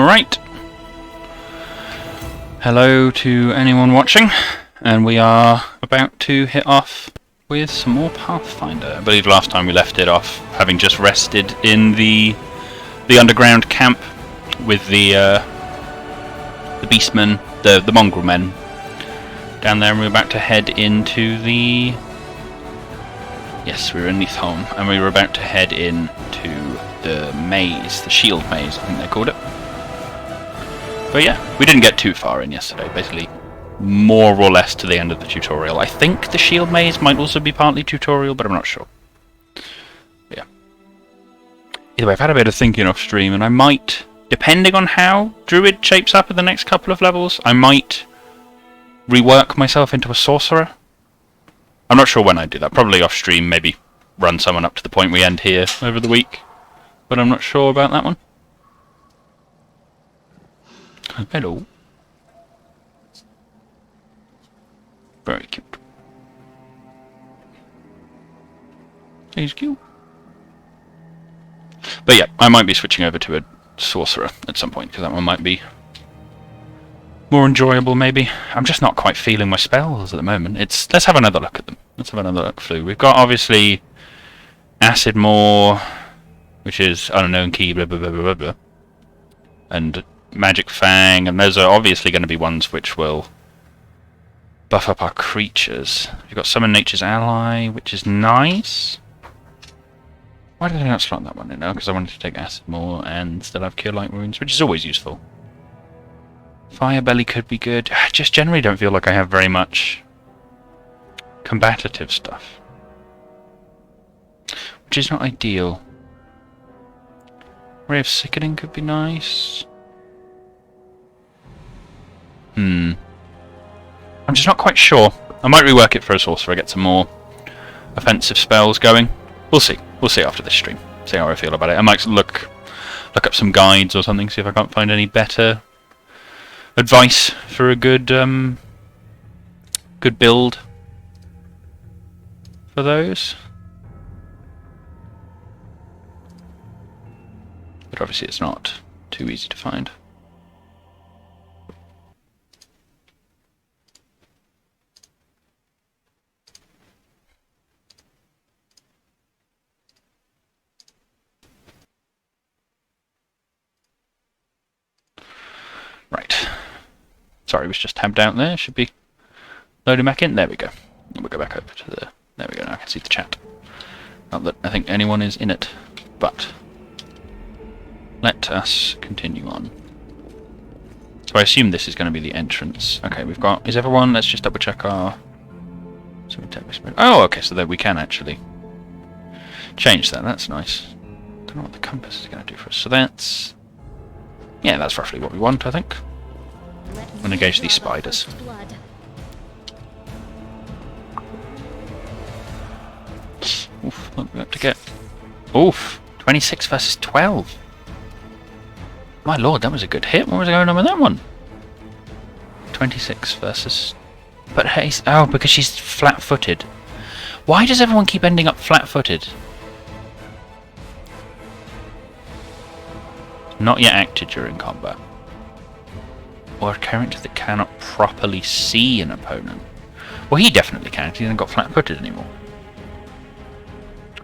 Alright. Hello to anyone watching, and we are about to hit off with some more Pathfinder. I believe last time we left it off having just rested in the underground camp with the beastmen, the mongrel men down there, and we were about to head into the... Yes, we were in Neathholm, and we were about to head into the maze, the shield maze, I think they called it. But yeah, we didn't get too far in yesterday, basically more or less to the end of the tutorial. I think the shield maze might also be partly tutorial, but I'm not sure. But yeah. Either way, I've had a bit of thinking off stream, and I might, depending on how Druid shapes up in the next couple of levels, I might rework myself into a sorcerer. I'm not sure when I do that. Probably off stream, maybe run someone up to the point we end here over the week. But I'm not sure about that one. Hello. Very cute. He's cute. But yeah, I might be switching over to a sorcerer at some point, because that one might be more enjoyable, maybe. I'm just not quite feeling my spells at the moment. Let's have another look at them. Let's have another look through. We've got, obviously, Acid Maw, which is unknown key, blah, blah, blah, blah, blah. And Magic Fang, and those are obviously going to be ones which will buff up our creatures. We've got Summon Nature's Ally, which is nice. Why did I not slot that one in now? Because I wanted to take Acid Maw and still have Cure Light Wounds, which is always useful. Fire Belly could be good. I just generally don't feel like I have very much combative stuff, which is not ideal. Ray of Sickening could be nice. I'm just not quite sure. I might rework it for a sorcerer, get some more offensive spells going. We'll see. We'll see after this stream. See how I feel about it. I might look up some guides or something, see if I can't find any better advice for a good good build for those. But obviously it's not too easy to find. Right. Sorry, it was just tabbed out there. Should be loading back in. There we go. And we'll go back over to the... There we go, now I can see the chat. Not that I think anyone is in it, but let us continue on. So I assume this is going to be the entrance. Okay, we've got... Is everyone... Let's just double check our... Oh, okay, so that we can actually change that. That's nice. Don't know what the compass is going to do for us. So that's... Yeah, that's roughly what we want, I think. I'm going to engage these spiders. Oof, what do we have to get? Oof, 26 versus 12. My lord, that was a good hit. What was going on with that one? 26 versus... But hey, oh, because she's flat-footed. Why does everyone keep ending up flat-footed? Not yet acted during combat. Or a character that cannot properly see an opponent. Well, he definitely can, because he hasn't got flat-footed anymore.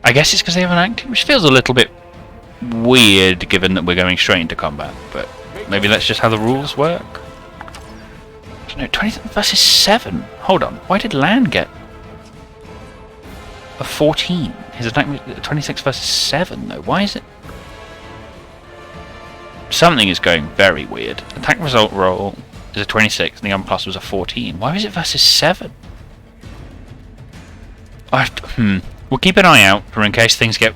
I guess it's because they haven't acted, which feels a little bit weird given that we're going straight into combat, but maybe that's just how the rules work. I don't know, 27 versus 7? Hold on, why did Lan get a 14? His attack was 26 versus 7 though, why is it? Something is going very weird. Attack result roll is a 26 and the gun plus was a 14. Why was it versus 7? We'll keep an eye out for in case things get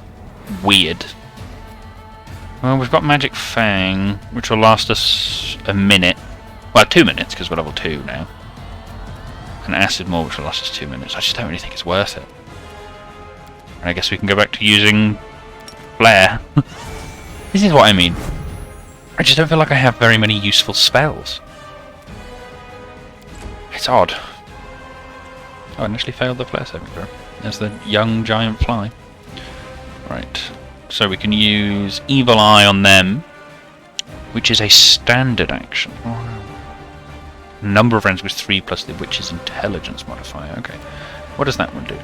weird. Well, we've got Magic Fang, which will last us a minute. Well, 2 minutes, because we're level 2 now. And Acid Maw, which will last us 2 minutes. I just don't really think it's worth it. And I guess we can go back to using Flare. This is what I mean. I just don't feel like I have very many useful spells. It's odd. Oh, I initially failed the flare saving throw. There's the young giant fly. Right. So we can use Evil Eye on them. which is a standard action. Number of rounds with 3 plus the witch's intelligence modifier. Okay. What does that one do?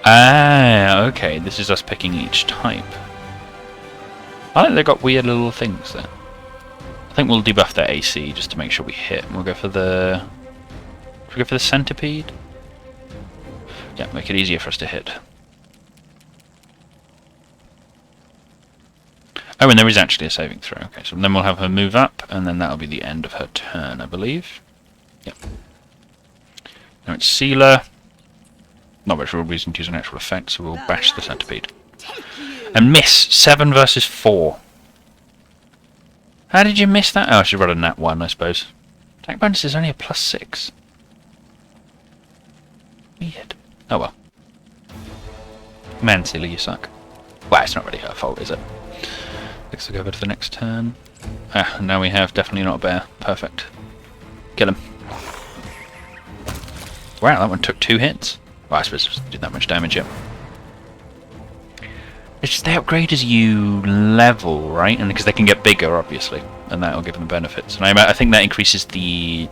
Ah, okay. This is us picking each type. I think they've got weird little things there. I think we'll debuff their AC just to make sure we hit. And we'll go for the... Should we go for the centipede? Yeah, make it easier for us to hit. Oh, and there is actually a saving throw. Okay, so then we'll have her move up, and then that'll be the end of her turn, I believe. Yep. Now it's Sealer. Not much real reason to use an actual effect, so we'll bash the centipede. And miss! 7 versus 4. How did you miss that? Oh, I should roll a nat 1, I suppose. Attack bonus is only a +6. Weird. Oh well. Man, Sealer, you suck. Well, it's not really her fault, is it? Let's go over to the next turn. Ah, now we have definitely not a bear. Perfect. Kill him. Wow, that one took 2 hits. Well, I suppose it didn't that much damage yet. It's just they upgrade as you level, right? And because they can get bigger, obviously, and that'll give them benefits. And I think that increases the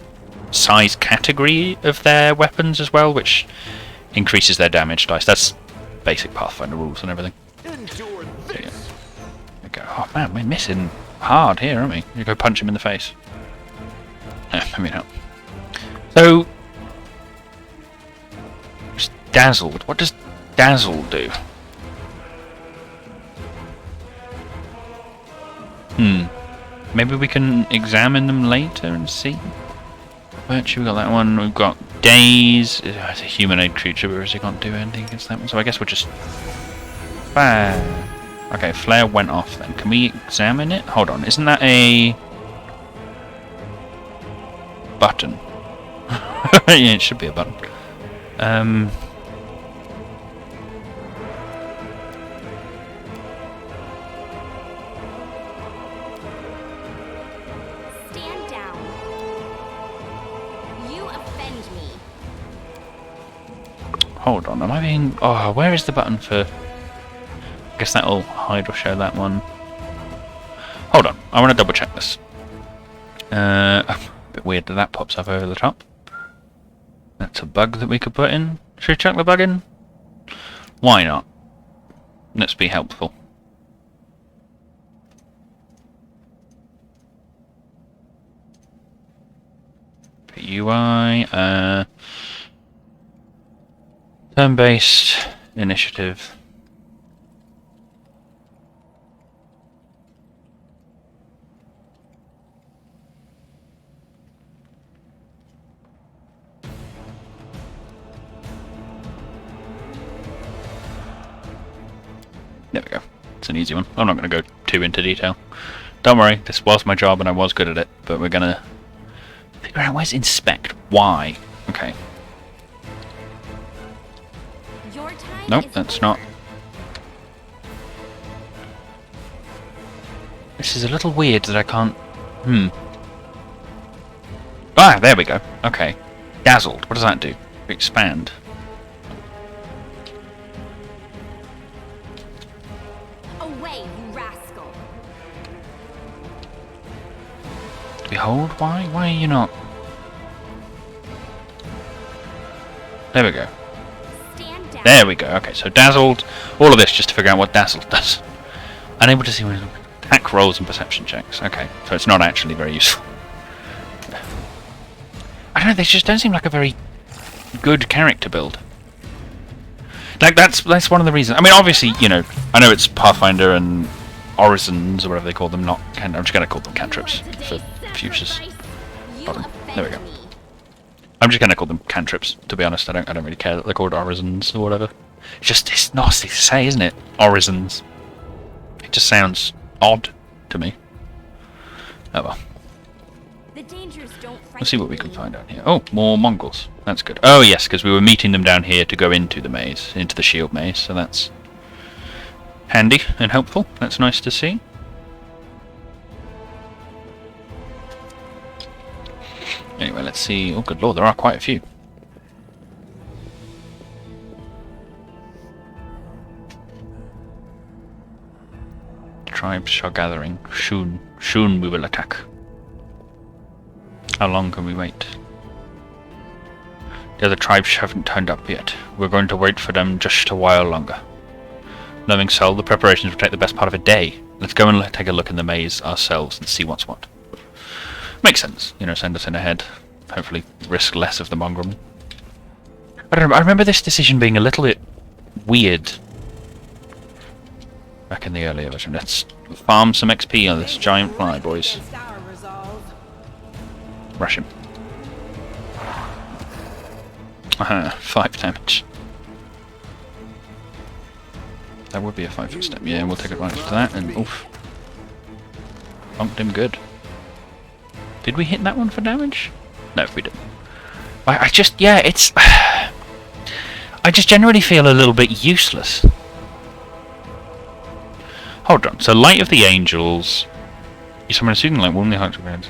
size category of their weapons as well, which increases their damage dice. That's basic Pathfinder rules and everything. There you go. Oh man, we're missing hard here, aren't we? You go punch him in the face. I mean, help. So, dazzled. What does dazzle do? Maybe we can examine them later and see. Virtue, we got that one. We've got Daze. It's a humanoid creature, but he can't do anything against that one. So I guess we'll just... Bang. Okay, flare went off then. Can we examine it? Hold on, isn't that a... button? Yeah, it should be a button. Stand down. You offend me. Hold on, am I being... Oh, where is the button for... I guess that'll hide or show that one. Hold on, I want to double check this. A bit weird that that pops up over the top. That's a bug that we could put in. Should we chuck the bug in? Why not? Let's be helpful. UI, turn-based initiative. There we go. It's an easy one. I'm not going to go too into detail. Don't worry, this was my job and I was good at it, but we're going to figure out where's inspect. Why? Okay. Your time Nope, is that's over. not. This is a little weird that I can't... Ah, there we go. Okay. Dazzled. What does that do? Expand. Away, you rascal. Behold, why? Why are you not? There we go. Stand down. There we go. Okay, so dazzled. All of this just to figure out what dazzled does. Unable to see when attack rolls and perception checks. Okay, so it's not actually very useful. I don't know. They just don't seem like a very good character build. Like that's one of the reasons. I mean, obviously, you know, I know it's Pathfinder and Orisons or whatever they call them. Not I'm just gonna call them cantrips for futures. Hold on. There we go. I'm just gonna call them cantrips. To be honest, I don't really care that they're called Orisons or whatever. It's nasty to say, isn't it? Orisons. It just sounds odd to me. Oh well. The dangers don't Let's see what we can find out here. Oh, more Mongols. That's good. Oh yes, because we were meeting them down here to go into the maze, into the shield maze, so that's handy and helpful. That's nice to see. Anyway, let's see. Oh good lord, there are quite a few. tribes are gathering. Soon we will attack. How long can we wait? The other tribes haven't turned up yet. We're going to wait for them just a while longer. Knowing so, the preparations will take the best part of a day. Let's go and take a look in the maze ourselves and see what's what. Makes sense, you know, send us in ahead. Hopefully risk less of the mongrel. I don't know, I remember this decision being a little bit weird back in the earlier version. Let's farm some XP on this giant fly, boys. Rush him. Aha, 5 damage. That would be a 5-foot step. Yeah, we'll take advantage of that and oof. Bumped him good. Did we hit that one for damage? No, we didn't. I just, yeah, it's... I just generally feel a little bit useless. Hold on, so Light of the Angels... You summon a soothing light, warmly heart to ground.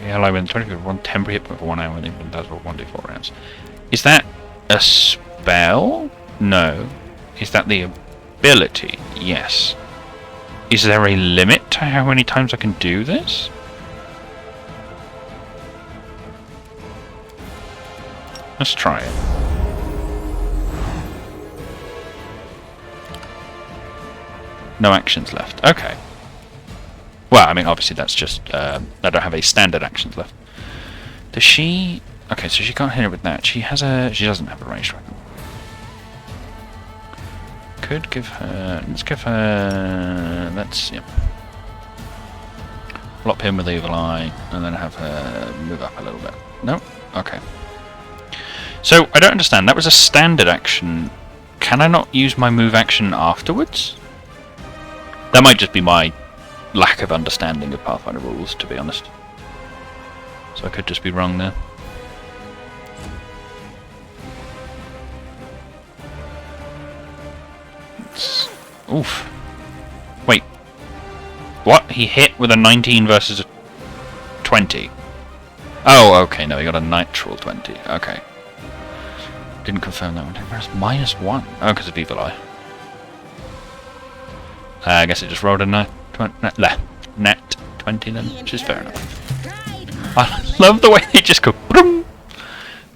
Yeah, like when 20 one temporary hit point for 1 hour and even does roll 1d4 rounds. Is that a spell? No. Is that the ability? Yes. Is there a limit to how many times I can do this? Let's try it. No actions left. Okay. Well, I mean, obviously that's just... I don't have any standard actions left. Does she... Okay, so she can't hit it with that. She has a... She doesn't have a ranged weapon. Could give her... Let's give her... Let's... Yep. Flop him with Evil Eye, and then have her move up a little bit. No? Okay. So, I don't understand. That was a standard action. Can I not use my move action afterwards? That might just be my lack of understanding of Pathfinder rules, to be honest. So I could just be wrong there. Oof. Wait. What? He hit with a 19 versus a 20. Oh, okay. No, he got a natural 20. Okay. Didn't confirm that one. Where's -1? Oh, because of Evil Eye. I guess it just rolled a net 20 then, which is fair enough. I love the way they just go boom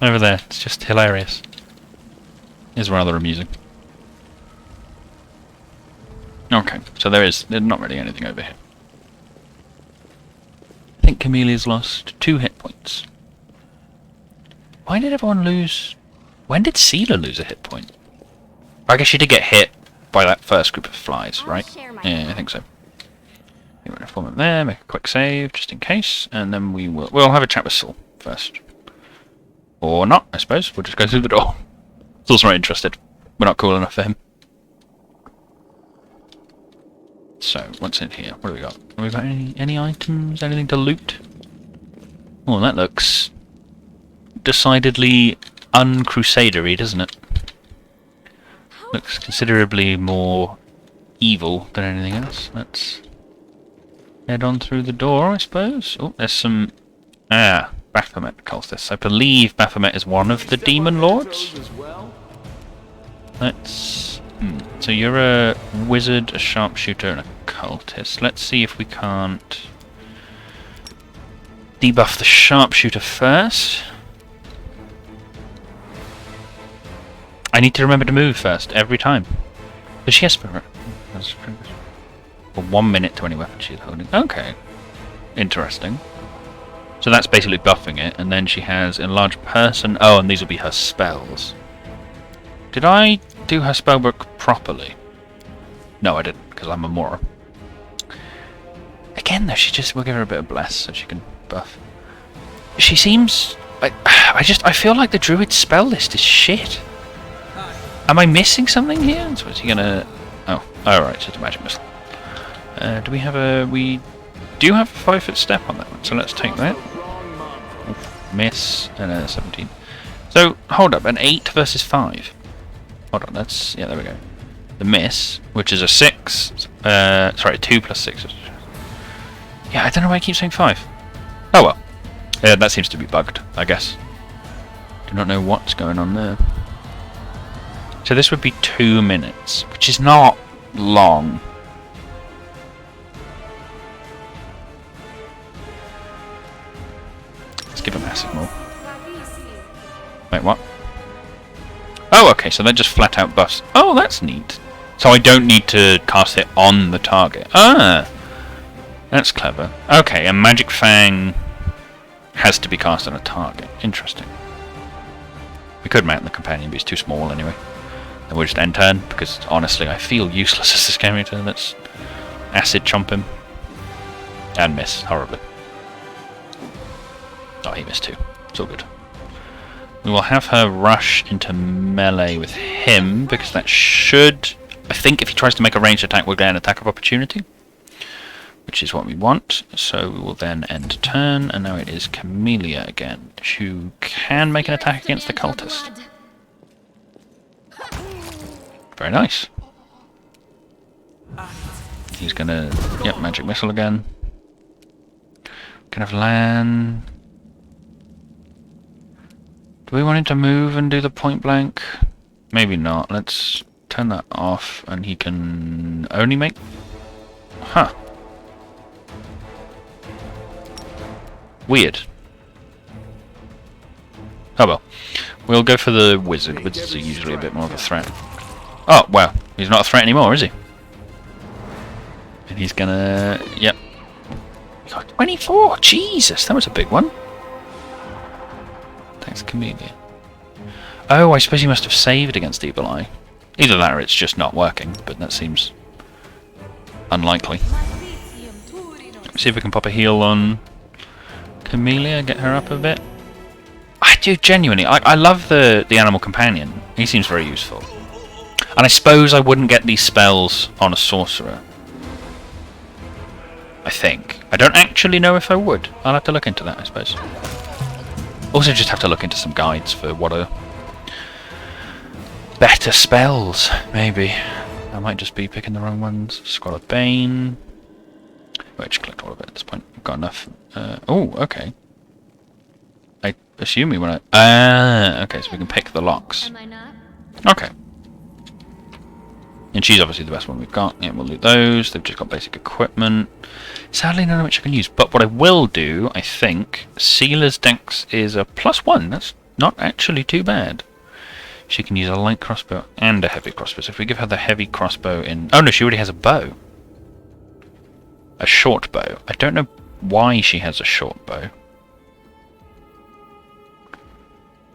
over there. It's just hilarious. It's rather amusing. Okay, so there's not really anything over here. I think Camelia's lost 2 hit points. Why did everyone lose... When did Seela lose a hit point? I guess she did get hit by that first group of flies, right? Yeah, I think so. We're going to form up there, make a quick save, just in case, and then we'll have a chat with Saul first. Or not, I suppose. We'll just go through the door. Saul's not interested. We're not cool enough for him. So, what's in here? What do we got? Have we got any items? Anything to loot? Oh, that looks decidedly uncrusadery, doesn't it? Looks considerably more evil than anything else. Let's head on through the door, I suppose. Oh, there's some... Baphomet cultists. I believe Baphomet is one of the demon lords. Let's... So you're a wizard, a sharpshooter, and a cultist. Let's see if we can't debuff the sharpshooter first. I need to remember to move first, every time. Does she have spirit? For 1 minute to any weapon she's holding. Okay. Interesting. So that's basically buffing it, and then she has enlarge person. Oh, and these will be her spells. Did I do her spellbook properly? No, I didn't, because I'm a Mora. Again, though, we'll give her a bit of bless so she can buff. She seems... I feel like the druid spell list is shit. Am I missing something here? So is he gonna... Oh, alright, so it's a magic missile. Do we have a... We do have a 5-foot step on that one, so let's take that. Oof, miss, and a 17. So, hold up, an 8 versus 5. Hold on, that's... Yeah, there we go. The miss, which is a 6... sorry, 2 plus 6. Yeah, I don't know why I keep saying 5. Oh well. Yeah, that seems to be bugged, I guess. Do not know what's going on there. So this would be 2 minutes, which is not long. Let's give him acid more. Wait, what? Oh, okay, so that just flat out buffs. Oh, that's neat. So I don't need to cast it on the target. Ah! That's clever. Okay, a Magic Fang has to be cast on a target. Interesting. We could mount the companion, but he's too small anyway. Then we'll just end turn, because honestly I feel useless as this character. Let's acid chomp him. And miss, horribly. Oh, he missed too. It's all good. We will have her rush into melee with him, because that should... I think if he tries to make a ranged attack, we'll get an attack of opportunity, which is what we want. So we will then end turn, and now it is Camellia again, who can make an attack against the cultist. Very nice. He's gonna... Yep, magic missile again. Can have Lan... Do we want him to move and do the point blank? Maybe not. Let's turn that off, and he can only make... Huh. Weird. Oh well. We'll go for the wizard. Wizards are usually a bit more of a threat. Oh, well. He's not a threat anymore, is he? And he's gonna... Yep. He got 24! Jesus, that was a big one. Thanks, Camellia. Oh, I suppose he must have saved against Evil Eye. Either that or it's just not working, but that seems unlikely. Let's see if we can pop a heal on Camellia, get her up a bit. I do genuinely. I love the animal companion. He seems very useful. And I suppose I wouldn't get these spells on a sorcerer. I think. I don't actually know if I would. I'll have to look into that, I suppose. Also just have to look into some guides for what are better spells, maybe. I might just be picking the wrong ones. Scroll of Bane. Well, I just collect all of it at this point. I've got enough. Oh, okay. I assume we want to... okay, so we can pick the locks. Am I not? Okay. And she's obviously the best one we've got. Yeah, we'll loot those. They've just got basic equipment. Sadly, none of which I can use. But what I will do, I think, Sealer's Dex is a +1. That's not actually too bad. She can use a light crossbow and a heavy crossbow. So if we give her the heavy crossbow in... Oh no, she already has a bow. A short bow. I don't know why she has a short bow.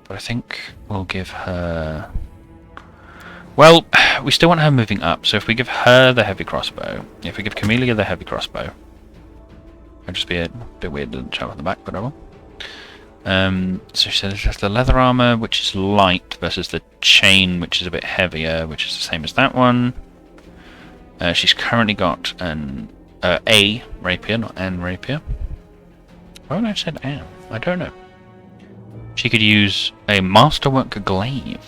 But I think we'll give her... Well, we still want her moving up, so if we give her the heavy crossbow, if we give Camellia the heavy crossbow, it'll just be a bit weird to show on the back, but I will. So she says just the leather armor, which is light, versus the chain, which is a bit heavier, which is the same as that one. She's currently got an A rapier, not an rapier. Why would I have said an? I don't know. She could use a masterwork glaive.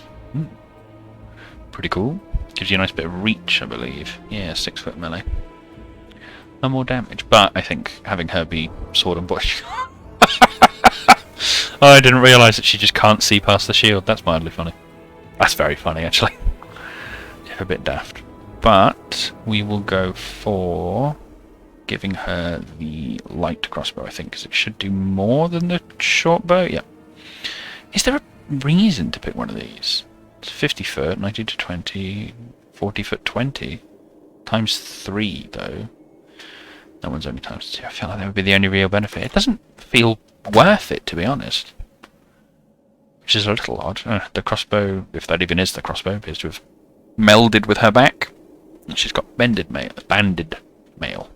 Pretty cool. Gives you a nice bit of reach, I believe. Yeah, 6 foot melee. No more damage, but I think having her be sword and bush. Oh, I didn't realise that she just can't see past the shield. That's mildly funny. That's very funny, actually. Yeah, a bit daft. But we will go for giving her the light crossbow, I think, because it should do more than the short bow. Yeah. Is there a reason to pick one of these? It's 50 foot, 90 to 20, 40 foot 20. Times 3, though. That one's only times 2. I feel like that would be the only real benefit. It doesn't feel worth it, to be honest. Which is a little odd. The crossbow, if that even is the crossbow, appears to have melded with her back. And she's got banded mail.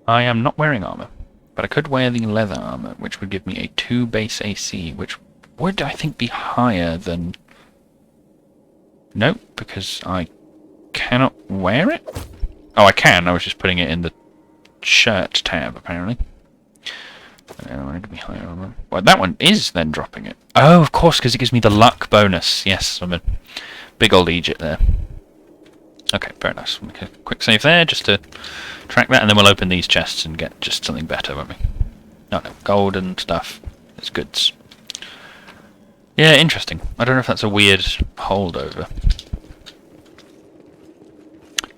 I am not wearing armor, but I could wear the leather armor, which would give me a 2 base AC, which would, I think, be higher than... Nope, because I cannot wear it? Oh, I can. I was just putting it in the shirt tab, apparently. I don't want to give me higher armor. Well, that one is then dropping it. Oh, of course, because it gives me the luck bonus. Yes, I'm a big old Egypt there. Okay, very nice. We'll make a quick save there, just to track that, and then we'll open these chests and get just something better, won't we? No, gold and stuff. It's goods. Yeah, interesting. I don't know if that's a weird holdover.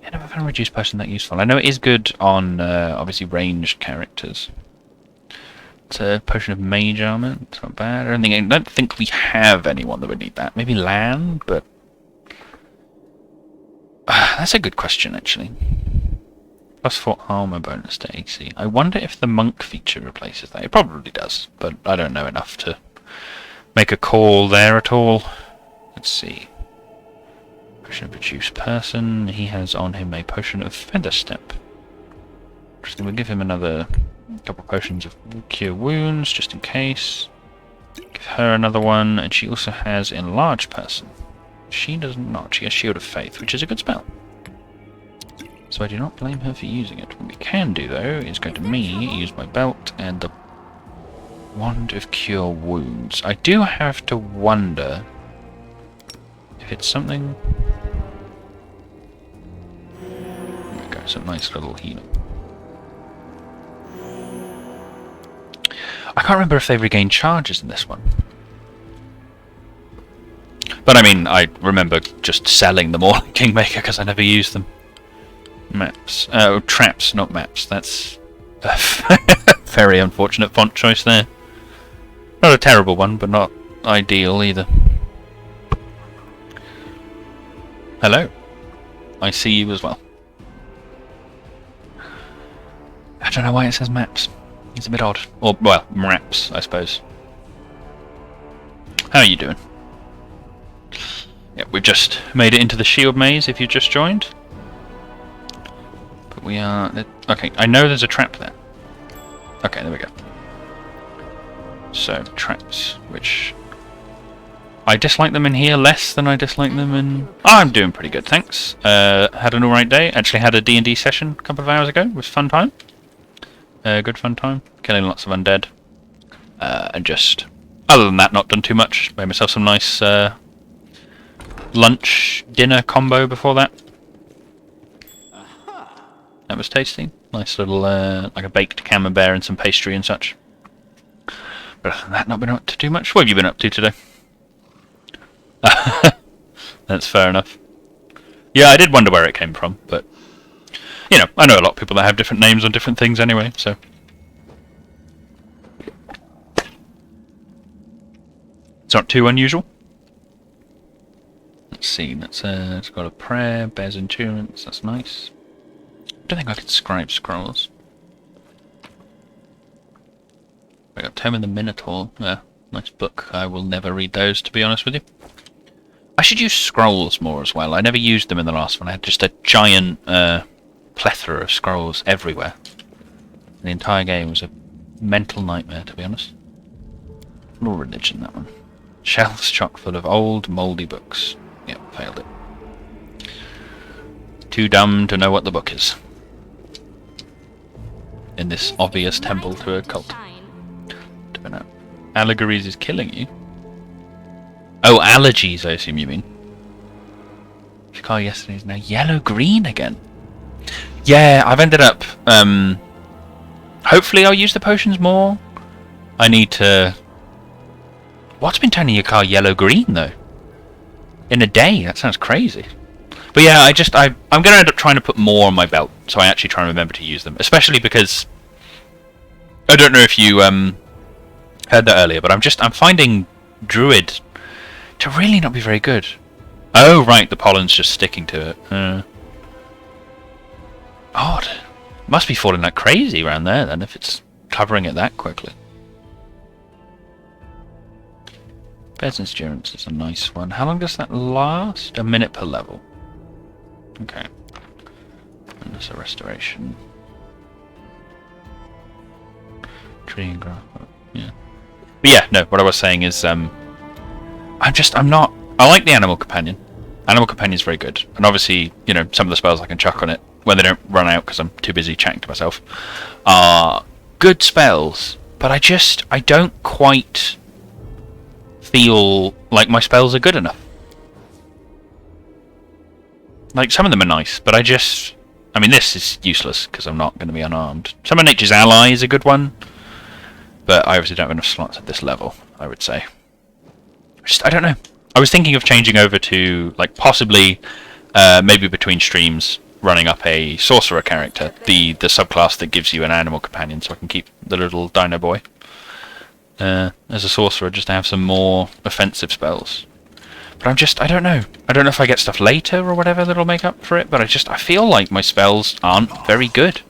Yeah, I never found reduced potion that useful. I know it is good on, obviously, ranged characters. got a potion of mage armor. It's not bad. I don't think we have anyone that would need that. Maybe Lan, but that's a good question actually. +4 armor bonus to AC. I wonder if the monk feature replaces that. It probably does, but I don't know enough to make a call there at all. Let's see. Potion of Produce Person. He has on him a potion of Feather Step. Interesting. We'll give him another couple potions of Cure Wounds, just in case. Give her another one, and she also has Enlarge Person. She does not. She has Shield of Faith, which is a good spell. So I do not blame her for using it. What we can do, though, is go to me, use my belt, and the Wand of Cure Wounds. I do have to wonder if it's something... There we go, some nice little healing. I can't remember if they regain charges in this one. But I mean, I remember just selling them all in Kingmaker because I never used them. Maps. Oh, traps, not maps. That's a very unfortunate font choice there. Not a terrible one, but not ideal either. Hello. I see you as well. I don't know why it says maps. It's a bit odd. Or, well, maps, I suppose. How are you doing? Yeah, we've just made it into the shield maze if you just joined. But we are... Okay, I know there's a trap there. Okay, there we go. So, traps, which... I dislike them in here less than I dislike them in... Oh, I'm doing pretty good, thanks. Had an alright day. Actually had a D&D session a couple of hours ago. It was fun time. Good fun time. Killing lots of undead. And just... Other than that, not done too much. Made myself some nice lunch, dinner combo before that. That was tasty. Nice little, like a baked camembert and some pastry and such. But other than that, not been up to too much. What have you been up to today? That's fair enough. Yeah, I did wonder where it came from, but... You know, I know a lot of people that have different names on different things anyway, so... It's not too unusual. Let's see, it's got a prayer, bears endurance, that's nice. I don't think I can scribe scrolls. I got Tome of the Minotaur. Nice book. I will never read those, to be honest with you. I should use scrolls more as well. I never used them in the last one. I had just a giant plethora of scrolls everywhere. The entire game was a mental nightmare, to be honest. Law religion, that one. Shelves chock full of old, mouldy books. Yep, failed it. Too dumb to know what the book is. In this obvious temple to a cult. Don't know. Allegories is killing you? Oh, allergies, I assume you mean. The car yesterday is now yellow-green again. Yeah, I've ended up... hopefully I'll use the potions more. I need to... What's been turning your car yellow-green, though? In a day? That sounds crazy. But yeah, I'm going to end up trying to put more on my belt, so I actually try and remember to use them. Especially because... I don't know if you heard that earlier, but I'm finding Druid to really not be very good. Oh, right, the pollen's just sticking to it. Odd. Must be falling like crazy around there, then, if it's covering it that quickly. Bear's Endurance is a nice one. How long does that last? A minute per level. Okay. And there's a restoration. Tree and grass. Yeah. But yeah, no, what I was saying is, I'm not... I like the Animal Companion. Animal Companion's very good. And obviously, you know, some of the spells I can chuck on it, when they don't run out because I'm too busy chatting to myself, are good spells. But I don't quite feel like my spells are good enough. Like, some of them are nice, but I mean, this is useless because I'm not going to be unarmed. Summon Nature's Ally is a good one, but I obviously don't have enough slots at this level, I would say. I don't know. I was thinking of changing over to, like, possibly, maybe between streams, running up a Sorcerer character, the subclass that gives you an Animal Companion, so I can keep the little Dino Boy. as a sorcerer, just to have some more offensive spells. But I don't know. I don't know if I get stuff later or whatever that'll make up for it, but I feel like my spells aren't very good.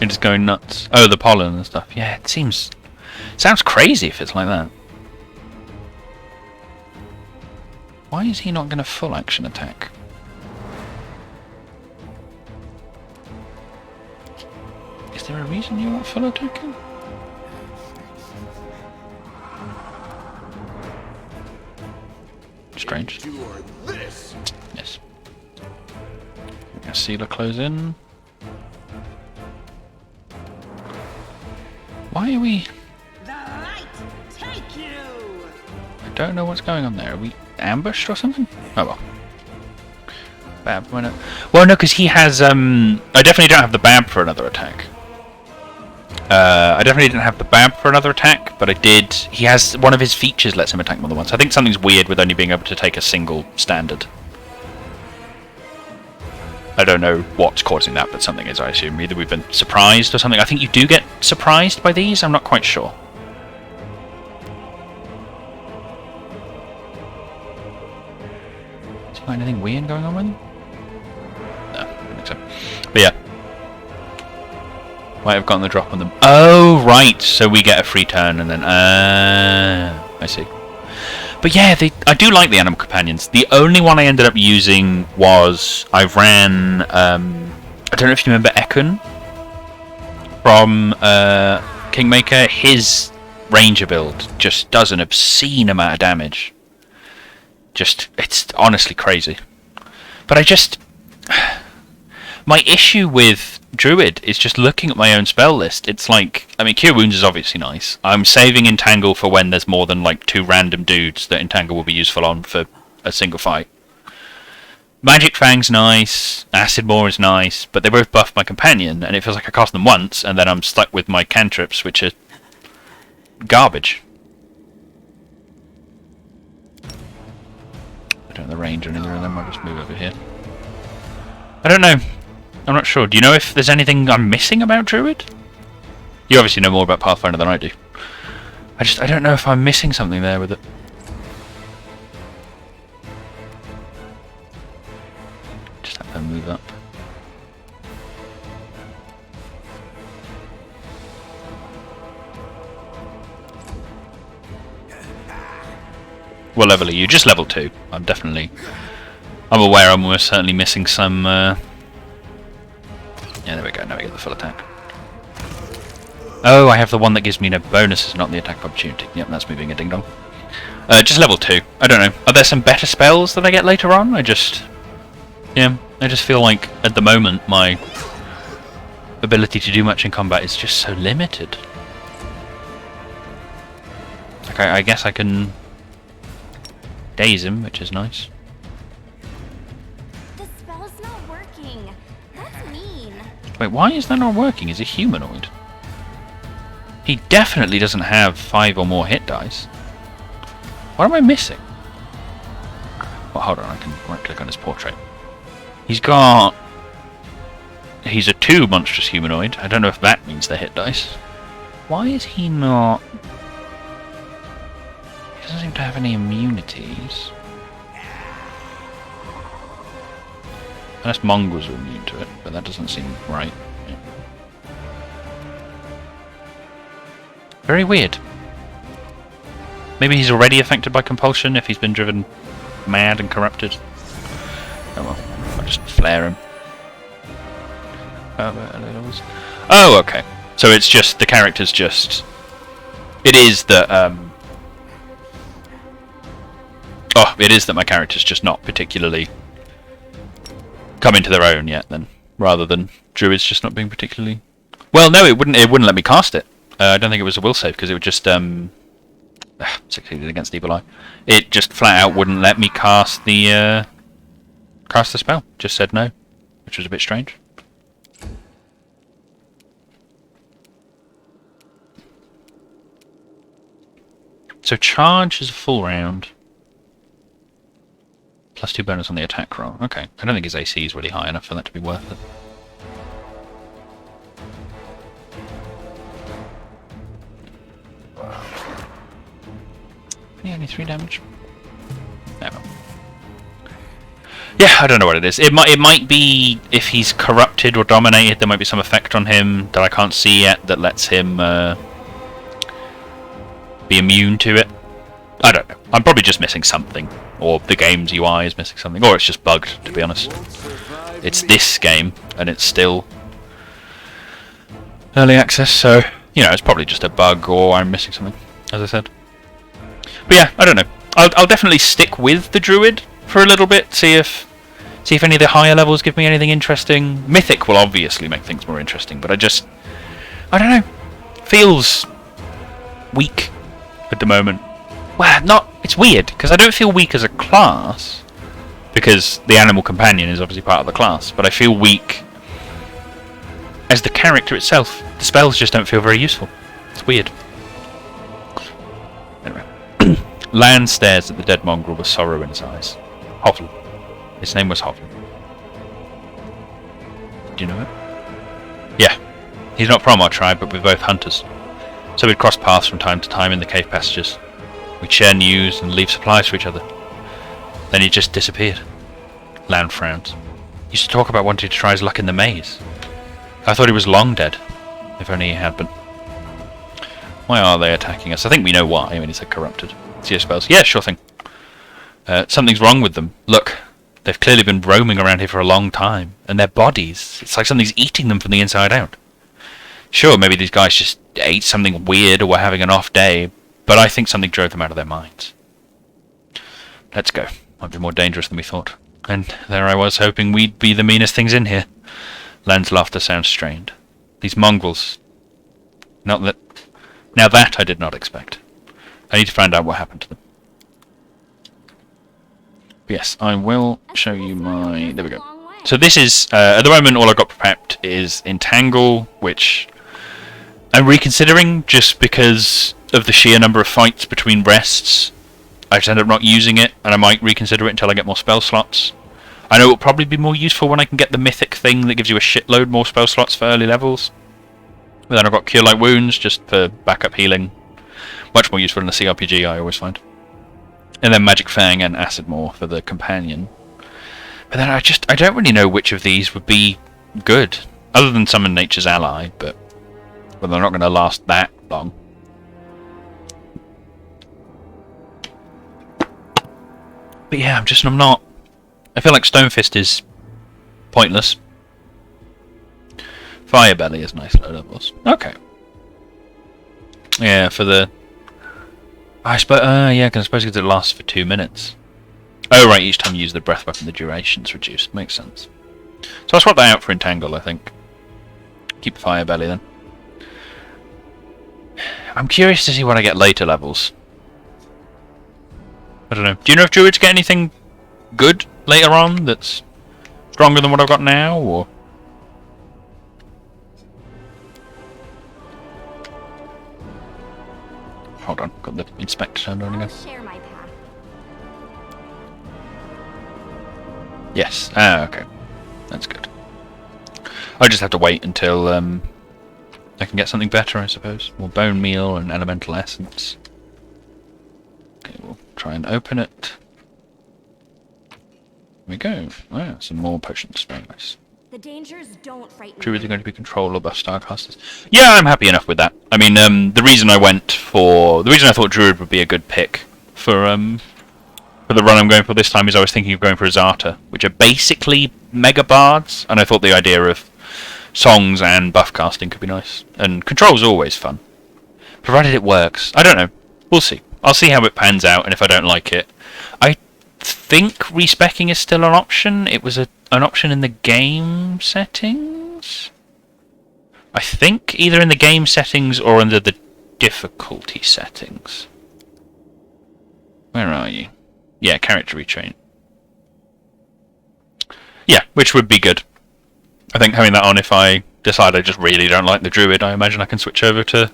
You're just going nuts. Oh, the pollen and stuff. Yeah, it sounds crazy if it's like that. Why is he not going to full action attack? Is there a reason you want full attacking? Strange. Yes. A sealer close in. Why are we... The light take you. I don't know what's going on there. Are we ambushed or something? Oh well. Bab, why not? Well, no, because he has... I definitely don't have the Bab for another attack. I definitely didn't have the Bab for another attack, but I did... He has... One of his features lets him attack more than once. I think something's weird with only being able to take a single standard. I don't know what's causing that, but something is, I assume. Either we've been surprised or something. I think you do get surprised by these. I'm not quite sure. Is there anything weird going on with them? No, I don't think so. But yeah. Might have gotten the drop on them. Oh, right. So we get a free turn and then... I see. But yeah, I do like the animal companions. The only one I ended up using was... I ran... I don't know if you remember Ekun from Kingmaker. His Ranger build just does an obscene amount of damage. It's honestly crazy. But my issue with Druid is just looking at my own spell list. It's like, I mean, Cure Wounds is obviously nice. I'm saving Entangle for when there's more than like 2 random dudes that Entangle will be useful on for a single fight. Magic Fang's nice, Acid Maw is nice, but they both buff my companion, and it feels like I cast them once, and then I'm stuck with my cantrips, which are garbage. I don't know the range on either of them, I'll just move over here. I don't know. I'm not sure. Do you know if there's anything I'm missing about Druid? You obviously know more about Pathfinder than I do. I don't know if I'm missing something there with it. Just have them move up. What level are you? Just level 2. I'm aware I'm most certainly missing some... Yeah, there we go, now we get the full attack. Oh, I have the one that gives me no bonuses, not the attack opportunity. Yep, that's moving a ding-dong. Just level 2. I don't know. Are there some better spells that I get later on? I just feel like, at the moment, my ability to do much in combat is just so limited. Like, I guess I can daze him, which is nice. The spell's not working. That's mean. Wait, why is that not working? Is he humanoid? He definitely doesn't have 5 or more hit dice. What am I missing? Well, hold on, I can right-click on his portrait. He's a 2 monstrous humanoid. I don't know if that means they're hit dice. Why is he not... He doesn't seem to have any immunities. Unless mongrels are immune to it, but that doesn't seem right. Yeah. Very weird. Maybe he's already affected by compulsion if he's been driven mad and corrupted. Oh well, I'll just flare him. Oh, okay. So it's just, the character's just... It is that, it is that my character's just not particularly come into their own yet, then, rather than Druid's just not being particularly... Well, no, it wouldn't let me cast it. I don't think it was a will save, because it would just, succeeded against Evil Eye. It just flat out wouldn't let me cast the spell. Just said no, which was a bit strange. So charge is a full round. Plus 2 bonus on the attack roll. Okay. I don't think his AC is really high enough for that to be worth it. only 3 damage. Never. Yeah, I don't know what it is. It might be if he's corrupted or dominated. There might be some effect on him that I can't see yet that lets him be immune to it. I don't know. I'm probably just missing something, or the game's UI is missing something, or it's just bugged. To be honest, it's this game and it's still early access, so you know it's probably just a bug, or I'm missing something, as I said. But yeah, I don't know. I'll definitely stick with the druid for a little bit, see if any of the higher levels give me anything interesting. Mythic will obviously make things more interesting, but I don't know. Feels weak at the moment. Well, it's weird because I don't feel weak as a class because the animal companion is obviously part of the class, but I feel weak as the character itself. The spells just don't feel very useful. It's weird. Anyway, Lan stares at the dead mongrel with sorrow in his eyes. Hovl. His name was Hovl. Do you know it? Yeah. He's not from our tribe, but we're both hunters. So we'd cross paths from time to time in the cave passages. We'd share news and leave supplies for each other. Then he just disappeared. Lan frowned. He used to talk about wanting to try his luck in the maze. I thought he was long dead. If only he had been. Why are they attacking us? I think we know why. I mean, he said corrupted. See your spells. Yeah, sure thing. Something's wrong with them. Look, they've clearly been roaming around here for a long time. And their bodies, it's like something's eating them from the inside out. Sure, maybe these guys just ate something weird or were having an off day, but I think something drove them out of their minds. Let's go. Might be more dangerous than we thought. And there I was, hoping we'd be the meanest things in here. Lan's laughter sounds strained. These mongrels. Now that I did not expect. I need to find out what happened to them. But yes, I will show you my... There we go. So this is, at the moment, all I've got prepped is Entangle, which I'm reconsidering just because of the sheer number of fights between rests. I just end up not using it, and I might reconsider it until I get more spell slots. I know it'll probably be more useful when I can get the mythic thing that gives you a shitload more spell slots for early levels. But then I've got Cure Light Wounds just for backup healing. Much more useful in the CRPG, I always find. And then Magic Fang and Acid Maw for the companion. But then I don't really know which of these would be good. Other than Summon Nature's Ally, but they're not going to last that long. But yeah, I'm not... I feel like Stonefist is pointless. Firebelly is nice low levels. Okay. Yeah, for the... I suppose... yeah, because I suppose it lasts for 2 minutes. Oh, right, each time you use the breath weapon, the duration's reduced. Makes sense. So I'll swap that out for Entangle, I think. Keep Firebelly, then. I'm curious to see what I get later levels. I don't know. Do you know if Druids get anything good later on that's stronger than what I've got now, or...? Hold on, got the inspector turned on again. Share my path. Yes. Ah, okay. That's good. I just have to wait until I can get something better, I suppose. More bone meal and elemental essence. Okay, we'll try and open it. Here we go. Wow, some more potions. Very nice. The dangers don't frighten Druids are me. going to be controlled by Starcasters. Yeah, I'm happy enough with that. I mean, the reason I thought Druid would be a good pick for the run I'm going for this time is I was thinking of going for Azata, which are basically mega bards, and I thought the idea of songs and buff casting could be nice. And control's always fun, provided it works. I don't know. We'll see. I'll see how it pans out, and if I don't like it, I think respecking is still an option. It was an option in the game settings. I think either in the game settings or under the difficulty settings. Where are you? Yeah, character retrain. Yeah, which would be good. I think having that on, if I decide I just really don't like the druid, I imagine I can switch over to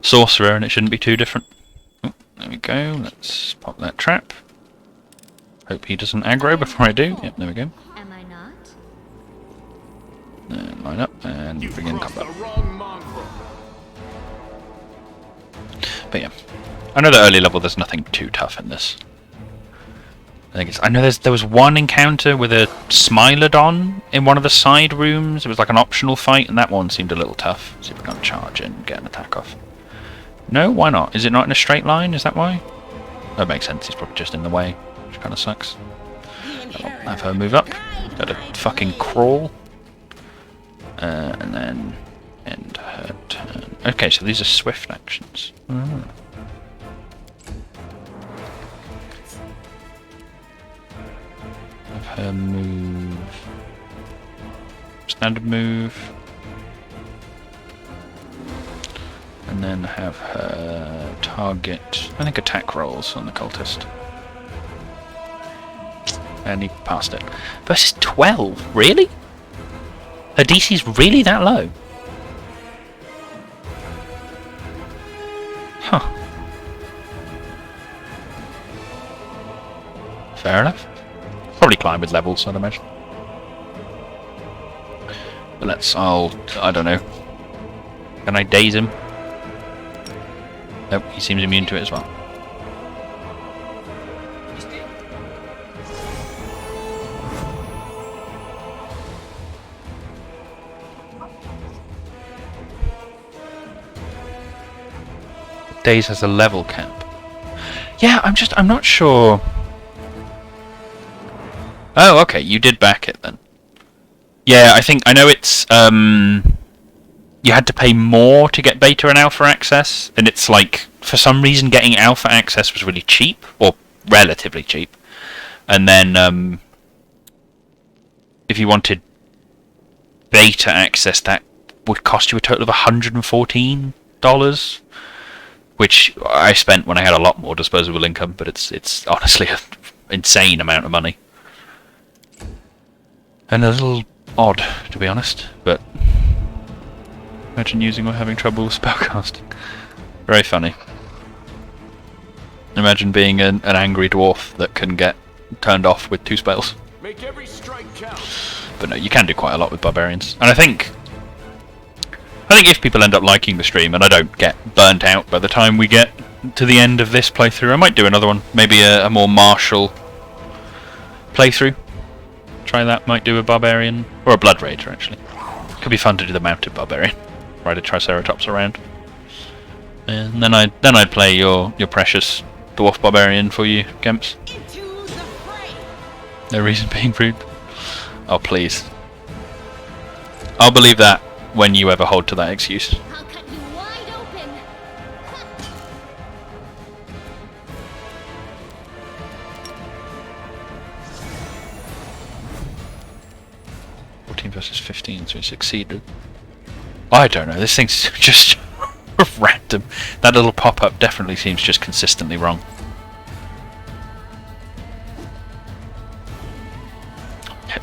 sorcerer and it shouldn't be too different. Oh, there we go. Let's pop that trap. Hope he doesn't aggro before I do. Yep, there we go. Am I not? Line up and begin combat. But yeah. I know that early level there's nothing too tough in this. I know there was one encounter with a Smilodon in one of the side rooms. It was like an optional fight, and that one seemed a little tough. See if we can charge in and get an attack off. No, why not? Is it not in a straight line? Is that why? That makes sense. He's probably just in the way, which kind of sucks. I'll have her move up. Got to fucking crawl. And then end her turn. Okay, so these are swift actions. Oh. Have her move. Standard move. And then have her target, I think, attack rolls on the cultist. And he passed it. Versus 12? Really? Her DC's really that low? Huh. Fair enough. Probably climb with levels, I'd imagine. But I don't know. Can I daze him? Nope, he seems immune to it as well. Daze has a level cap. Yeah, I'm not sure. Oh, okay, you did back it then. Yeah, I know it's, you had to pay more to get beta and alpha access, and it's like, for some reason getting alpha access was really cheap, or relatively cheap. And then, if you wanted beta access, that would cost you a total of $114, which I spent when I had a lot more disposable income, but it's honestly an insane amount of money. And a little odd, to be honest, but imagine using or having trouble with spellcasting. Very funny. Imagine being an angry dwarf that can get turned off with 2 spells. Make every strike count. But no, you can do quite a lot with barbarians. And I think if people end up liking the stream and I don't get burnt out by the time we get to the end of this playthrough, I might do another one. Maybe a more martial playthrough. Try that, might do a barbarian. Or a blood raider, actually. Could be fun to do the mounted barbarian. Ride a triceratops around. And then I'd play your precious dwarf barbarian for you, Kemps. No reason being rude. Oh, please. I'll believe that when you ever hold to that excuse. I'll cut you wide open. 14 versus 15, so he succeeded. I don't know, this thing's just random. That little pop-up definitely seems just consistently wrong.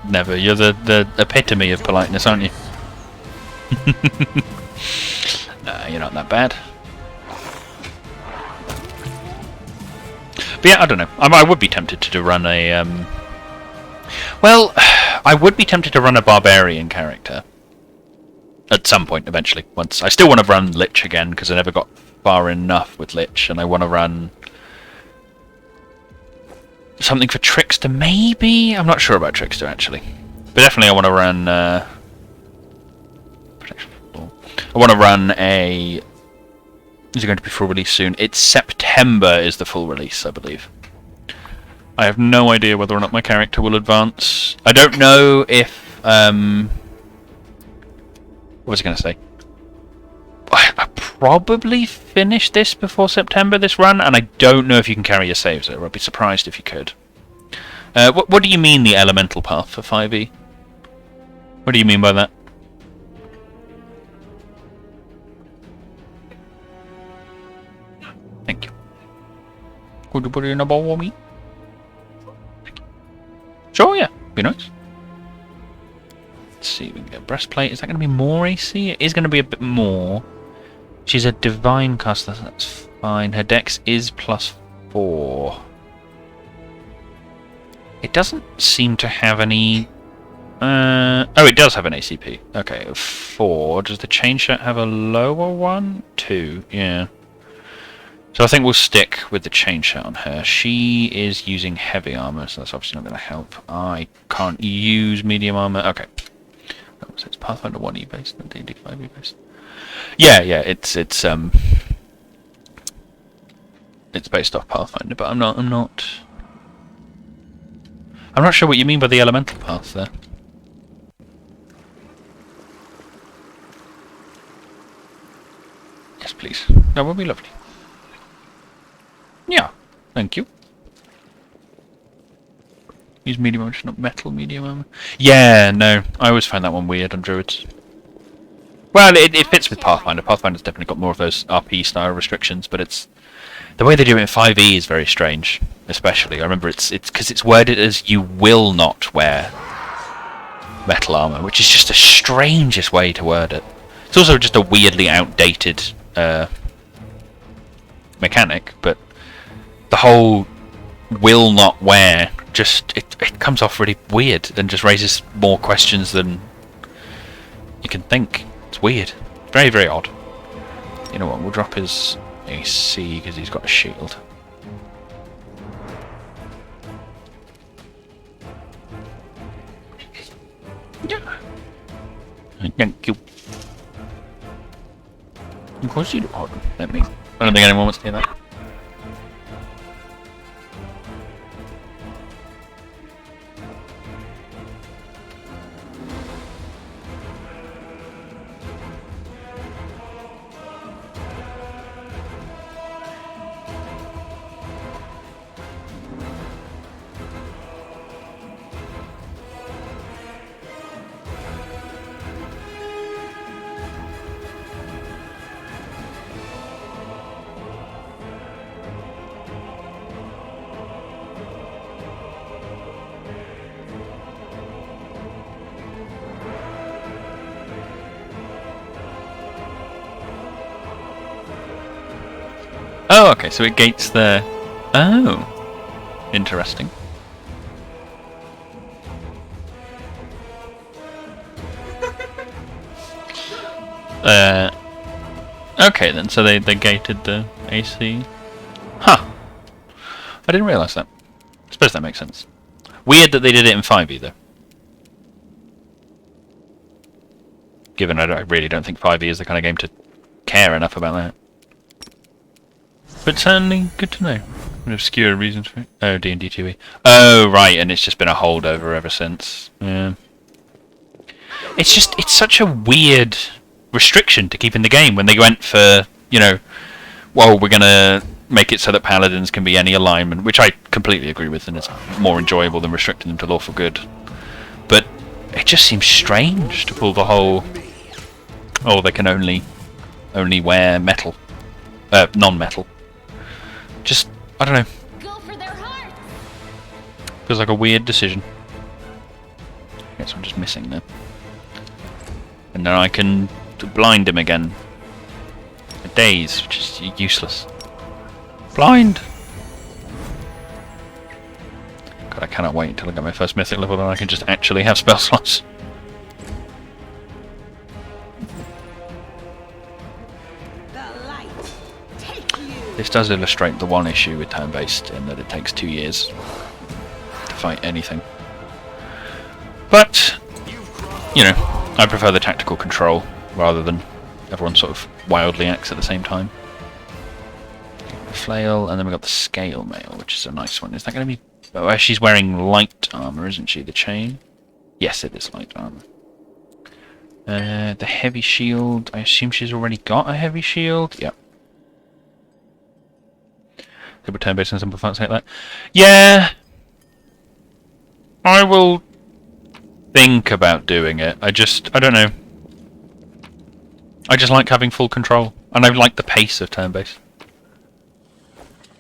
Never, you're the epitome of politeness, aren't you? Nah, you're not that bad. But yeah, I don't know. I would be tempted to run a... Well, I would be tempted to run a barbarian character. At some point, eventually. Once I still want to run Lich again, because I never got far enough with Lich, and I want to run... something for Trickster, maybe? I'm not sure about Trickster, actually. But definitely I want to run... I want to run a... Is it going to be full release soon? It's September is the full release, I believe. I have no idea whether or not my character will advance. I don't know if... what was I going to say? I'll probably finish this before September, this run, and I don't know if you can carry your saves over. I'd be surprised if you could. What do you mean, the elemental path for 5e? What do you mean by that? Thank you. Could you put it in a bowl for me? Thank you. Sure, yeah. Be nice. Let's see, we can get breastplate. Is that going to be more AC? It is going to be a bit more. She's a divine caster, that's fine. Her dex is +4. It doesn't seem to have any... oh, it does have an ACP. Okay, 4. Does the chain shot have a lower one? 2, yeah. So I think we'll stick with the chain shot on her. She is using heavy armor, so that's obviously not going to help. I can't use medium armor. Okay. Oh, so it's Pathfinder 1E based, not D&D 5E based. Yeah, it's based off Pathfinder, but I'm not sure what you mean by the elemental path there. Yes, please. That would be lovely. Yeah, thank you. Use medium armor, just not metal medium armor. Yeah, no, I always find that one weird on druids. Well, it fits with Pathfinder. Pathfinder's definitely got more of those RP style restrictions, but it's the way they do it in 5e is very strange. Especially, I remember it's because it's worded as you will not wear metal armor, which is just the strangest way to word it. It's also just a weirdly outdated mechanic, but the whole will not wear just it comes off really weird and just raises more questions than you can think. It's weird. Very, very odd. You know what, we'll drop his AC because he's got a shield. Yeah. Thank you. Of course you do. Hold on, let me. I don't think anyone wants to hear that. Oh, okay, so it gates there. Oh, interesting. Okay then, so they gated the AC. Huh. I didn't realise that. I suppose that makes sense. Weird that they did it in 5e though. Given I really don't think 5e is the kind of game to care enough about that. But certainly good to know. Obscure reasons for it. Oh, D&D 2e. Oh, right, and it's just been a holdover ever since. Yeah. It's such a weird restriction to keep in the game when they went for, you know, well, we're going to make it so that paladins can be any alignment, which I completely agree with, and it's more enjoyable than restricting them to lawful good. But it just seems strange to pull the whole, oh, they can only wear metal, non-metal. Just, I don't know. Go for their hearts. Feels like a weird decision. I guess I'm just missing them. And then I can blind him again. A daze, which is useless. Blind! God, I cannot wait until I get my first mythic level, then I can just actually have spell slots. This does illustrate the one issue with turn-based, in that it takes 2 years to fight anything. But, you know, I prefer the tactical control rather than everyone sort of wildly acts at the same time. The flail, and then we've got the scale mail, which is a nice one. Is that going to be... Oh, she's wearing light armour, isn't she, the chain? Yes, it is light armour. The heavy shield, I assume she's already got a heavy shield? Yep. Double turn-based and simple fancy like that. Yeah, I will think about doing it. I don't know. I just like having full control, and I like the pace of turn-based.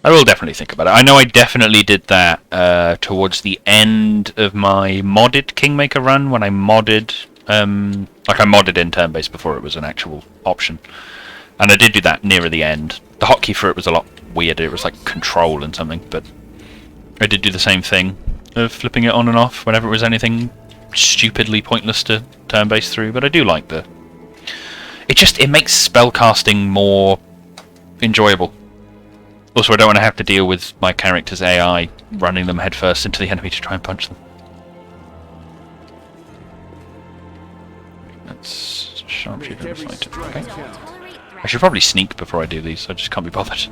I will definitely think about it. I know I definitely did that towards the end of my modded Kingmaker run, when I modded, like I modded in turn-based before it was an actual option. And I did do that nearer the end. The hotkey for it was a lot weirder. It was like control and something, but I did do the same thing of flipping it on and off whenever it was anything stupidly pointless to turn-based through. But I do like the... It makes spellcasting more enjoyable. Also, I don't want to have to deal with my character's AI running them headfirst into the enemy to try and punch them. That's sharpshooter and fighter. Okay. I should probably sneak before I do these, I just can't be bothered.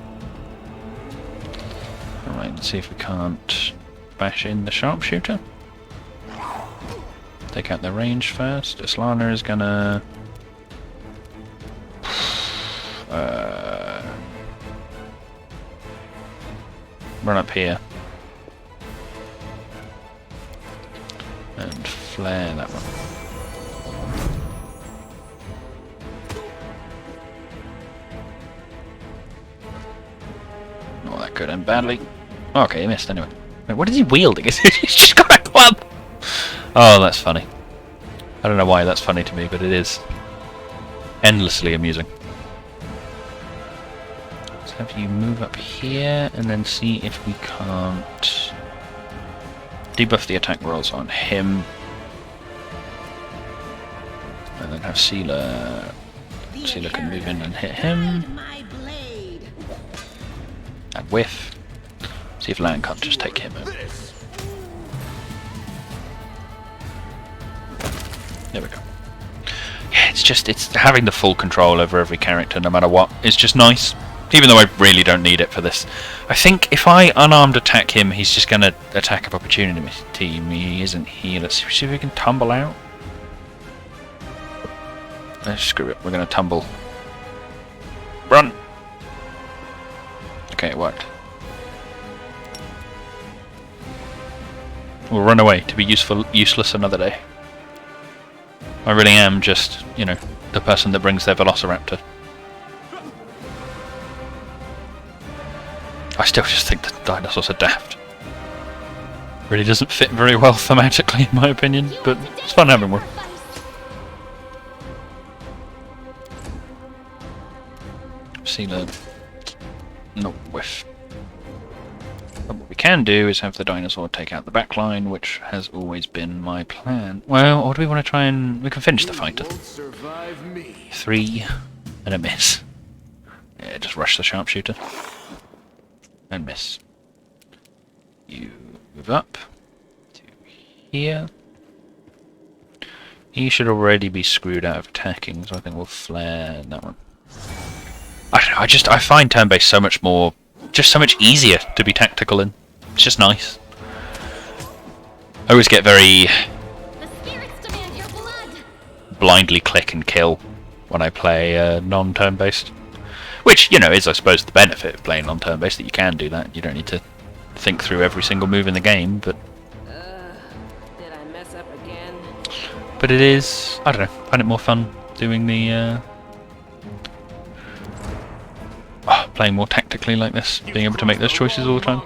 Alright, let's see if we can't bash in the sharpshooter. Take out their range first. Islana is gonna... run up here. And flare that one. Oh, that could end badly. Okay, he missed anyway. Wait, what is he wielding? He's just got a club! Oh, that's funny. I don't know why that's funny to me, but it is endlessly amusing. Let's have you move up here and then see if we can't debuff the attack rolls on him. And then have Sealer. Sealer can move in and hit him. And whiff. See if Lan can't just take him out. There we go. Yeah, it's having the full control over every character no matter what. It's just nice. Even though I really don't need it for this. I think if I unarmed attack him, he's just going to attack of opportunity team. He isn't here. Let's see if we can tumble out. Screw it. We're going to tumble. Run! Okay, it worked. We'll run away to be useless another day. I really am just, you know, the person that brings their Velociraptor. I still just think that dinosaurs are daft. Really doesn't fit very well thematically, in my opinion, but it's fun having one. Sealer. No whiff. But what we can do is have the dinosaur take out the back line, which has always been my plan. Well, or do we want to try and... we can finish the fighter. 3 and a miss. Yeah, just rush the sharpshooter. And miss. You move up to here. He should already be screwed out of attacking, so I think we'll flare that one. I don't know, I find turn-based so much more, just so much easier to be tactical in. It's just nice. I always get very The spirits demand your blood. blindly click and kill when I play non-turn-based. Which, you know, is I suppose the benefit of playing non-turn-based, that you can do that. You don't need to think through every single move in the game, but... Did I mess up again? But it is, I don't know, I find it more fun doing the... playing more tactically like this, being able to make those choices all the time.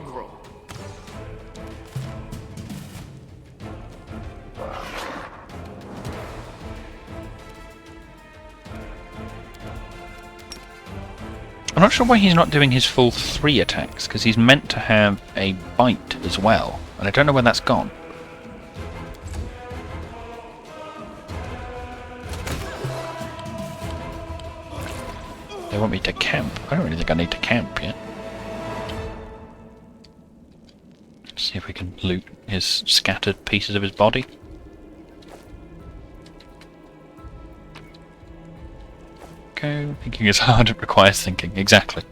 I'm not sure why he's not doing his full 3 attacks, because he's meant to have a bite as well, and I don't know where that's gone. They want me to camp. I don't really think I need to camp yet. Let's see if we can loot his scattered pieces of his body. Okay, thinking is hard, it requires thinking. Exactly.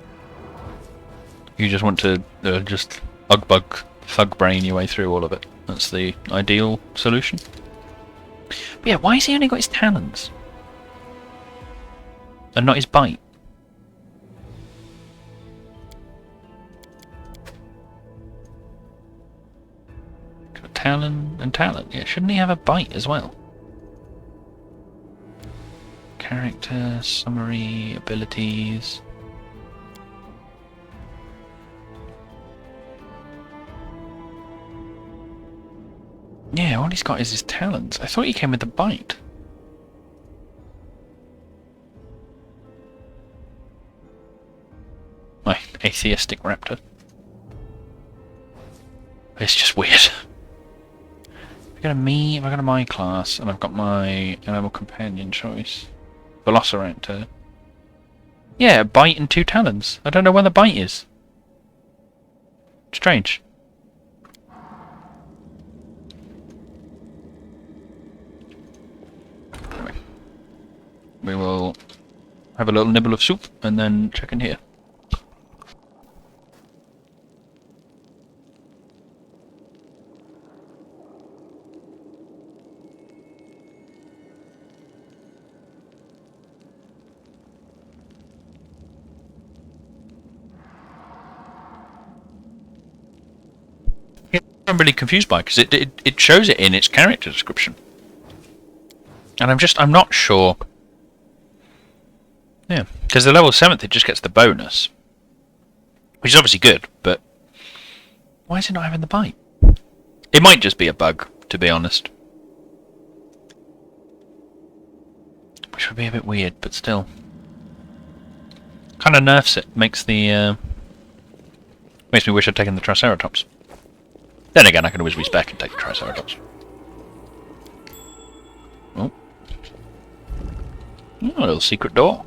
You just want to just thug brain your way through all of it. That's the ideal solution. But yeah, why has he only got his talons? And not his bite? Got talon and talon. Yeah, shouldn't he have a bite as well? Character, summary, abilities. Yeah, all he's got is his talons. I thought he came with the bite. My atheistic raptor. It's just weird. I've got a me, I've got a my class, and I've got my animal companion choice. Velociraptor. Yeah, a bite and 2 talons. I don't know where the bite is. Strange. Anyway, we will have a little nibble of soup and then check in here. I'm really confused by because it shows it in its character description, and I'm not sure. Yeah, because the level 7th it just gets the bonus, which is obviously good, but why is it not having the bite? It might just be a bug, to be honest, which would be a bit weird, but still, kind of nerfs it. Makes me wish I'd taken the Triceratops. Then again, I can always respec and take the Triceratops. Oh. Oh, a little secret door.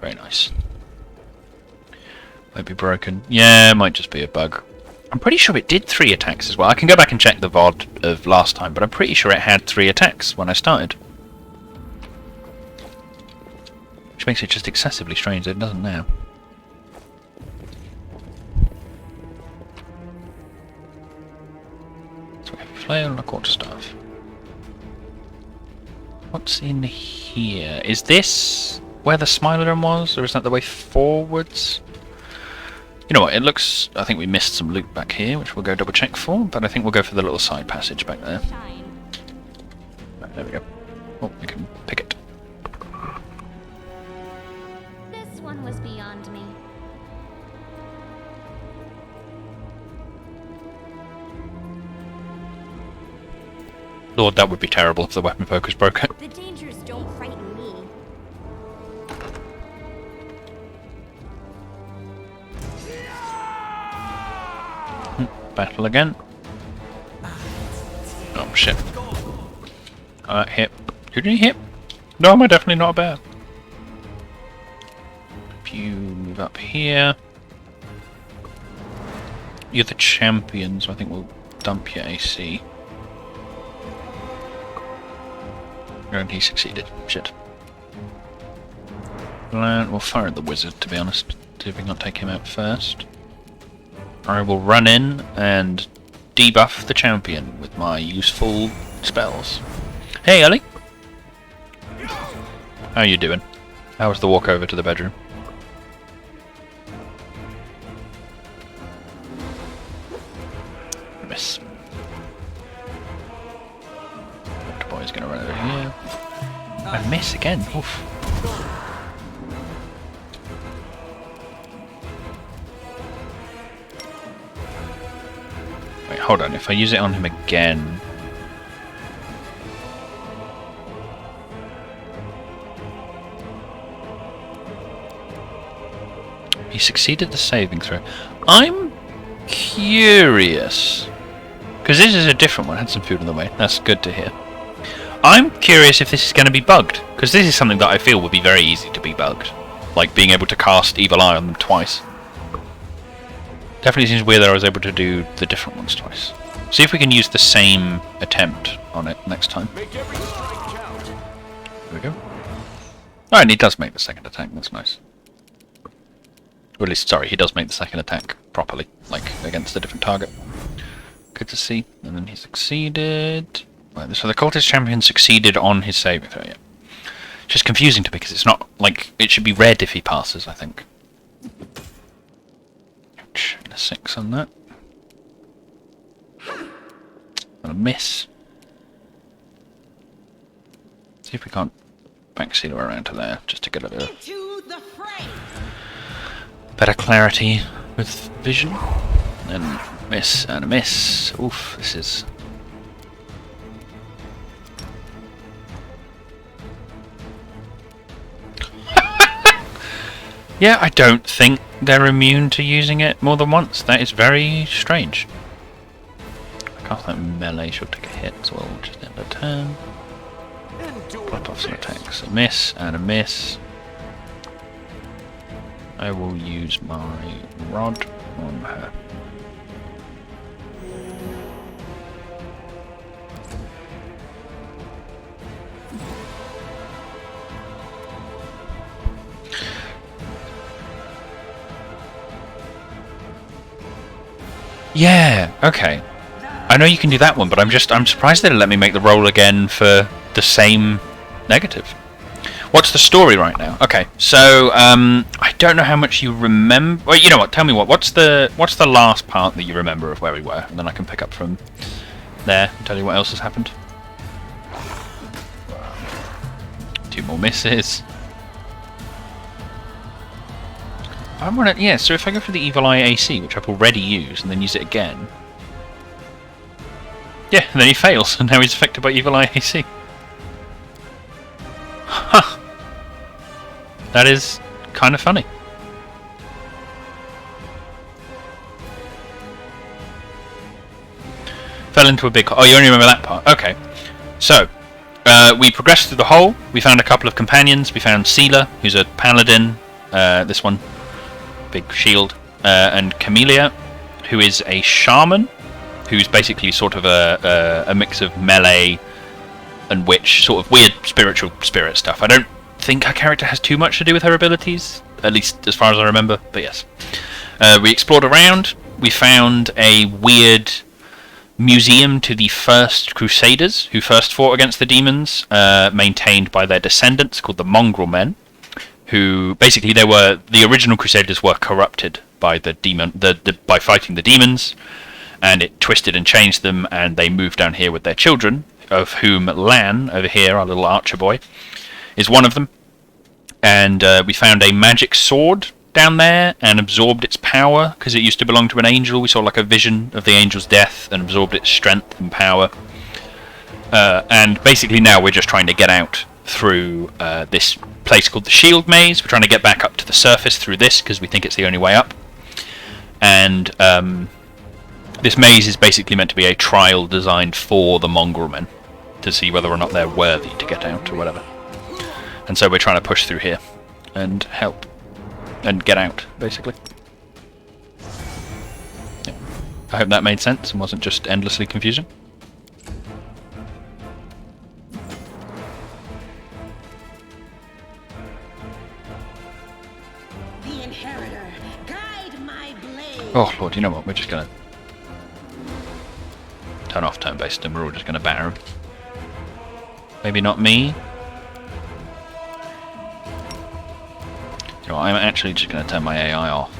Very nice. Might be broken. Yeah, it might just be a bug. I'm pretty sure it did 3 attacks as well. I can go back and check the VOD of last time, but I'm pretty sure it had 3 attacks when I started. Which makes it just excessively strange that it doesn't now. Flail and a quarterstaff. What's in here? Is this where the Smilodon was, or is that the way forwards? You know what, it looks... I think we missed some loot back here, which we'll go double check for, but I think we'll go for the little side passage back there. Right, there we go. Oh, we can pick it. This one was beyond me. Lord, that would be terrible if the weapon focus broke it. The dangers don't frighten me. Battle again. Oh shit. Hit. Did he hit? No, am I definitely not a bear? If you move up here. You're the champion, so I think we'll dump your AC. And he succeeded. Shit. We'll fire at the wizard, to be honest. See if we can take him out first. I will run in and debuff the champion with my useful spells. Hey, Ellie! How are you doing? How was the walk over to the bedroom? Miss. The boy's gonna run over here. I miss again. Oof. Wait, hold on. If I use it on him again... He succeeded the saving throw. I'm curious. Because this is a different one. I had some food on the way. That's good to hear. I'm curious if this is going to be bugged. Because this is something that I feel would be very easy to be bugged. Like being able to cast Evil Eye on them twice. Definitely seems weird that I was able to do the different ones twice. See if we can use the same attempt on it next time. Make every strike count. There we go. Oh, and he does make the second attack. That's nice. Or at least, sorry, he does make the second attack properly, like against a different target. Good to see. And then he succeeded. Right, so the cultist champion succeeded on his saving throw. Yeah, it's just confusing to me because it's not like it should be red if he passes. I think. Ouch, and a 6 on that. And a miss. See if we can't backseal around to there just to get a bit of better clarity with vision. And miss and a miss. Oof, this is... Yeah, I don't think they're immune to using it more than once. That is very strange. I cast that melee, she'll take a hit, so we'll just end the turn. Flip off some attacks. A miss and a miss. I will use my rod on her. Yeah, okay. I know you can do that one, but I'm surprised they didn't let me make the roll again for the same negative. What's the story right now? Okay, so I don't know how much you remember. Well, you know what? Tell me what's the last part that you remember of where we were, and then I can pick up from there and tell you what else has happened. 2 more misses. I want to, yeah. So if I go for the Evil Eye AC, which I've already used, and then use it again, yeah, and then he fails, and now he's affected by Evil Eye AC. Huh. That is kind of funny. Fell into a big... Oh, you only remember that part. Okay. So, we progressed through the hole. We found a couple of companions. We found Seela, who's a paladin. This one. Big shield. And Camellia, who is a shaman, who's basically sort of a mix of melee and witch, sort of weird spiritual spirit stuff. I don't think her character has too much to do with her abilities, at least as far as I remember, but yes. We explored around. We found a weird museum to the first Crusaders who first fought against the demons, maintained by their descendants called the Mongrel Men, who basically the original Crusaders were corrupted by the demon, by fighting the demons, and it twisted and changed them, and they moved down here with their children, of whom Lan, over here, our little archer boy, is one of them. And we found a magic sword down there and absorbed its power, because it used to belong to an angel. We saw like a vision of the angel's death and absorbed its strength and power. And basically now we're just trying to get out through this place called the Shield Maze. We're trying to get back up to the surface through this, because we think it's the only way up. And this maze is basically meant to be a trial designed for the Mongrel Men, to see whether or not they're worthy to get out or whatever. And so we're trying to push through here and help and get out, basically. Yeah. I hope that made sense and wasn't just endlessly confusing. The Inheritor, guide my blade. Oh lord, you know what? We're just gonna turn off turn-based and we're all just gonna batter him. Maybe not me. You know, I'm actually just going to turn my AI off.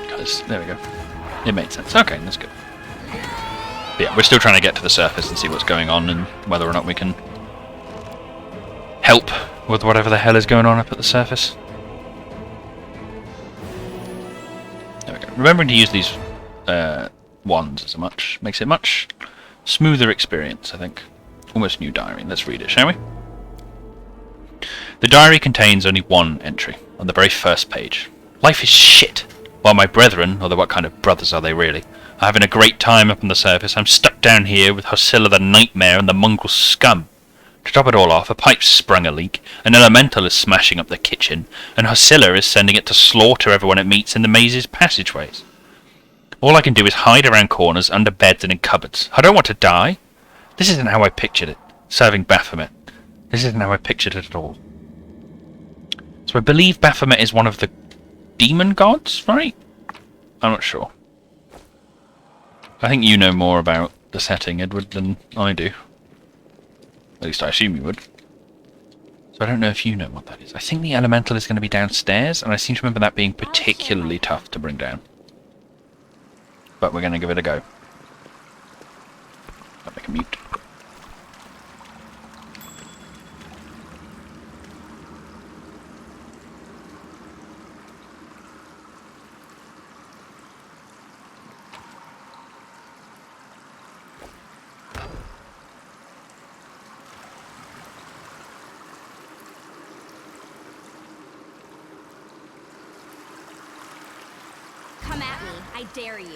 Because, there we go. It made sense. Okay, that's good. But yeah, we're still trying to get to the surface and see what's going on and whether or not we can help with whatever the hell is going on up at the surface. There we go. Remembering to use these wands as much makes it much smoother experience, I think. Almost new diary. Let's read it, shall we? The diary contains only one entry, on the very first page. Life is shit. While my brethren, although what kind of brothers are they really, are having a great time up on the surface, I'm stuck down here with Hosilla the Nightmare and the mongrel scum. To top it all off, a pipe sprung a leak, an elemental is smashing up the kitchen, and Hosilla is sending it to slaughter everyone it meets in the maze's passageways. All I can do is hide around corners, under beds and in cupboards. I don't want to die. This isn't how I pictured it, serving Baphomet. This isn't how I pictured it at all. So I believe Baphomet is one of the demon gods, right? I'm not sure. I think you know more about the setting, Edward, than I do. At least I assume you would. So I don't know if you know what that is. I think the elemental is going to be downstairs, and I seem to remember that being particularly tough to bring down. But we're going to give it a go. I'll make a mute. Come at me. I dare you.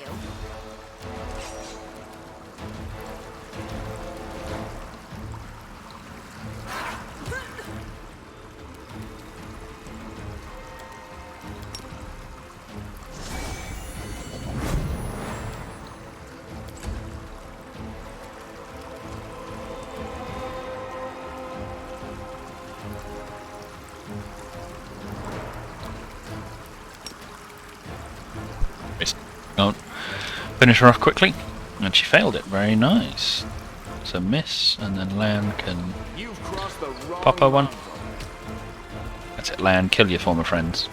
Oh, finish her off quickly. And she failed it. Very nice. So miss, and then Lan can You've crossed the wrong pop her one. line. That's it, Lan. Kill your former friends.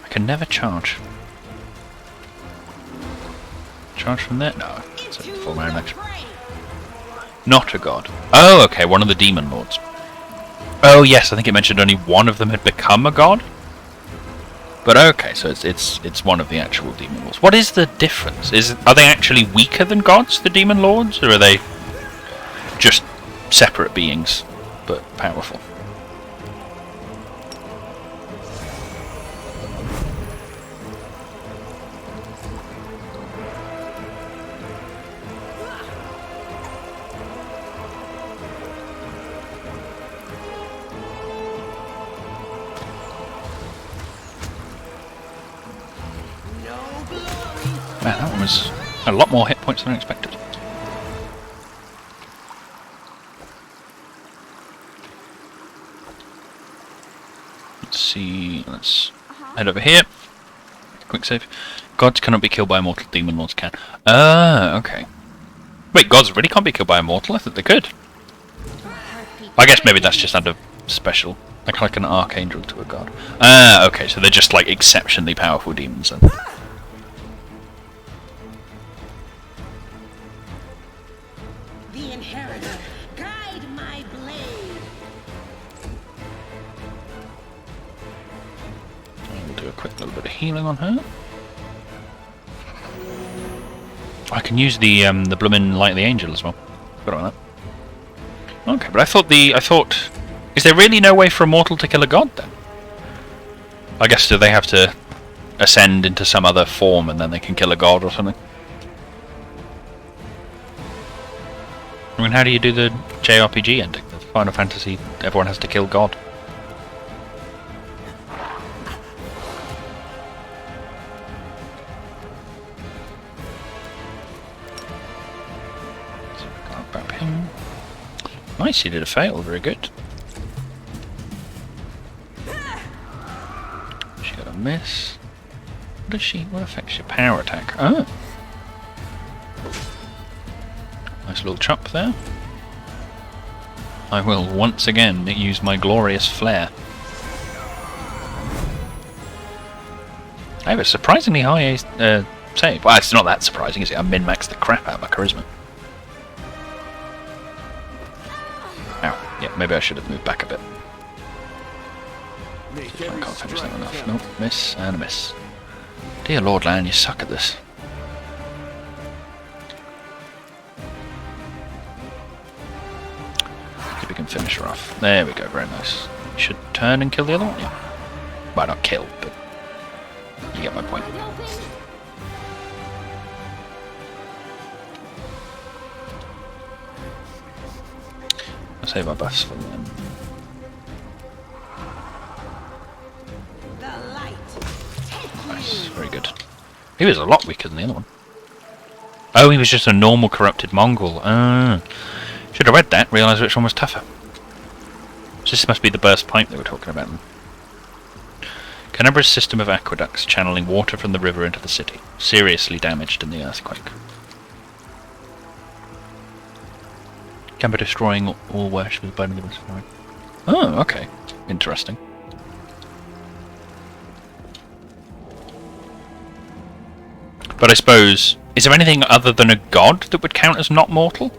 I can never charge. Charge from there? No, it's a full man action. Not a god. Oh, okay, one of the demon lords. Oh yes, I think it mentioned only one of them had become a god. But okay, so it's one of the actual demon lords. What is the difference? Are they actually weaker than gods, the demon lords, or are they just separate beings but powerful? Man, that one was a lot more hit points than I expected. Let's see, let's head over here. Quick save. Gods cannot be killed by immortal, demon lords can. Ah, okay. Wait, gods really can't be killed by immortal? I thought they could. I guess maybe that's just under special. Like an archangel to a god. Ah, okay, so they're just like exceptionally powerful demons then. The inheritor, guide my blade. We'll do a quick little bit of healing on her. I can use the bloomin' Light of the Angel as well. Forgot about that. Okay, but I thought, is there really no way for a mortal to kill a god then? I guess do they have to ascend into some other form and then they can kill a god or something? I mean, how do you do the JRPG ending? The Final Fantasy, everyone has to kill God. So we can't grab him. Nice, you did a fail, very good. She got a miss. What affects your power attack? Oh! Nice little chop there. I will once again use my glorious flare. I have a surprisingly high save. Well, it's not that surprising, is it? I min-maxed the crap out of my charisma. Ow. Yeah, maybe I should have moved back a bit. I can't finish that enough. Nope, miss and a miss. Dear Lord Lan, you suck at this. We can finish her off. There we go, very nice. Should turn and kill the other one, yeah. Well, not kill, but you get my point. I'll save our buffs for them. Nice, very good. He was a lot weaker than the other one. Oh, he was just a normal corrupted Mongol. Should have read that, realised which one was tougher. So this must be the burst pipe they were talking about. Canabra's system of aqueducts channeling water from the river into the city. Seriously damaged in the earthquake. Can be destroying all worshippers by the destroyed. Oh, okay. Interesting. But I suppose, is there anything other than a god that would count as not mortal?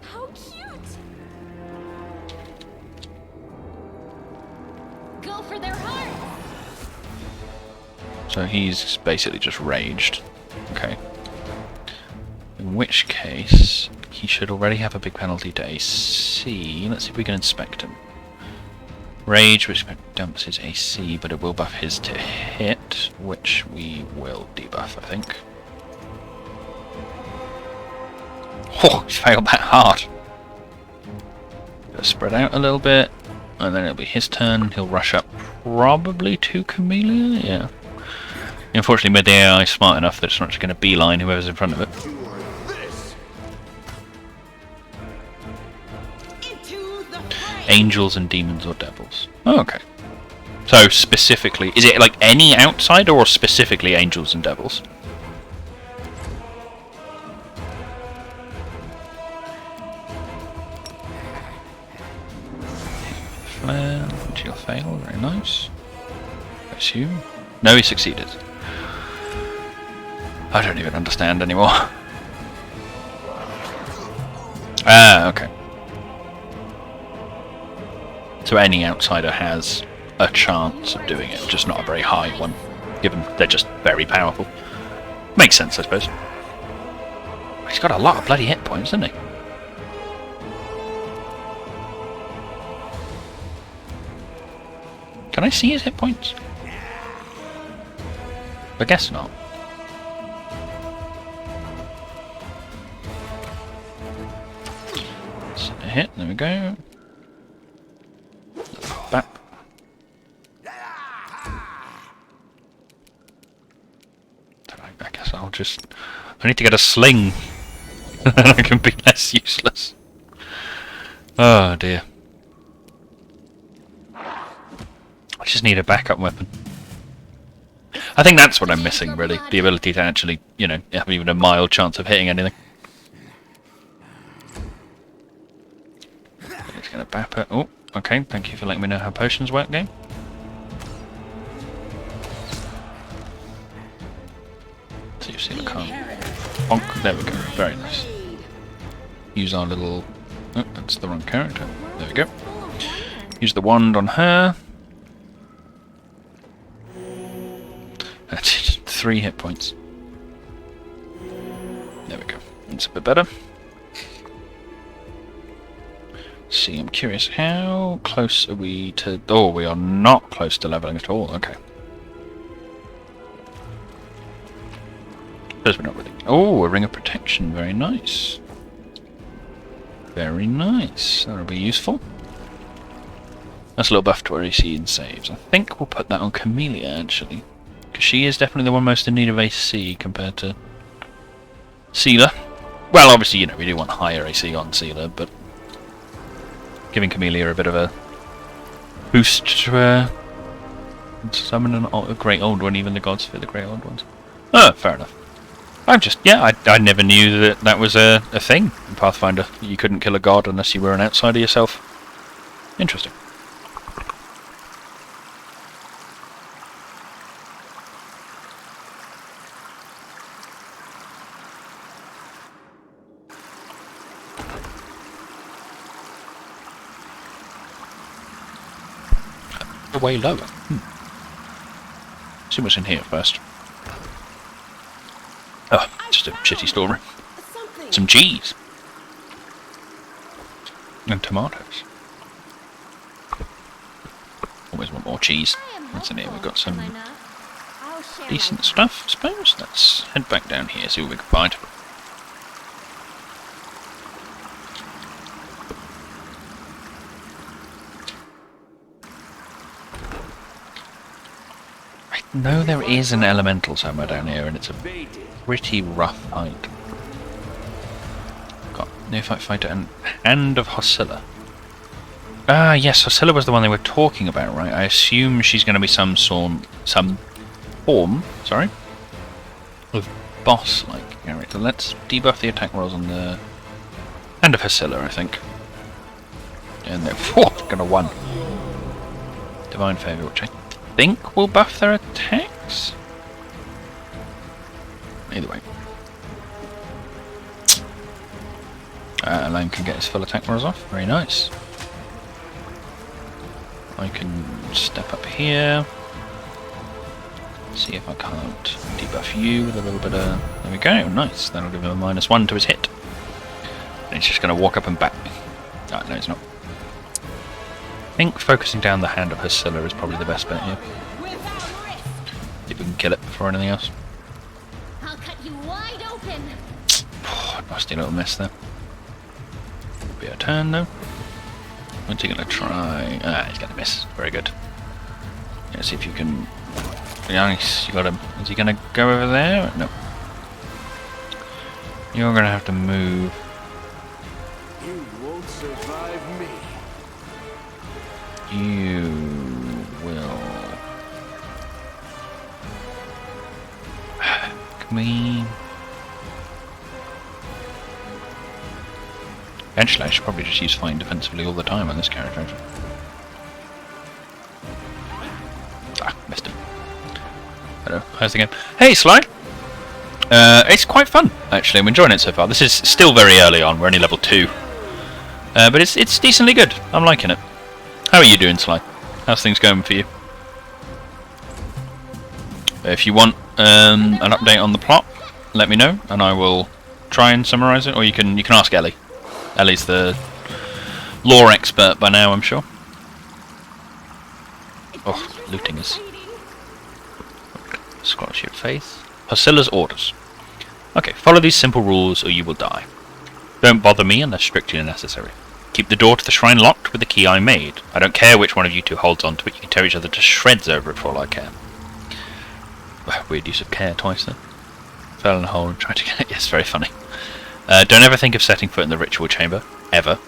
How cute! Go for their hearts! So he's basically just raged. Okay. In which case, he should already have a big penalty to AC. Let's see if we can inspect him. Rage, which dumps his AC, but it will buff his to hit, which we will debuff, I think. Oh, he failed that hard. Gotta spread out a little bit, and then it'll be his turn. He'll rush up probably to Camellia, yeah. Unfortunately, made the AI smart enough that it's not just going to beeline whoever's in front of it. Angels and demons or devils. Oh, okay. So specifically, is it like any outsider or specifically angels and devils? Flare, she'll fail, very nice. Assume. No, he succeeded. I don't even understand anymore. Ah, okay. So any outsider has a chance of doing it, just not a very high one, given they're just very powerful. Makes sense, I suppose. He's got a lot of bloody hit points, hasn't he? Can I see his hit points? I guess not. So a hit, there we go. Bap. I guess I'll just... I need to get a sling. Then I can be less useless. Oh dear. I just need a backup weapon. I think that's what I'm missing, really. The ability to actually, you know, have even a mild chance of hitting anything. It's gonna bap it. Oh, okay. Thank you for letting me know how potions work, game. So you've seen the card. Bonk. There we go. Very nice. Use our little... Oh, that's the wrong character. There we go. Use the wand on her. That's 3 hit points. There we go. That's a bit better. See, I'm curious, how close are we to... Oh, we are not close to leveling at all. Okay. Because we're not really... Oh, a ring of protection. Very nice. Very nice. That'll be useful. That's a little buff to our AC and saves. I think we'll put that on Camellia, actually. Because she is definitely the one most in need of AC compared to Sealer. Well, obviously, you know, we do want higher AC on Sealer, but giving Camellia a bit of a boost to summon a great old one, even the gods fear the great old ones. Oh, fair enough. I'm just, yeah, I never knew that that was a thing in Pathfinder. You couldn't kill a god unless you were an outsider yourself. Interesting. Way lower. See what's in here first. Oh, just a shitty storeroom. Some cheese. And tomatoes. Always want more cheese. What's in here? We've got some decent stuff, I suppose. Let's head back down here, see what we can find. No, there is an elemental somewhere down here, and it's a pretty rough fight. Got Neophyte Fighter and Hand of Hosilla. Ah, yes, Hosilla was the one they were talking about, right? I assume she's going to be some form, sorry, of boss-like character. Let's debuff the attack rolls on the Hand of Hosilla, I think. And they're gonna 1. Divine Favour, which I think will buff their attacks. Either way. Lane can get his full attack rolls off. Very nice. I can step up here. See if I can't debuff you with a little bit of... There we go. Nice. That'll give him a -1 to his hit. And he's just going to walk up and back me. Oh, no, he's not. I think focusing down the Hand of Hosilla is probably the best bet here. See if we can kill it before anything else. I'll cut you wide open. Oh, nasty little miss there. Be a turn though. What's he gonna try? Ah, he's gonna miss. Very good. Yeah, see if you can. Nice, you got him. Is he gonna go over there? No. You're gonna have to move. You won't survive me. You will Eventually, I should probably just use fighting defensively all the time on this character. Ah, missed him. Hello, how's the game? Hey, Sly! It's quite fun, actually. I'm enjoying it so far. This is still very early on. We're only level 2. But it's decently good. I'm liking it. How are you doing, Sly? How's things going for you? If you want an update on the plot, let me know, and I will try and summarise it. Or you can ask Ellie. Ellie's the lore expert by now, I'm sure. Oh, looting is... Scholarship Faith. Hosilla's orders. Okay, follow these simple rules or you will die. Don't bother me unless strictly necessary. Keep the door to the shrine locked with the key I made. I don't care which one of you two holds on to it. You can tear each other to shreds over it for all I care. Weird use of care twice then. Fell in a hole and tried to get it. Yes, very funny. Don't ever think of setting foot in the ritual chamber. Ever.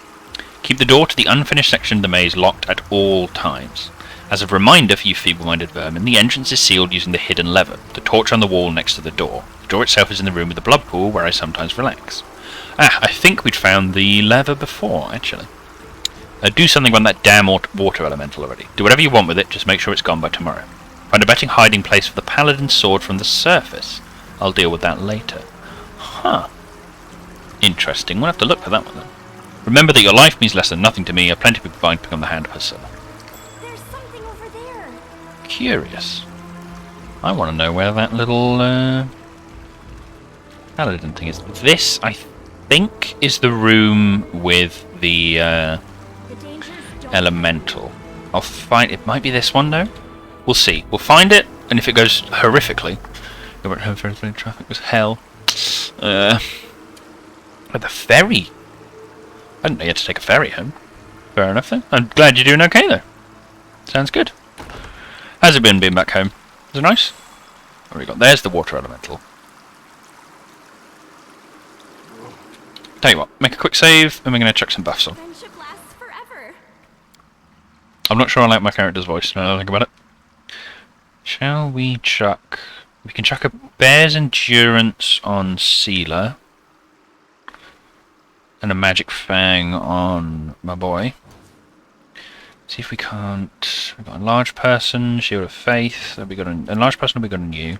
Keep the door to the unfinished section of the maze locked at all times. As a reminder for you feeble-minded vermin, the entrance is sealed using the hidden lever, the torch on the wall next to the door. The door itself is in the room with the blood pool where I sometimes relax. Ah, I think we'd found the lever before, actually. Do something about that damn water elemental already. Do whatever you want with it, just make sure it's gone by tomorrow. Find a better hiding place for the paladin's sword from the surface. I'll deal with that later. Huh. Interesting. We'll have to look for that one then. Remember that your life means less than nothing to me. Plenty of people vying to become the hand of Hosilla. There's something over there. Curious. I want to know where that little paladin thing is. This, I think, is the room with the The dangers don't elemental. I'll find... It might be this one, though. We'll see. We'll find it, and if it goes horrifically... Go back home for traffic was hell. With the ferry. I didn't know you had to take a ferry home. Fair enough then. I'm glad you're doing okay though. Sounds good. How's it been being back home? Is it nice? What have we got? There's the water elemental. Tell you what, make a quick save and we're going to chuck some buffs on. friendship lasts forever. I'm not sure I like my character's voice now that I think about it. Shall we chuck... We can chuck a Bear's Endurance on Sealer. And a Magic Fang on my boy. See if we can't... We've got a Large Person, Shield of Faith. That'll be good on... A Large Person will be good on you.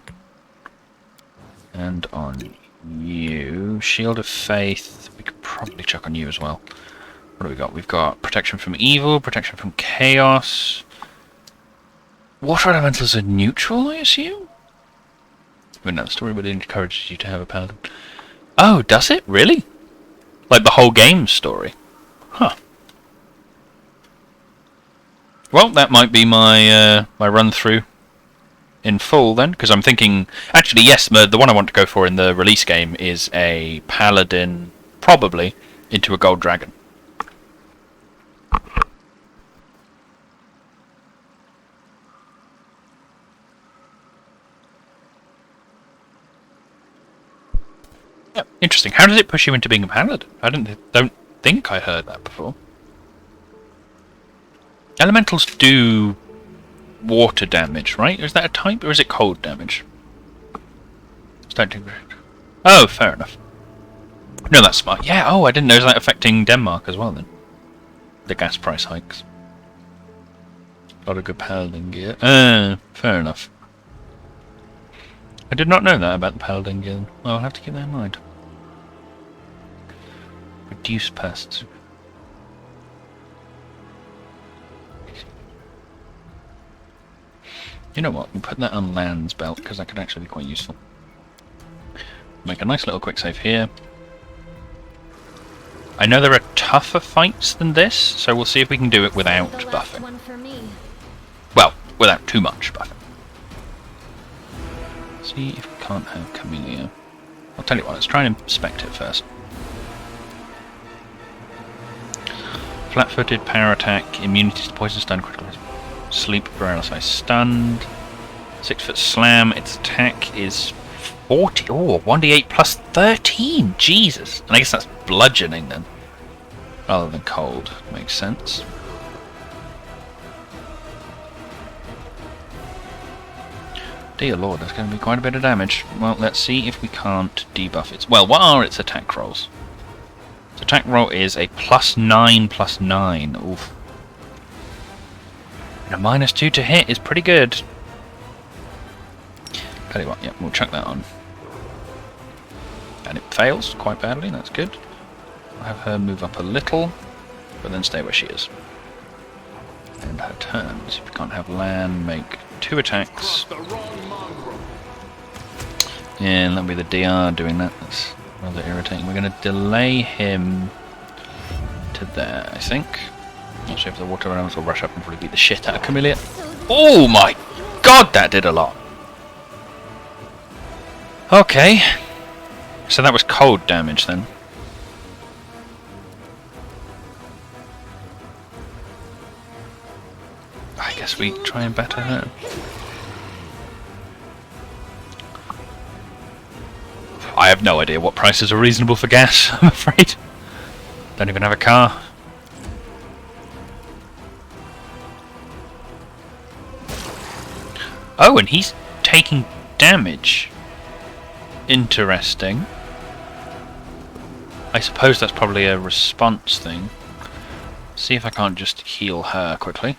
And on you. Shield of Faith. We could probably chuck on you as well. What do we got? We've got Protection from Evil, Protection from Chaos. Water Elementals are neutral, I assume? Even that story would encourage you to have a paladin. Oh, does it? Really? Like the whole game story? Huh. Well, that might be my my run-through in full then, because I'm thinking... Actually, yes, the one I want to go for in the release game is a paladin, probably, into a gold dragon. Yeah, interesting. How does it push you into being a paladin? I don't think I heard that before. Elementals do water damage, right? Is that a type, or is it cold damage? Oh, fair enough. No, that's smart. Yeah, oh, I didn't know. Is that affecting Denmark as well, then? The gas price hikes. A lot of good paladin gear. Fair enough. I did not know that about the paladin gear. Well, I'll have to keep that in mind. Reduce pests. You know what? We'll put that on Land's belt because that could actually be quite useful. Make a nice little quick save here. I know there are tougher fights than this, so we'll see if we can do it without The last buffing. one for me. Well, without too much buffing. See if we can't have Camellia. I'll tell you what, let's try and inspect it first. Flat-footed, power attack, immunity to poison, stun, critical sleep, paralysis, stunned. 6-foot slam, its attack is 40. Oh, 1d8 plus 13! Jesus! And I guess that's bludgeoning then. Rather than cold. Makes sense. Dear lord, that's going to be quite a bit of damage. Well, let's see if we can't debuff it. Well, what are its attack rolls? So attack roll is a +9/+9. Oof. And a -2 to hit is pretty good. Tell you what, yeah, we'll chuck that on. And it fails quite badly, that's good. I'll have her move up a little, but then stay where she is. And her turns. If we can't have Lan make 2 attacks. Yeah, and that'll be the DR doing that. That's rather irritating. We're going to delay him to there, I think. Not sure if the water animals will rush up and probably beat the shit out of Camellia. Oh my god, that did a lot! Okay. So that was cold damage then. I guess we try and batter her. I have no idea what prices are reasonable for gas, I'm afraid. Don't even have a car. Oh, and he's taking damage. Interesting. I suppose that's probably a response thing. See if I can't just heal her quickly.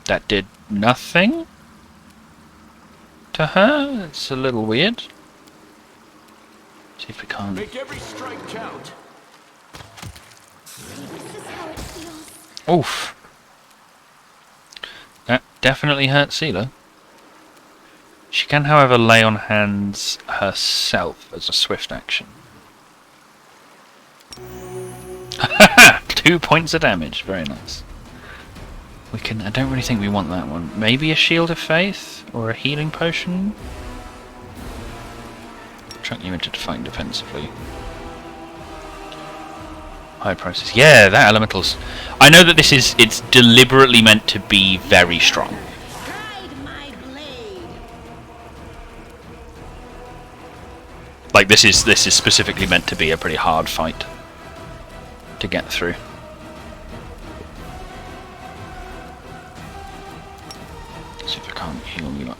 That did nothing to her. It's a little weird. See if we can't. Make every strike count. This is how it feels. Oof. That definitely hurt Seela. She can, however, lay on hands herself as a swift action. 2 points of damage. Very nice. We can. I don't really think we want that one. Maybe a shield of faith or a healing potion. Chuck you into fighting defensively. High prices. Yeah, that elemental's. I know that this is. It's deliberately meant to be very strong. Guide my blade. Like this is specifically meant to be a pretty hard fight to get through. See if I can't heal you up.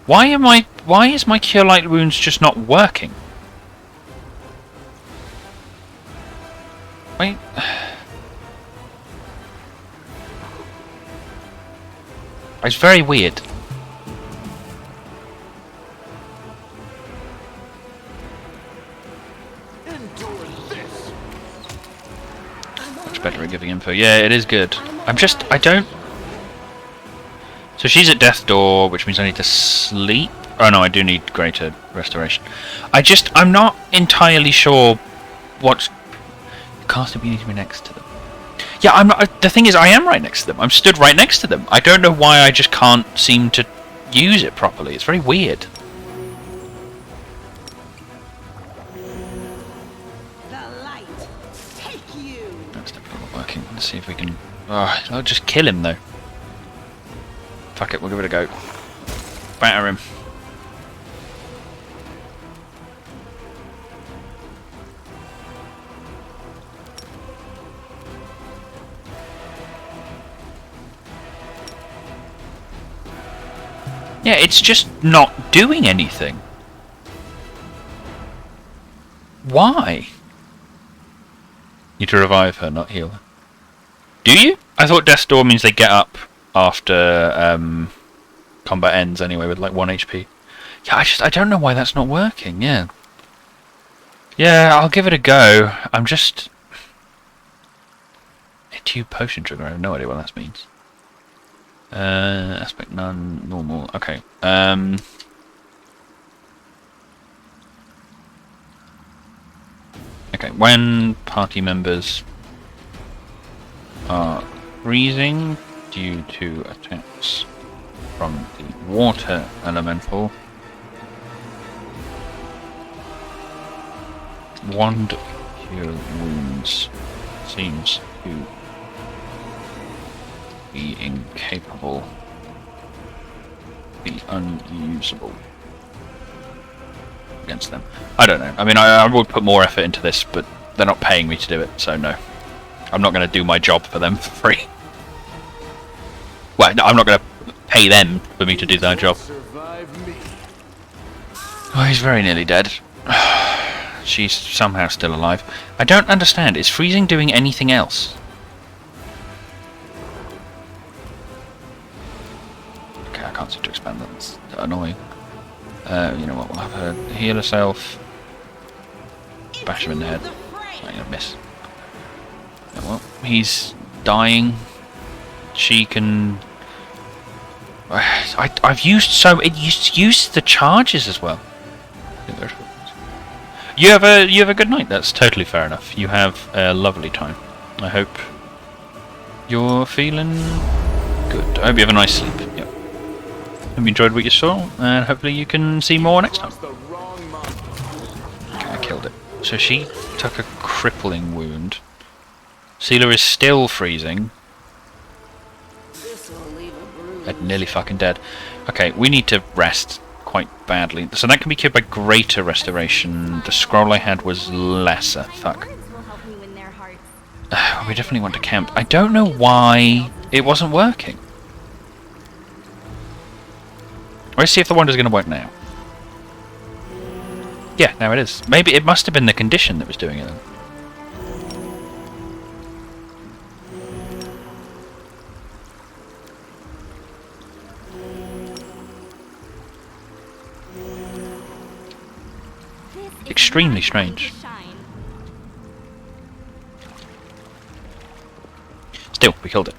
Why is my Cure Light Wounds just not working? Wait. It's very weird. Endure this. Much better at giving info. Yeah, it is good. I don't... So she's at death's door, which means I need to sleep. Oh no, I do need greater restoration. I'm not entirely sure what's... Cast if you need to be next to them. Yeah, I'm not... The thing is, I am right next to them. I'm stood right next to them. I don't know why I just can't seem to use it properly. It's very weird. The light. Take you. That's definitely not working. Let's see if we can... Oh, I'll just kill him, though. Fuck it, we'll give it a go. Batter him. Yeah, it's just not doing anything. Why? Need to revive her, not heal her. Do you? I thought Death's Door means they get up after combat ends anyway with like 1 HP. Yeah, I don't know why that's not working, yeah. Yeah, I'll give it a go. I'm just... A tube potion trigger, I have no idea what that means. Aspect none, normal, okay. Okay, when party members are freezing due to attacks from the water elemental, wand cure wounds seems to be incapable, be unusable against them. I don't know. I mean, I would put more effort into this, but they're not paying me to do it, so no. I'm not going to do my job for them for free. Well, no, I'm not going to pay them for me to do their job. Survive me. Oh, he's very nearly dead. She's somehow still alive. I don't understand. Is freezing doing anything else? Okay, I can't seem to expand that. That's annoying. You know what? We'll have her heal herself. Bash him in the head. I'm gonna miss. Yeah, well, he's dying. She can. I've used so it used the charges as well. You have a good night. That's totally fair enough. You have a lovely time. I hope you're feeling good. I hope you have a nice sleep. Yep. Hope you enjoyed what you saw, and hopefully you can see more next time. Okay, I killed it. So she took a crippling wound. Sealer is still freezing. And nearly fucking dead. Okay, we need to rest quite badly. So that can be cured by greater restoration. The scroll I had was lesser. Fuck. We definitely want to camp. I don't know why it wasn't working. Let's see if the wonder's going to work now. Yeah, now it is. Maybe it must have been the condition that was doing it then. Extremely strange. Still, we killed it.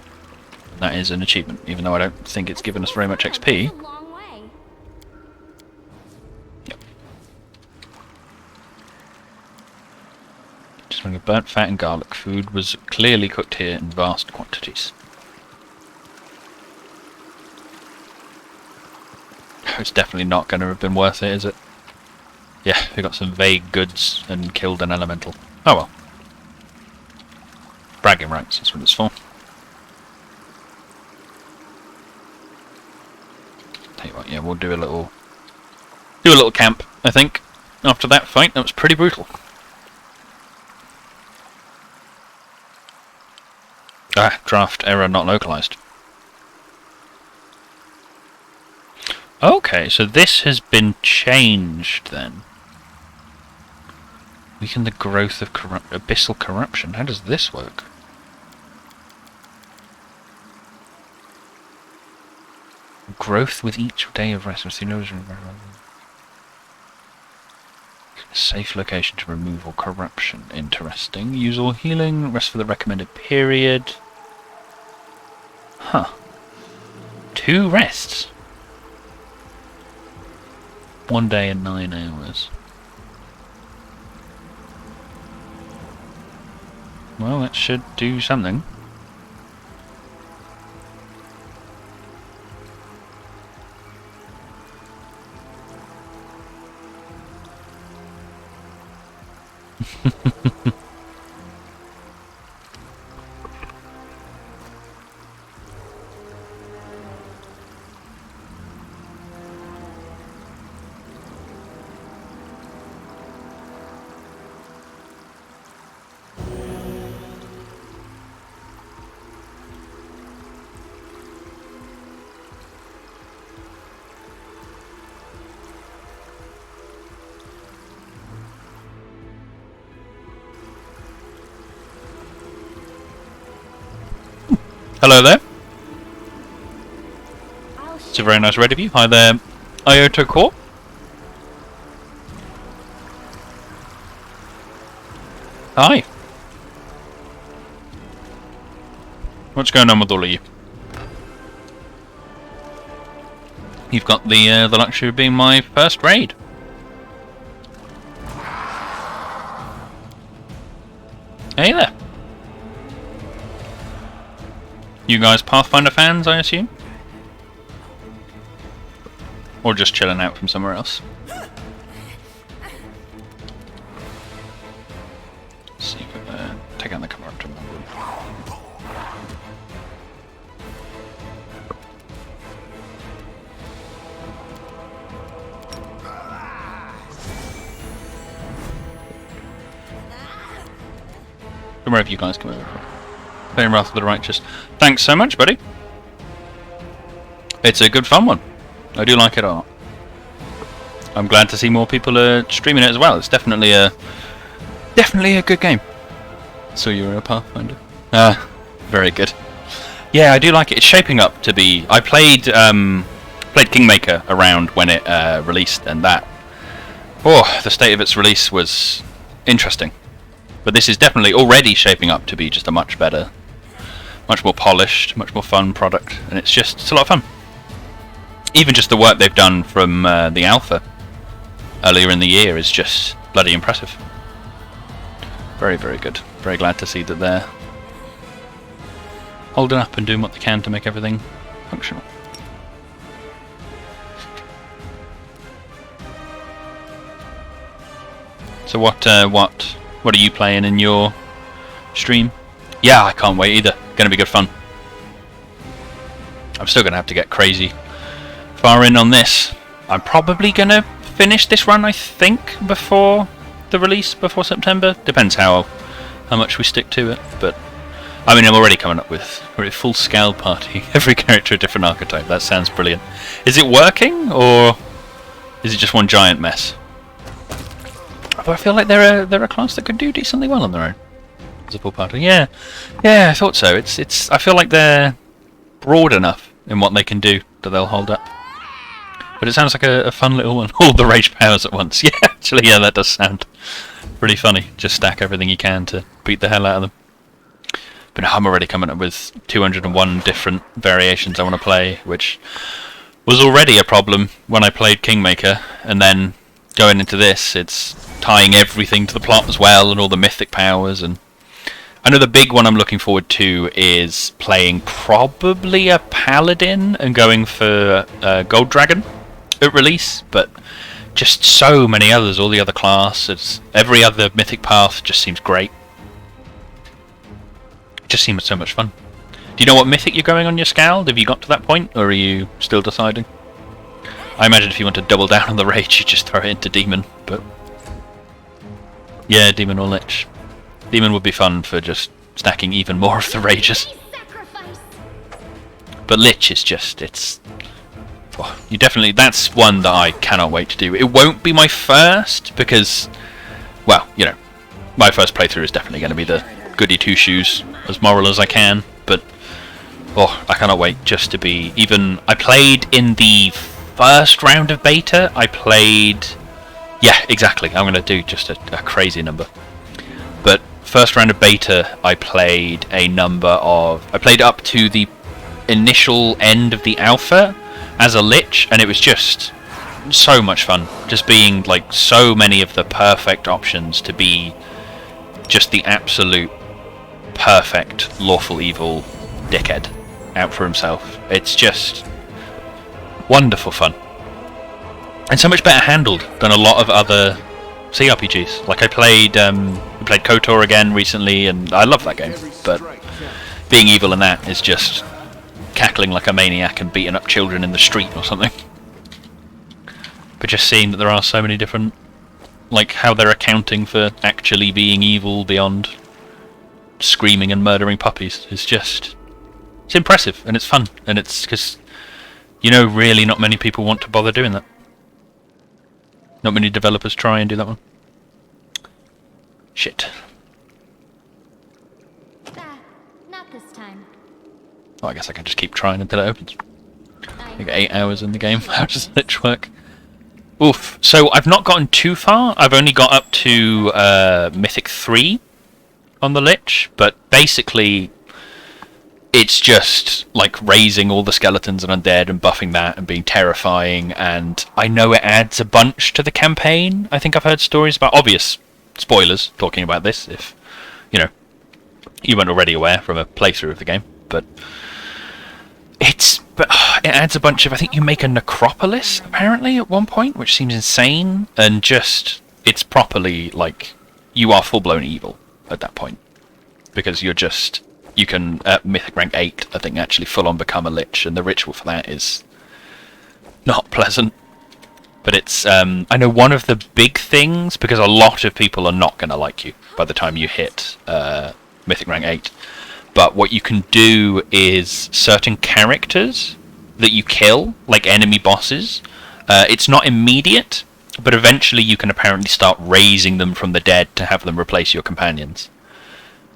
That is an achievement, even though I don't think it's given us very much XP. Yep. Just running burnt fat and garlic. Food was clearly cooked here in vast quantities. It's definitely not going to have been worth it, is it? Yeah, we got some vague goods and killed an elemental. Oh well. Bragging rights, that's what it's for. Tell you what, yeah, we'll do a little camp, I think. After that fight, that was pretty brutal. Ah, draft error not localized. Okay, so this has been changed then. Weaken the growth of abyssal corruption. How does this work? Growth with each day of rest. Safe location to remove all corruption. Interesting. Use all healing. Rest for the recommended period. Huh. 2 rests. 1 day and 9 hours. Well, that should do something. Hello there. It's a very nice red of you. Hi there, Iota Corp. Hi. What's going on with all of you? You've got the luxury of being my first raid. Hey there. You guys Pathfinder fans, I assume? Or just chilling out from somewhere else? Let's see if we take out the command. Don't worry if you guys come over. Playing Wrath of the Righteous. Thanks so much, buddy. It's a good fun one. I do like it a lot. I'm glad to see more people are streaming it as well. It's definitely a good game. So you're a Pathfinder. Very good. Yeah, I do like it. It's shaping up to be. I played Kingmaker around when it released, and the state of its release was interesting. But this is definitely already shaping up to be just a much better, much more polished, much more fun product, and it's a lot of fun. Even just the work they've done from the alpha earlier in the year is just bloody impressive. Very, very good. Very glad to see that they're holding up and doing what they can to make everything functional. So what are you playing in your stream? Yeah, I can't wait either. Gonna be good fun. I'm still gonna have to get crazy far in on this. I'm probably gonna finish this run, I think, before the release, before September. Depends how much we stick to it, but I mean, I'm already coming up with a full scale party. Every character a different archetype. That sounds brilliant. Is it working, or is it just one giant mess? Although I feel like they're a class that could do decently well on their own as a full party. Yeah, I thought so. It's. I feel like they're broad enough in what they can do that they'll hold up. But it sounds like a fun little one. All the rage powers at once. Yeah, actually, yeah, that does sound pretty funny. Just stack everything you can to beat the hell out of them. But I'm already coming up with 201 different variations I want to play, which was already a problem when I played Kingmaker, and then going into this, it's tying everything to the plot as well, and all the mythic powers. And I know the big one I'm looking forward to is playing probably a Paladin and going for Gold Dragon at release, but just so many others, all the other classes, every other mythic path just seems great. Just seems so much fun. Do you know what mythic you're going on your Scald? Have you got to that point, or are you still deciding? I imagine if you want to double down on the rage, you just throw it into Demon, but yeah, Demon or Lich. Demon would be fun for just stacking even more of the rages. But Lich is just, you definitely, that's one that I cannot wait to do. It won't be my first, because, well, you know, my first playthrough is definitely going to be the goody two-shoes, as moral as I can, but I cannot wait just to be even. I played in the first round of beta, yeah, exactly, I'm going to do just a crazy number, but first round of beta I played up to the initial end of the alpha as a Lich, and it was just so much fun, just being like so many of the perfect options to be just the absolute perfect lawful evil dickhead out for himself. It's just wonderful fun, and so much better handled than a lot of other CRPGs. Like I played KOTOR again recently, and I love that game, but being evil in that is just cackling like a maniac and beating up children in the street or something. But just seeing that there are so many different, like how they're accounting for actually being evil beyond screaming and murdering puppies is just, it's impressive, and it's fun, and it's because, you know, really not many people want to bother doing that. Not many developers try and do that one. Shit. Not this time. Oh, I guess I can just keep trying until it opens. I got 8 hours in the game. How does Lich work? Oof. So I've not gotten too far. I've only got up to Mythic 3 on the Lich, but basically it's just like raising all the skeletons and undead and buffing that and being terrifying, and I know it adds a bunch to the campaign. I think I've heard stories about, obvious spoilers talking about this if, you know, you weren't already aware from a playthrough of the game, but it adds a bunch of, I think you make a necropolis apparently at one point, which seems insane, and just, it's properly like, you are full-blown evil at that point, because you're just, you can at mythic rank 8 I think actually full on become a Lich, and the ritual for that is not pleasant. But it's I know one of the big things, because a lot of people are not going to like you by the time you hit mythic rank 8, but what you can do is certain characters that you kill, like enemy bosses, it's not immediate, but eventually you can apparently start raising them from the dead to have them replace your companions.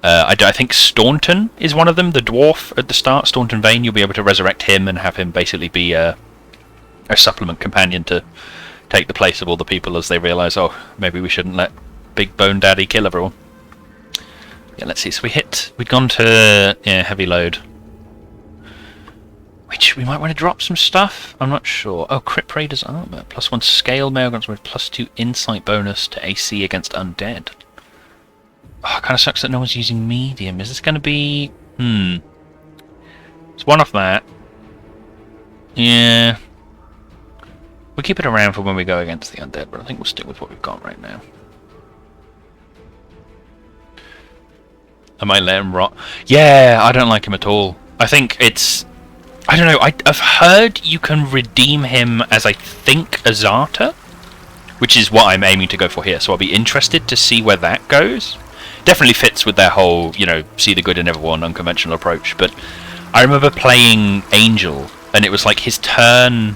I think Staunton is one of them, the dwarf at the start, Staunton Vane. You'll be able to resurrect him and have him basically be a supplement companion to take the place of all the people as they realise, oh, maybe we shouldn't let Big Bone Daddy kill everyone. Yeah, let's see. So we'd gone to heavy load, which we might want to drop some stuff. I'm not sure. Oh, Crypt Raider's armor, +1 scale mail guns with +2 insight bonus to AC against undead. Oh, kind of sucks that no one's using medium. Is this going to be? It's one off that. Yeah. We'll keep it around for when we go against the undead, but I think we'll stick with what we've got right now. I might let him rot. Yeah, I don't like him at all. I think it's... I don't know, I've heard you can redeem him as, I think, Azata, which is what I'm aiming to go for here, so I'll be interested to see where that goes. Definitely fits with their whole, see the good in everyone unconventional approach, but I remember playing Angel, and it was like his turn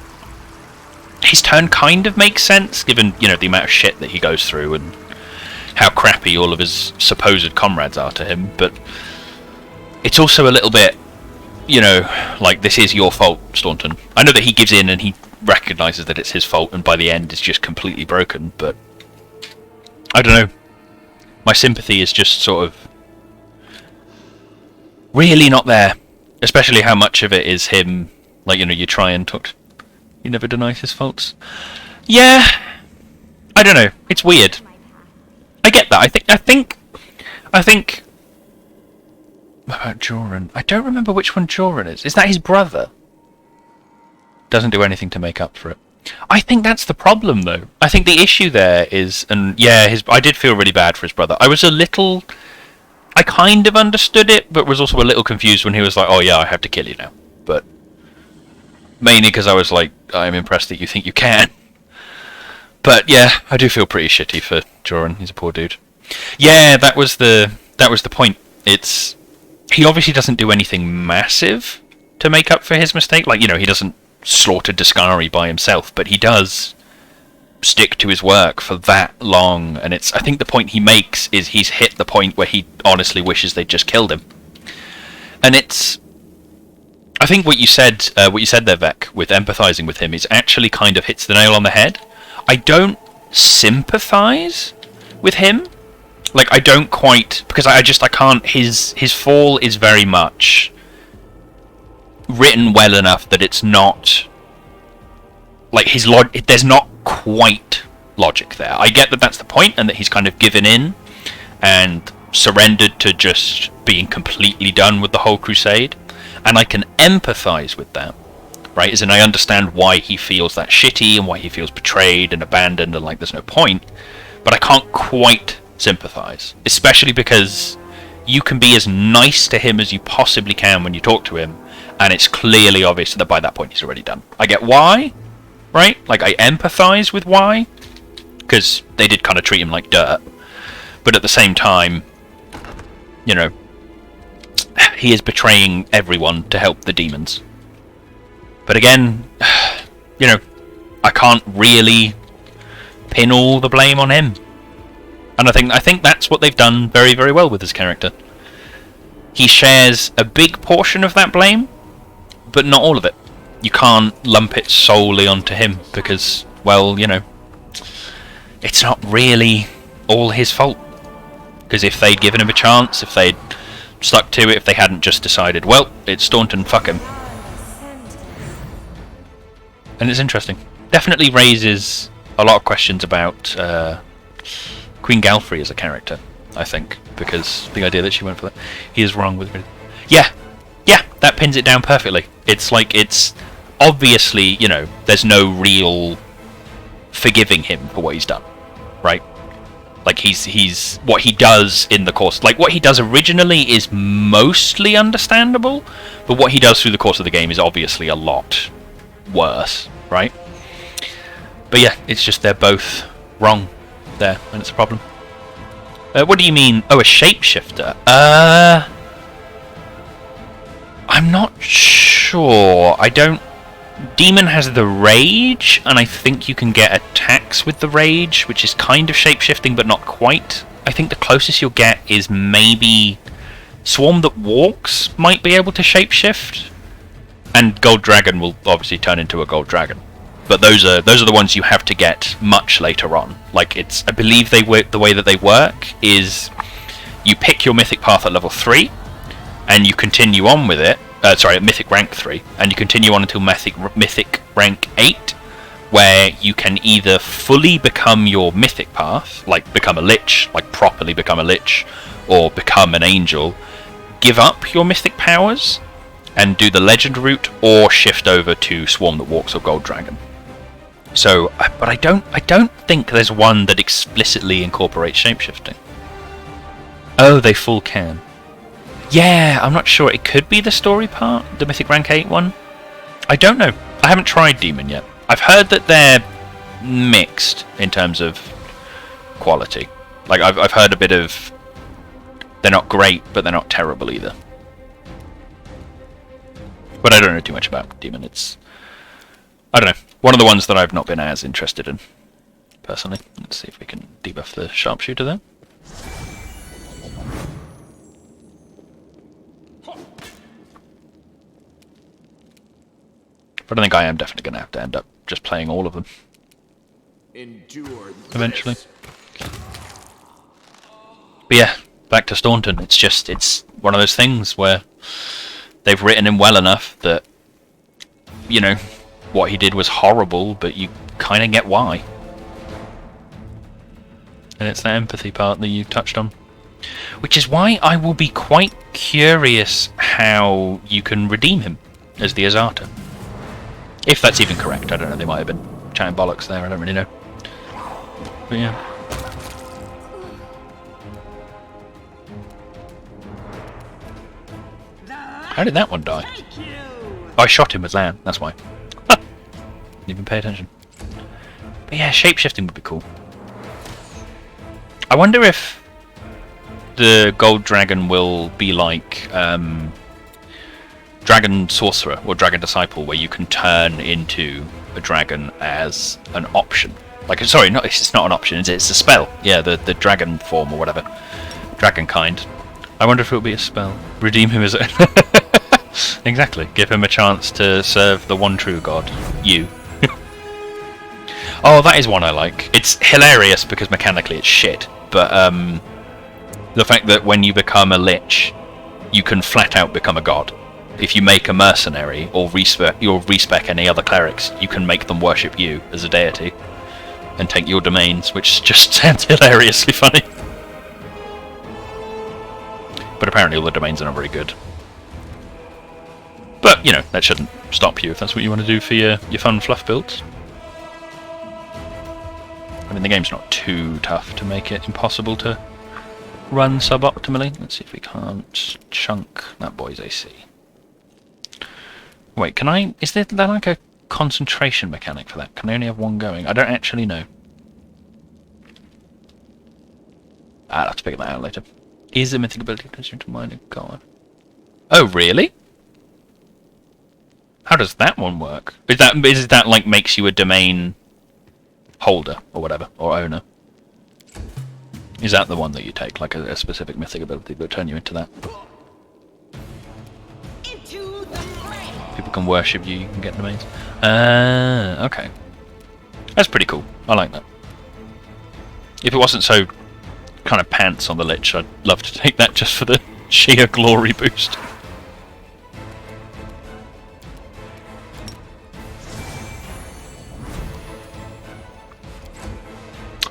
kind of makes sense, given, the amount of shit that he goes through and how crappy all of his supposed comrades are to him, but it's also a little bit, like, this is your fault, Staunton. I know that he gives in and he recognises that it's his fault, and by the end is just completely broken, but I don't know. My sympathy is just sort of really not there, especially how much of it is him, like, you try and talk to, he never denies his faults. Yeah, I don't know, it's weird. I get that. I think what about Joran? I don't remember which one Joran is. Is that his brother? Doesn't do anything to make up for it. I think that's the problem, though. I think the issue there is, and yeah, I did feel really bad for his brother. I kind of understood it, but was also a little confused when he was like, oh yeah, I have to kill you now. But mainly because I was like, I'm impressed that you think you can. But yeah, I do feel pretty shitty for Joran. He's a poor dude. Yeah, that was the point. He obviously doesn't do anything massive to make up for his mistake. Like, he doesn't slaughter Discari by himself, but he does stick to his work for that long, and I think the point he makes is he's hit the point where he honestly wishes they'd just killed him. And I think what you said there, Vec, with empathizing with him, is actually kind of hits the nail on the head. I don't sympathize with him. Like, I don't quite, because I can't. His fall is very much written well enough that it's not like there's not quite logic there. I get that that's the point, and that he's kind of given in and surrendered to just being completely done with the whole crusade, and I can empathize with that, right? As in, I understand why he feels that shitty and why he feels betrayed and abandoned and like there's no point, but I can't quite sympathize, especially because you can be as nice to him as you possibly can when you talk to him, and it's clearly obvious that by that point he's already done. I get why, right? Like, I empathize with why, because they did kind of treat him like dirt, but at the same time, he is betraying everyone to help the demons. But again, I can't really pin all the blame on him. And I think that's what they've done very, very well with his character. He shares a big portion of that blame, but not all of it. You can't lump it solely onto him because, well, it's not really all his fault. Because if they'd given him a chance, if they'd stuck to it, if they hadn't just decided, well, it's Staunton, fuck him. And it's interesting. Definitely raises a lot of questions about Queen Galfrey as a character, I think, because the idea that she went for that, he is wrong with it. Yeah, that pins it down perfectly. It's like, it's obviously, there's no real forgiving him for what he's done, right? Like, he's what he does in the course, like what he does originally is mostly understandable, but what he does through the course of the game is obviously a lot worse, right? But yeah, it's just they're both wrong there, and it's a problem. What do you mean? Oh, a shapeshifter? I'm not sure. I don't Demon has the Rage, and I think you can get attacks with the Rage, which is kind of shape-shifting, but not quite. I think the closest you'll get is maybe Swarm that Walks might be able to shape-shift, and Gold Dragon will obviously turn into a Gold Dragon. But those are the ones you have to get much later on. Like, it's, I believe they work, the way that they work is you pick your Mythic Path at level 3, and you continue on with it. At Mythic Rank 3, and you continue on until Mythic Rank 8, where you can either fully become your Mythic Path, like become a Lich, like properly become a Lich, or become an Angel, give up your Mythic powers, and do the Legend route, or shift over to Swarm that Walks or Gold Dragon. So, but I don't think there's one that explicitly incorporates shapeshifting. Oh, they full can. Yeah, I'm not sure. It could be the story part, the Mythic Rank 8 one. I don't know. I haven't tried Demon yet. I've heard that they're mixed in terms of quality. Like, I've heard a bit of... They're not great, but they're not terrible either. But I don't know too much about Demon. It's... I don't know. One of the ones that I've not been as interested in, personally. Let's see if we can debuff the Sharpshooter there. But I think I am definitely going to have to end up just playing all of them. Endure eventually. this. But yeah, back to Staunton. It's one of those things where they've written him well enough that, you know, what he did was horrible, but you kind of get why. And it's that empathy part that you touched on. Which is why I will be quite curious how you can redeem him as the Azata. If that's even correct. I don't know, they might have been chatting bollocks there, I don't really know. But yeah. How did that one die? Oh, I shot him with Lan, that's why. Didn't even pay attention. But yeah, shapeshifting would be cool. I wonder if the Gold Dragon will be like Dragon Sorcerer or Dragon Disciple, where you can turn into a dragon as an option. Like, sorry, no, it's not an option, it's a spell. Yeah, the dragon form or whatever. Dragon kind. I wonder if it will be a spell. Redeem him as a... Exactly. Give him a chance to serve the one true god. You. Oh, that is one I like. It's hilarious because mechanically it's shit. But the fact that when you become a Lich, you can flat out become a god. If you make a mercenary or respec any other clerics, you can make them worship you as a deity and take your domains, which just sounds hilariously funny. But apparently all the domains are not very good. But, you know, that shouldn't stop you if that's what you want to do for your fun fluff builds. I mean, the game's not too tough to make it impossible to run suboptimally. Let's see if we can't chunk that boy's AC. Wait, can I... Is there like a concentration mechanic for that? Can I only have one going? I don't actually know. I'll have to figure that out later. Is a mythic ability to mine a god? Oh, really? How does that one work? Is that like makes you a domain holder or whatever, or owner? Is that the one that you take, like a specific mythic ability that will turn you into that? People can worship you, you can get domains. Okay. That's pretty cool. I like that. If it wasn't so kind of pants on the Lich, I'd love to take that just for the sheer glory boost.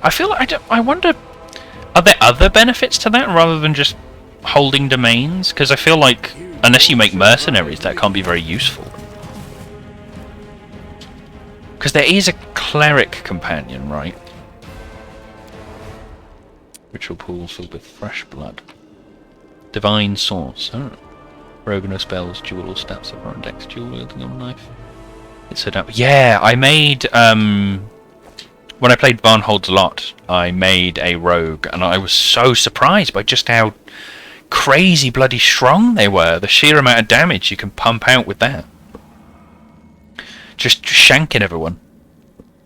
I feel like I wonder, are there other benefits to that rather than just holding domains? Because I feel like unless you make mercenaries, that can't be very useful. Because there is a cleric companion, right? Ritual pool filled with fresh blood. Divine source. Oh. Rogue no spells, dual stats of on dex, dual wielding of a knife. It's a yeah, I made when I played Varnhold's Lot, I made a rogue, and I was so surprised by just how crazy bloody strong they were. The sheer amount of damage you can pump out with that. just shanking everyone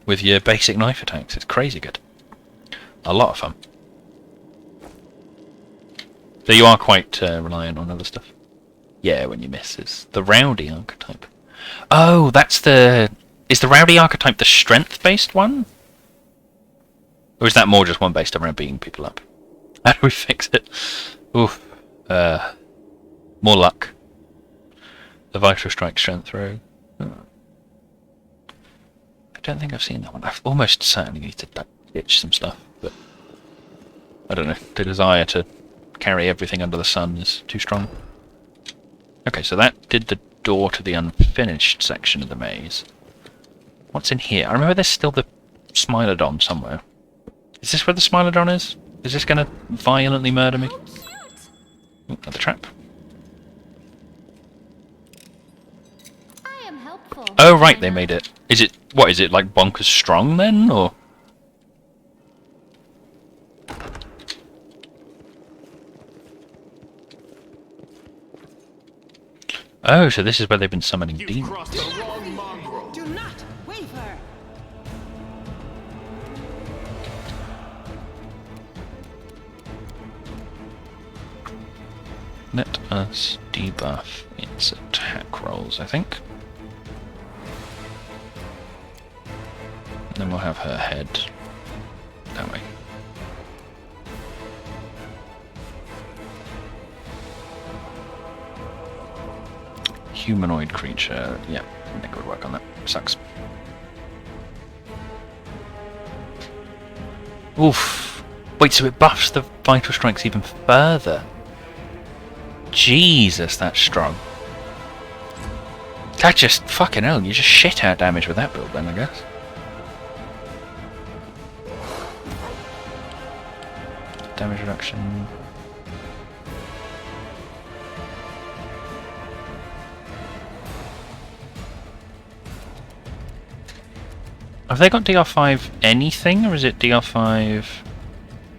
with your basic knife attacks. It's crazy good. A lot of fun. So you are quite reliant on other stuff. Yeah, when you miss, it's the rowdy archetype. Oh, that's the... Is the rowdy archetype the strength-based one? Or is that more just one based around beating people up? How do we fix it? Oof. More luck. The Vital Strike strength throw. I don't think I've seen that one. I've almost certainly need to ditch some stuff, but I don't know. The desire to carry everything under the sun is too strong. Okay, so that did the door to the unfinished section of the maze. What's in here? I remember there's still the Smilodon somewhere. Is this where the Smilodon is? Is this going to violently murder me? How cute! Ooh, another trap. I am helpful. Oh right, they made it. Is it... What, is it like bonkers strong then, or...? Oh, so this is where they've been summoning You've demons. crossed the wrong mongrel. Do not waver. Let us debuff its attack rolls, I think. And then we'll have her head that way. Humanoid creature. Yeah, I think it would work on that. Sucks. Oof. Wait, so it buffs the vital strikes even further? Jesus, that's strong. That just... fucking hell, you just shit out damage with that build then, I guess. Damage reduction... Have they got DR5 anything, or is it DR5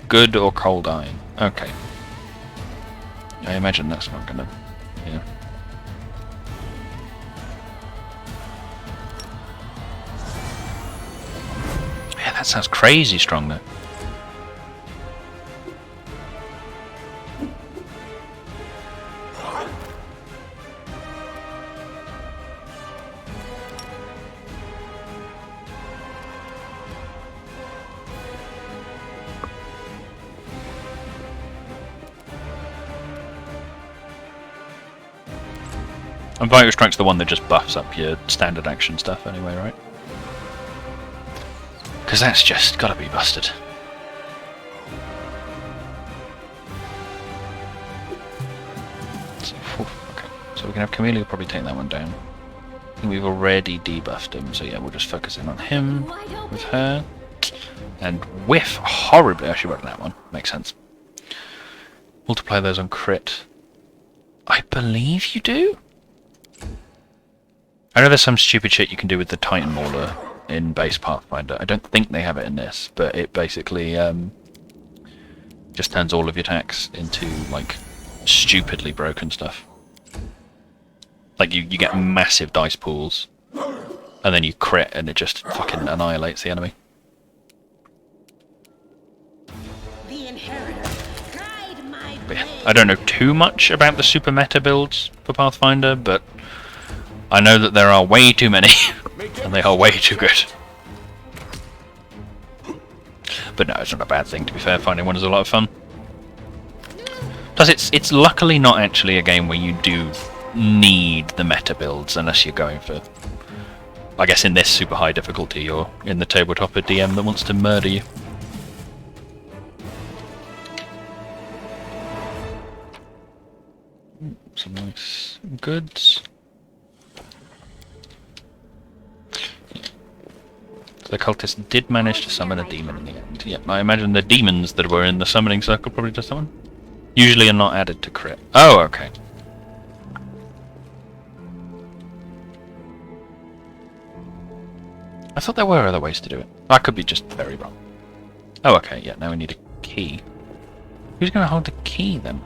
good or cold iron? Okay. I imagine that's not gonna... yeah. Yeah, that sounds crazy strong though. And Vital Strike's the one that just buffs up your standard action stuff anyway, right? Because that's just gotta be busted. So, okay, so we can have Camellia probably take that one down. I think we've already debuffed him, so yeah, we'll just focus in on him with her. And whiff horribly. I should work on that one. Makes sense. Multiply those on crit. I believe you do? I know there's some stupid shit you can do with the Titan Mauler in base Pathfinder. I don't think they have it in this, but it basically just turns all of your attacks into, like, stupidly broken stuff. Like, you get massive dice pools, and then you crit, and it just fucking annihilates the enemy. The inheritor. Guide my But yeah, blade. I don't know too much about the super meta builds for Pathfinder, but I know that there are way too many, and they are way too good. But no, it's not a bad thing, to be fair. Finding one is a lot of fun. Plus, it's luckily not actually a game where you do need the meta builds, unless you're going for... I guess in this super high difficulty, or in the tabletop a DM that wants to murder you. Some nice goods. The cultist did manage to summon a demon in the end. Yep, I imagine the demons that were in the summoning circle probably just summon. Usually are not added to crit. Oh, okay. I thought there were other ways to do it. I could be just very wrong. Oh, okay, yeah, now we need a key. Who's going to hold the key, then?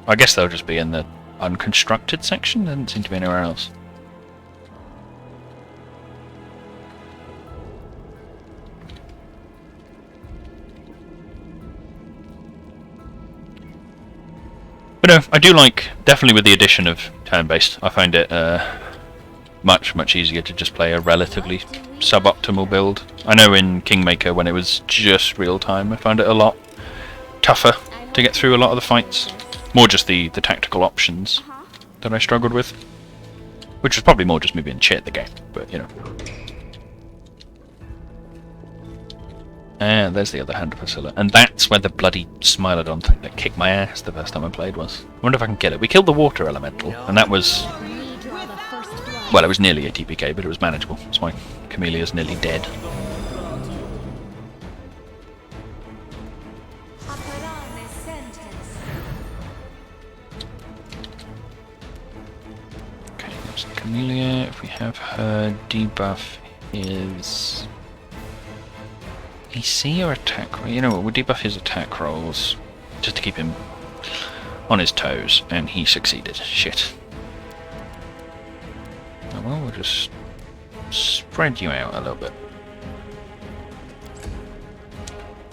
I guess they'll just be in the unconstructed section. There doesn't seem to be anywhere else. know, I do like, definitely with the addition of turn-based, I find it much easier to just play a relatively suboptimal build. I know in Kingmaker, when it was just real-time, I found it a lot tougher to get through a lot of the fights. More just the tactical options that I struggled with. Which was probably more just me being shit at the game, but you know. And there's the other hand of Priscilla. And that's where the bloody Smilodon thing that kicked my ass the first time I played was. I wonder if I can kill it. We killed the water elemental, and that was... well, it was nearly a TPK, but it was manageable. That's why Camellia's nearly dead. Okay, there's Camellia. If we have her debuff is... AC or attack? You know what, we'll debuff his attack rolls just to keep him on his toes, and he succeeded. Shit. Oh, well, we'll just spread you out a little bit.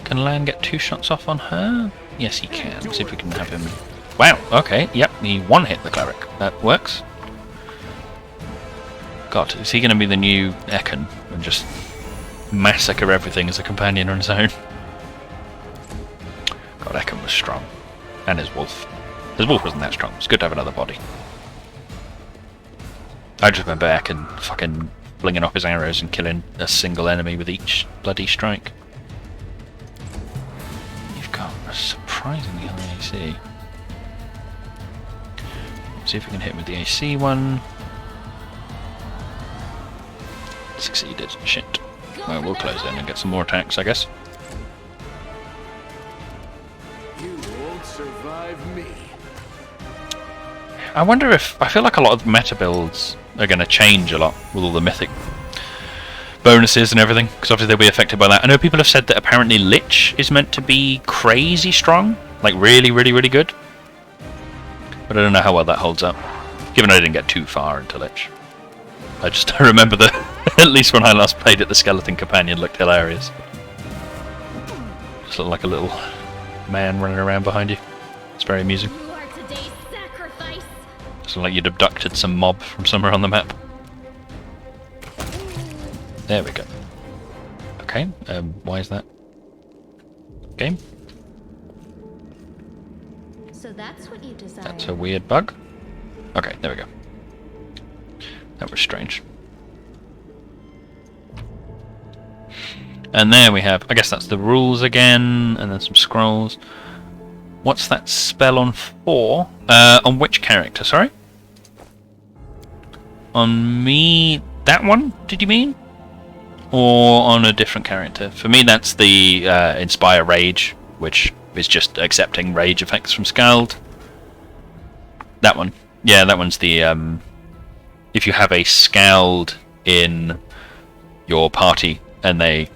Can Lan get 2 shots off on her? Yes, he can. See if we can have him... wow, okay, yep, he one-hit the cleric. That works. God, is he going to be the new Ekon and just massacre everything as a companion on his own? God, Ekon was strong. And his wolf. His wolf wasn't that strong. It's good to have another body. I just remember Ekon fucking flinging off his arrows and killing a single enemy with each bloody strike. You've got a surprisingly high AC. See if we can hit him with the AC one. Succeeded. Shit. Well, we'll close in and get some more attacks, I guess. You won't survive me. I wonder if... I feel like a lot of meta builds are going to change a lot with all the mythic bonuses and everything, because obviously they'll be affected by that. I know people have said that apparently Lich is meant to be crazy strong, like really good. But I don't know how well that holds up, given I didn't get too far into Lich. I remember that at least when I last played it, the skeleton companion looked hilarious. Just looked like a little man running around behind you. It's very amusing. You are today's sacrifice. It's like you'd abducted some mob from somewhere on the map. There we go. Okay, why is that? Game? So that's what you desire. That's a weird bug. Okay, there we go. That was strange. And there we have, I guess that's the rules again, and then some scrolls. What's that spell on for? On which character, sorry? On me, that one, did you mean? Or on a different character? For me that's the Inspire Rage, which is just accepting rage effects from Scald. That one. Yeah, that one's the... if you have a Scald in your party and they...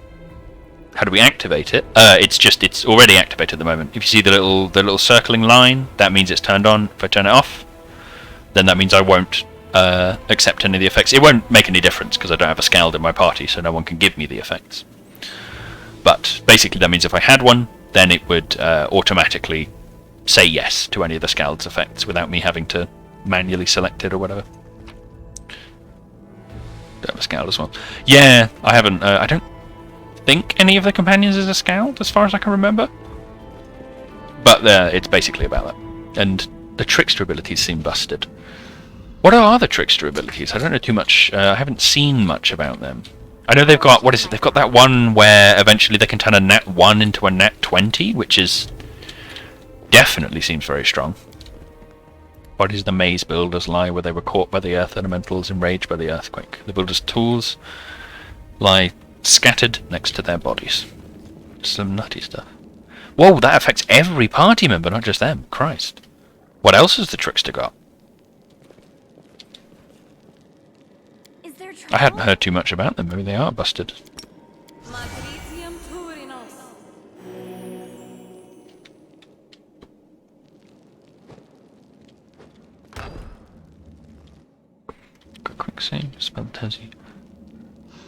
how do we activate it? It's already activated at the moment. If you see the little circling line, that means it's turned on. If I turn it off, then that means I won't accept any of the effects. It won't make any difference because I don't have a Scald in my party, so no one can give me the effects. But basically that means if I had one, then it would automatically say yes to any of the Scald's effects without me having to manually select it or whatever. Don't have a Scald as well. Yeah, I haven't. I don't think any of the companions is a Scald, as far as I can remember. But it's basically about that. And the Trickster abilities seem busted. What are the Trickster abilities? I don't know too much. I haven't seen much about them. I know they've got, what is it? They've got that one where eventually they can turn a nat 1 into a nat 20, which is definitely seems very strong. Bodies of the maze builders lie where they were caught by the earth elementals, enraged by the earthquake. The builders' tools lie scattered next to their bodies. Some nutty stuff. Whoa, that affects every party member, not just them. Christ. What else has the Trickster got? Is there trouble? I hadn't heard too much about them. Maybe they are busted. Quick save, spell tells you.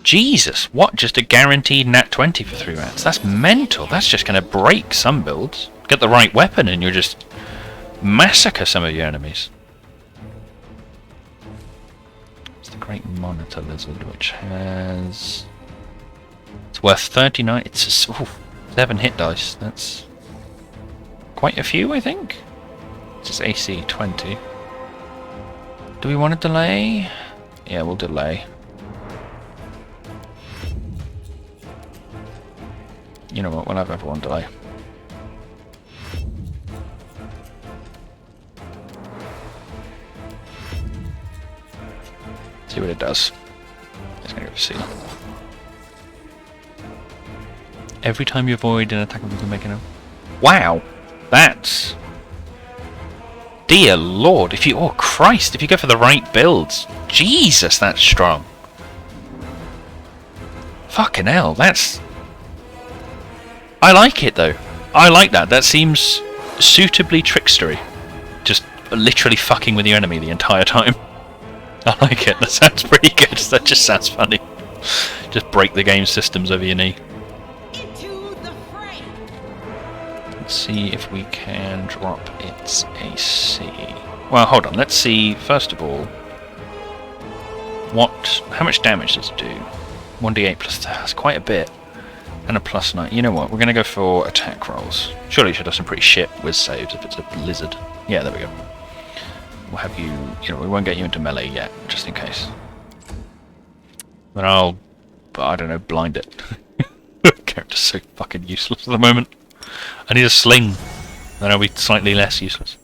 Jesus, what? Just a guaranteed nat 20 for 3 rounds? That's mental. That's just going to break some builds. Get the right weapon and you're just massacre some of your enemies. It's the Great Monitor Lizard, which has... It's worth 39. It's a, 7 hit dice. That's quite a few, I think. It's just AC 20. Do we want to delay? Yeah, we'll delay. You know what, we'll have everyone delay. See what it does. It's gonna go for seal. Every time you avoid an attack, you can make it. Wow! That's... Dear Lord, if you... Oh Christ, if you go for the right builds. Jesus, that's strong. Fucking hell, that's... I like it though. I like that. That seems suitably trickstery. Just literally fucking with your enemy the entire time. I like it. That sounds pretty good. That just sounds funny. Just break the game systems over your knee. Into the fray. Let's see if we can drop its AC. Well, hold on. Let's see, first of all, how much damage does it do? 1d8 plus... That's quite a bit. And a +9. You know what? We're going to go for attack rolls. Surely it should have some pretty shit whiz saves if it's a lizard. Yeah, there we go. We'll have you... You know, we won't get you into melee yet, just in case. Then I'll... I don't know, blind it. Character's so fucking useless at the moment. I need a sling. Then I'll be slightly less useless.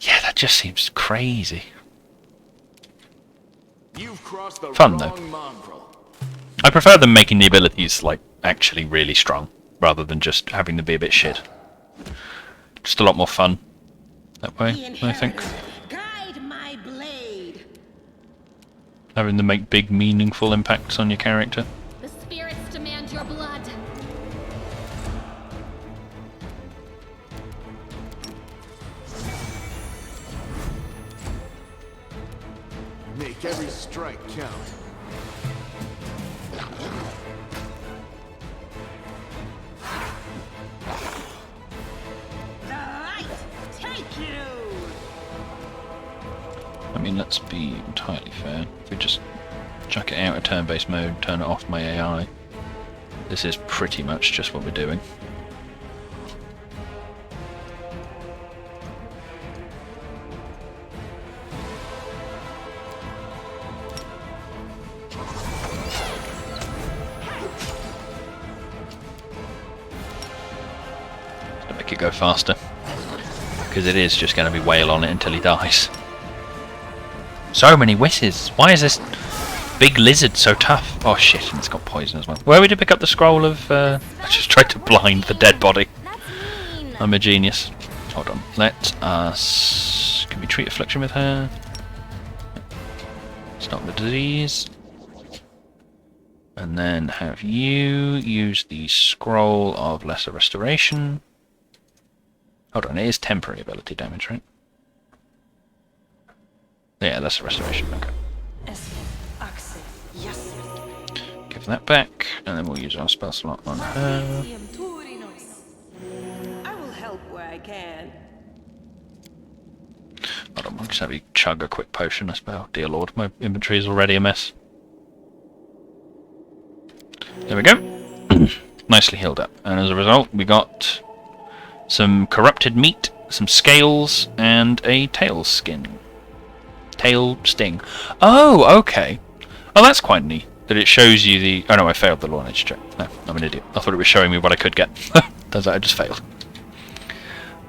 Yeah, that just seems crazy. You've crossed the Fun, though. wrong mongrel. I prefer them making the abilities, like, actually really strong, rather than just having them be a bit shit. Just a lot more fun that way, I think. Guide my blade. Having them make big, meaningful impacts on your character. The spirits demand your blood. Make every strike count. The light take you. I mean, let's be entirely fair. If we just chuck it out of turn-based mode, turn it off my AI, this is pretty much just what we're doing. To make it go faster. Because it is just going to be wail on it until he dies. So many whizzes. Why is this big lizard so tough? Oh shit, and it's got poison as well. Where would you pick up the scroll of... I just tried to blind the dead body. I'm a genius. Hold on. Let us... Can we treat affliction with her? Stop the disease. And then have you use the scroll of lesser restoration. Hold on, it is temporary ability damage, right? Yeah, lesser restoration, okay. Give that back, and then we'll use our spell slot on her. I will help where I can. Hold on, we'll just have you chug a quick potion, I suppose. Dear Lord, my inventory is already a mess. There we go. Nicely healed up. And as a result, we got some corrupted meat, some scales, and a tail skin. Tail sting. Oh, okay. Oh, that's quite neat. That it shows you the... Oh no, I failed the lawnage check. No, I'm an idiot. I thought it was showing me what I could get. Turns out I just failed.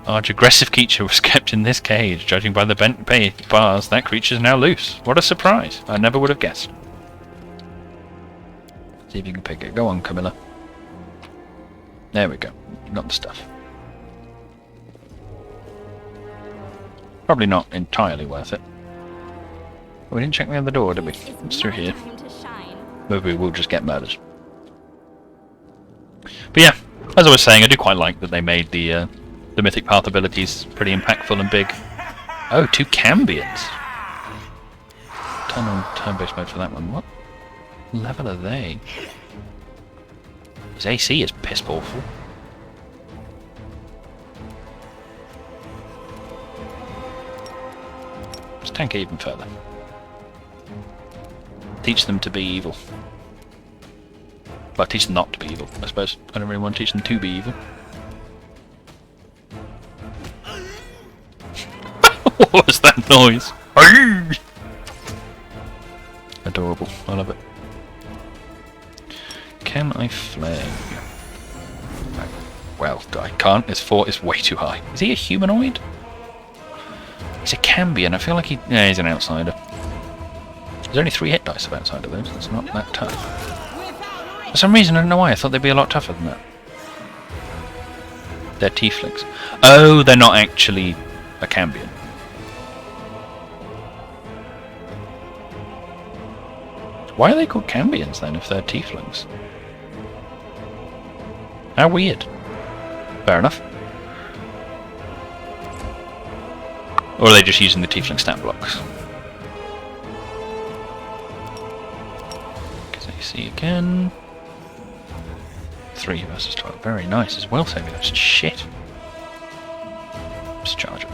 Large aggressive creature was kept in this cage. Judging by the bent bars, that creature is now loose. What a surprise. I never would have guessed. See if you can pick it. Go on, Camilla. There we go. Got the stuff. Probably not entirely worth it. Oh, we didn't check the other door, did we? It's through here. Maybe we'll just get murdered. But yeah, as I was saying, I do quite like that they made the Mythic Path abilities pretty impactful and big. Oh, 2 Cambions. Turn on turn-based mode for that one. What level are they? His AC is piss awful. tank it even further. Teach them to be evil. Well, teach them not to be evil, I suppose. I don't really want to teach them to be evil. What was that noise? Adorable. I love it. Can I flame? Well, I can't. His fort is way too high. Is he a humanoid? He's a Cambion. I feel like yeah, he's an outsider. There's only 3 hit dice of outsider though, so it's not that tough. For some reason, I don't know why, I thought they'd be a lot tougher than that. They're tieflings. Oh, they're not actually a Cambion. Why are they called Cambions then, if they're tieflings? How weird. Fair enough. Or are they just using the tiefling stat blocks? AC again. 3 versus 12. Very nice. His will saving that's shit. Just charge it.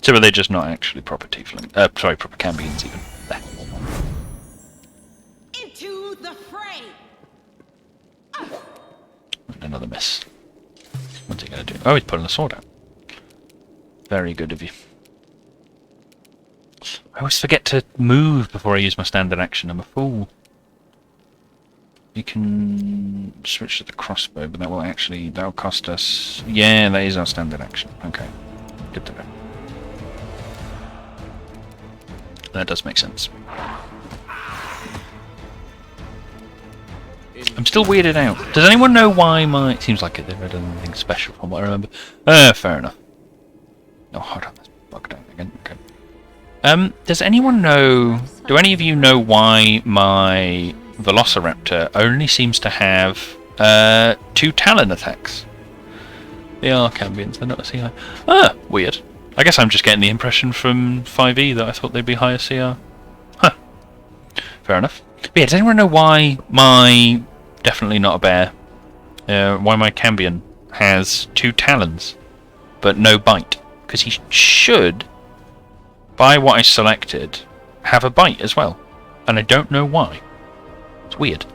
So are they just not actually proper tiefling? Sorry, proper Cambions even. There. Into the fray. And another miss. What's he going to do? Oh, he's pulling the sword out. Very good of you. I always forget to move before I use my standard action. I'm a fool. You can switch to the crossbow, but that'll cost us... Yeah, that is our standard action. Okay. Good to know. That does make sense. I'm still weirded out. Does anyone know why my... It seems like they've done anything special from what I remember. Fair enough. Oh, hold on. Let's bug down again. Okay. Does anyone know... Do any of you know why my Velociraptor only seems to have 2 Talon attacks? They are Cambions, they're not a CI. Ah, weird. I guess I'm just getting the impression from 5e that I thought they'd be higher CR. Huh. Fair enough. But yeah, does anyone know why my... Definitely not a bear. Why my Cambion has 2 talons, but no bite? Because he should, by what I selected, have a bite as well. And I don't know why. It's weird.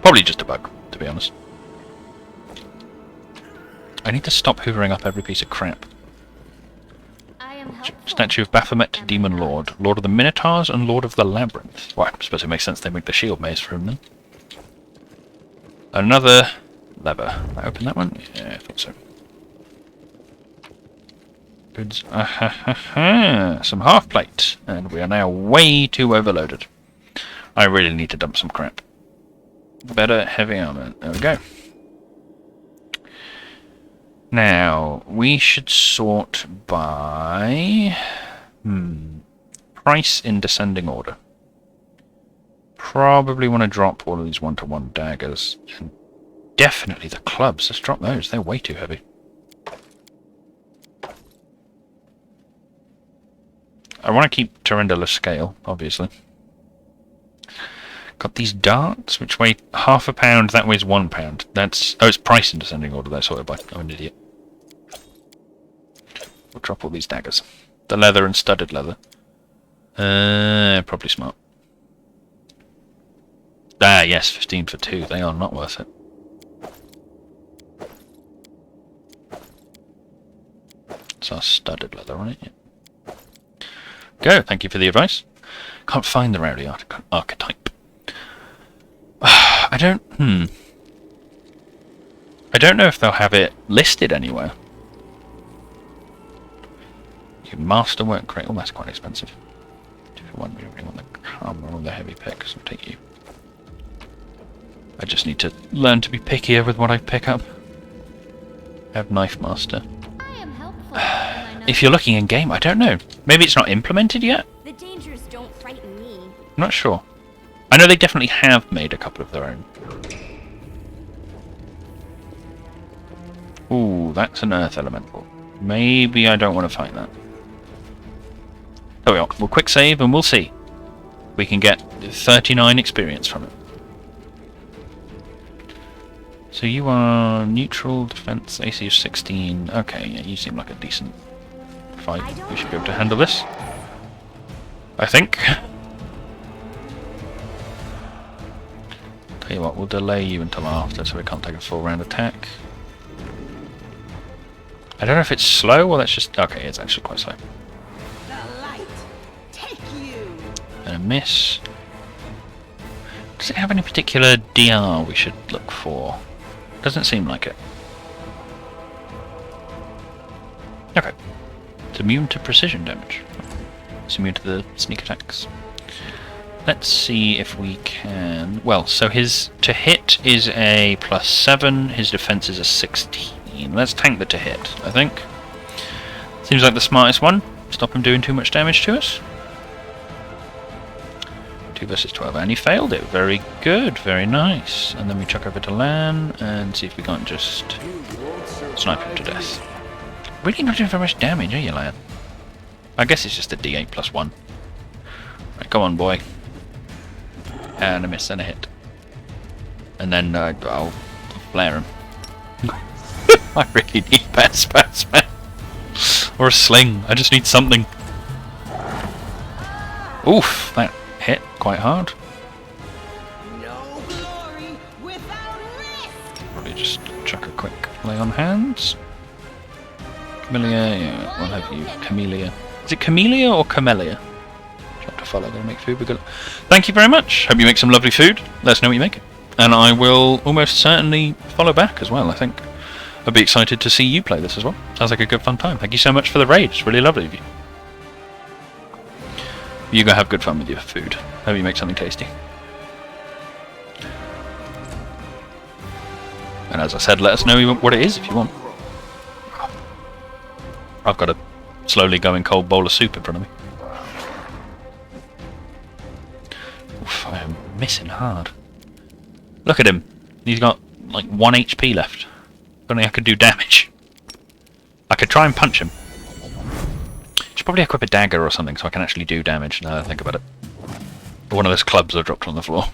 Probably just a bug, to be honest. I need to stop hoovering up every piece of crap. Statue of Baphomet, Demon Lord, Lord of the Minotaurs, and Lord of the Labyrinth. Well, I suppose it makes sense they make the shield maze for him then. Another lever. Can I open that one? Yeah, I thought so. Goods. Some half plate, and we are now way too overloaded. I really need to dump some crap. Better heavy armor. There we go. Now, we should sort by... price in descending order. Probably want to drop all of these 1-to-1 daggers. And definitely the clubs. Let's drop those. They're way too heavy. I want to keep Tyrendula scale, obviously. Got these darts, which weigh £0.5. That weighs £1. That's... Oh, it's price in descending order. That's sorted by. I'm an idiot. We'll drop all these daggers. The leather and studded leather. Probably smart. Ah, yes, 15 for 2. They are not worth it. It's our studded leather, right? Yeah. Go. Thank you for the advice. Can't find the rowdy archetype. I don't know if they'll have it listed anywhere. You masterwork crate. Oh, that's quite expensive. 2 for 1. We don't really want the hammer or the heavy picks. I'll take you. I just need to learn to be pickier with what I pick up. I have Knife Master. I am helpful. If you're looking in game, I don't know. Maybe it's not implemented yet. The dangers don't frighten me. I'm not sure. I know they definitely have made a couple of their own. Ooh, that's an Earth Elemental. Maybe I don't want to fight that. There we are. We'll quick save and we'll see. We can get 39 experience from it. So you are neutral, defense, AC of 16. Okay, yeah, you seem like a decent fight. We should be able to handle this. I think. Tell you what, we'll delay you until after so we can't take a full round attack. I don't know if it's slow or that's just... Okay, it's actually quite slow. The light. Take you. And a miss. Does it have any particular DR we should look for? Doesn't seem like it. Okay. It's immune to precision damage. It's immune to the sneak attacks. Let's see if we can... Well, so his to hit is a +7, his defense is a 16. Let's tank the to hit, I think. Seems like the smartest one. Stop him doing too much damage to us. 2 versus 12, and he failed it. Very good, very nice. And then we chuck over to Lan and see if we can't just snipe him to death. Really not doing very much damage, are you, Lan? I guess it's just a D8 +1. Right, come on, boy. And a miss and a hit. And then I'll flare him. I really need better spells, man. Or a sling. I just need something. Oof, that hit quite hard. No glory without risk. Probably just chuck a quick lay on hands. Camellia, yeah, we'll have you. Camellia. Is it Camellia or Camellia? Try to follow, gonna make food. We're good. Thank you very much. Hope you make some lovely food. Let us know what you make. And I will almost certainly follow back as well, I think. I'd be excited to see you play this as well. Sounds like a good fun time. Thank you so much for the raid. It's really lovely of you. You go have good fun with your food. Hope you make something tasty. And as I said, let us know what it is if you want. I've got a slowly going cold bowl of soup in front of me. Oof, I am missing hard. Look at him. He's got like 1 HP left. If only I could do damage. I could try and punch him. Should probably equip a dagger or something so I can actually do damage now that I think about it. Or one of those clubs I dropped on the floor.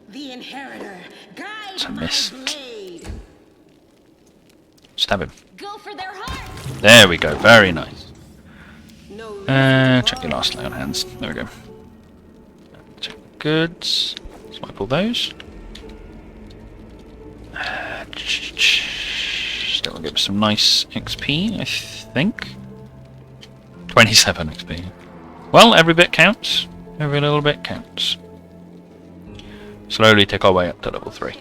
The inheritor. Guide It's a my miss. blade. Stab him. Go for their heart. There we go. Very nice. No Check your last lay on hands. There we go. Check goods. Swipe all those. Still give us some nice XP, I think. 27 XP. Well, every bit counts. Every little bit counts. Slowly take our way up to level 3.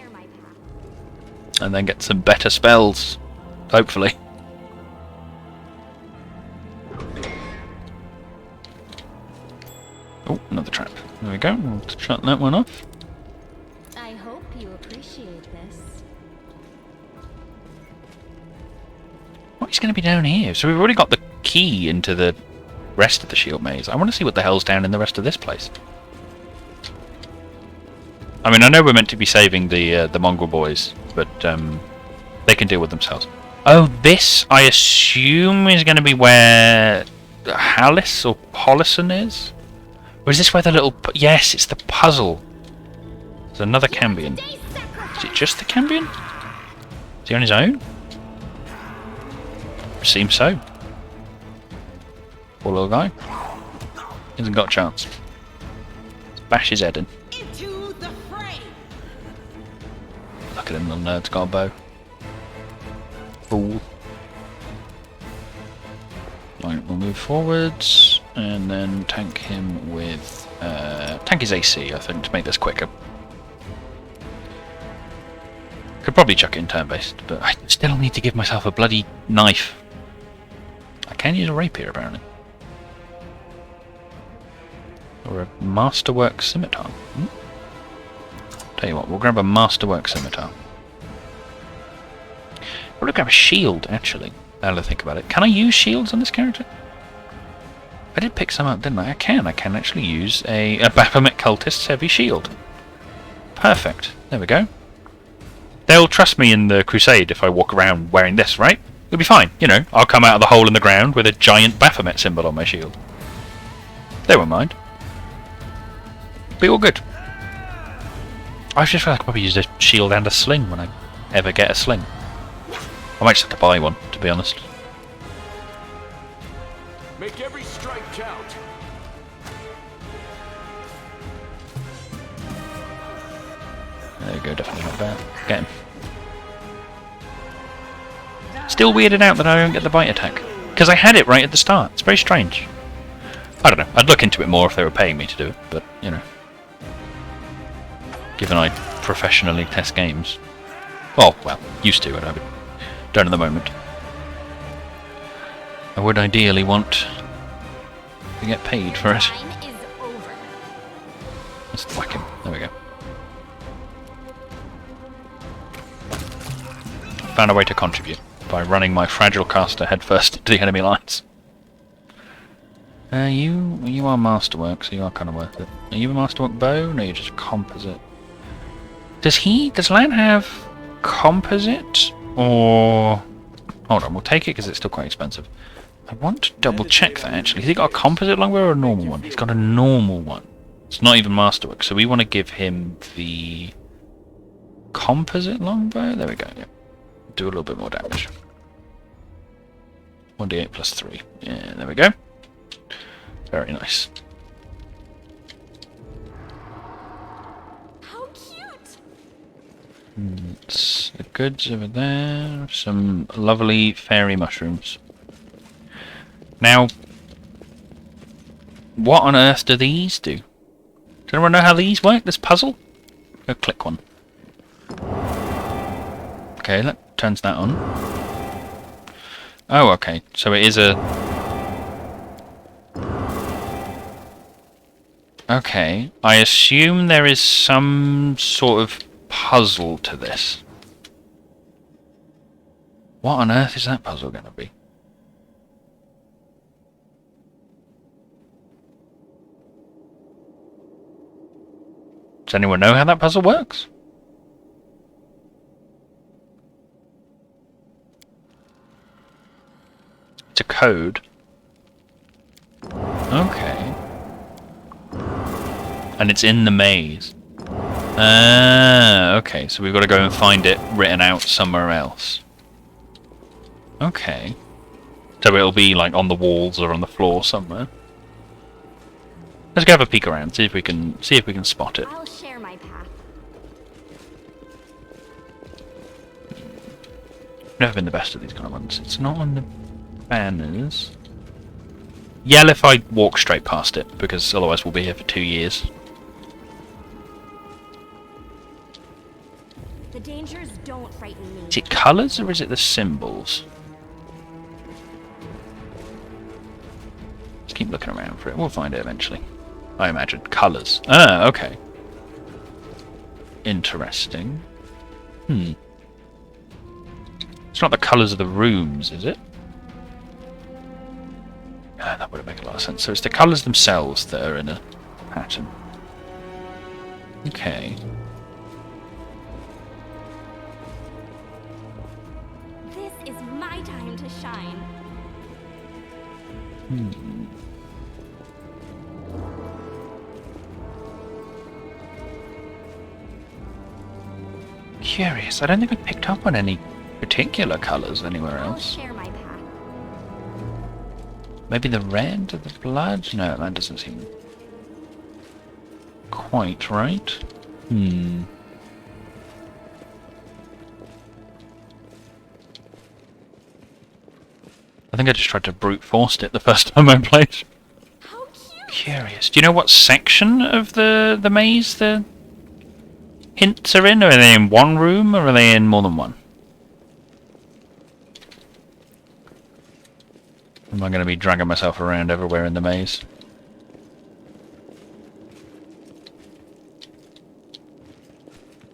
And then get some better spells. Hopefully. Oh, another trap. There we go. We'll shut that one off. I hope you appreciate this. What is going to be down here? So we've already got the key into the rest of the shield maze. I want to see what the hell's down in the rest of this place. I mean, I know we're meant to be saving the mongrel boys, but they can deal with themselves. Oh, this, I assume, is going to be where Hallis or Polisson is? Or is this where the little... Yes, it's the puzzle. There's another Cambion. Is it just the Cambion? Is he on his own? Seems so. Poor little guy. He hasn't got a chance. Let's bash his head in. into the fray. Look at him, little nerd's got a bow. Fool. Right, we'll move forwards and then tank him with... tank his AC, I think, to make this quicker. Could probably chuck it in turn-based, but I still need to give myself a bloody knife. I can use a rapier, apparently. Or a masterwork scimitar. Tell you what, we'll grab a masterwork scimitar. Probably grab a shield, actually. Now that I think about it. Can I use shields on this character? I did pick some up, didn't I? I can actually use a Baphomet Cultist's heavy shield. Perfect. There we go. They'll trust me in the crusade if I walk around wearing this, right? It'll be fine, you know. I'll come out of the hole in the ground with a giant Baphomet symbol on my shield. They won't mind. be all good. I just feel like I probably use a shield and a sling when I ever get a sling. I might just have to buy one, to be honest. Make every strike count. There you go, definitely not bad. Get him. Still weirded out that I don't get the bite attack. Because I had it right at the start. It's very strange. I don't know. I'd look into it more if they were paying me to do it, but, you know. Given I professionally test games. Oh, well, used to, and I don't at the moment. I would ideally want to get paid for it. Time is over. Let's whack him. There we go. Found a way to contribute by running my fragile caster headfirst into the enemy lines. You are masterwork, so you are kind of worth it. Are you a masterwork bow? No, you're just composite. Does Lan have composite? Or... Hold on, we'll take it because it's still quite expensive. I want to double check that actually. Has he got a composite longbow or a normal one? He's got a normal one. It's not even masterwork, so we want to give him the composite longbow. There we go, yeah. Do a little bit more damage. 1d8 plus 3. Yeah, there we go. Very nice. How cute! It's the goods over there. Some lovely fairy mushrooms. Now, what on earth do these do? Does anyone know how these work? This puzzle? Go click one. Okay, that turns that on. Oh, okay. So it is a... Okay. I assume there is some sort of puzzle to this. What on earth is that puzzle going to be? Does anyone know how that puzzle works? It's a code. Okay. And it's in the maze. Ah, okay. So we've got to go and find it written out somewhere else. Okay. So it'll be like on the walls or on the floor somewhere. Let's go have a peek around, see if we can spot it. I'll share my path. Never been the best at these kind of ones. It's not on the banners. Yell if I walk straight past it, because otherwise we'll be here for 2 years. The dangers don't frighten me. Is it colours or is it the symbols? Let's keep looking around for it. We'll find it eventually. I imagine. Colours. Ah, okay. Interesting. It's not the colours of the rooms, is it? Ah, that would make a lot of sense. So it's the colours themselves that are in a pattern. Okay. This is my time to shine. Curious. I don't think I picked up on any particular colours anywhere I'll else. share my path. Maybe the red of the blood? No, that doesn't seem quite right. I think I just tried to brute force it the first time I played. How cute! Curious. Do you know what section of the maze the hints are in? Are they in one room or are they in more than one? Am I going to be dragging myself around everywhere in the maze?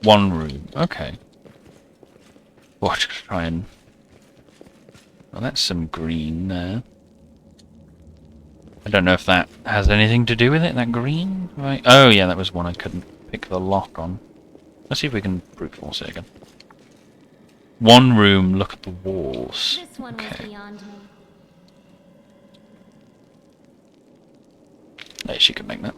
One room. Okay. Watch, try and... Well, that's some green there. I don't know if that has anything to do with it, that green? Right. Oh, yeah, that was one I couldn't pick the lock on. Let's see if we can brute force it again. One room, look at the walls. This one was beyond me. No, she can make that.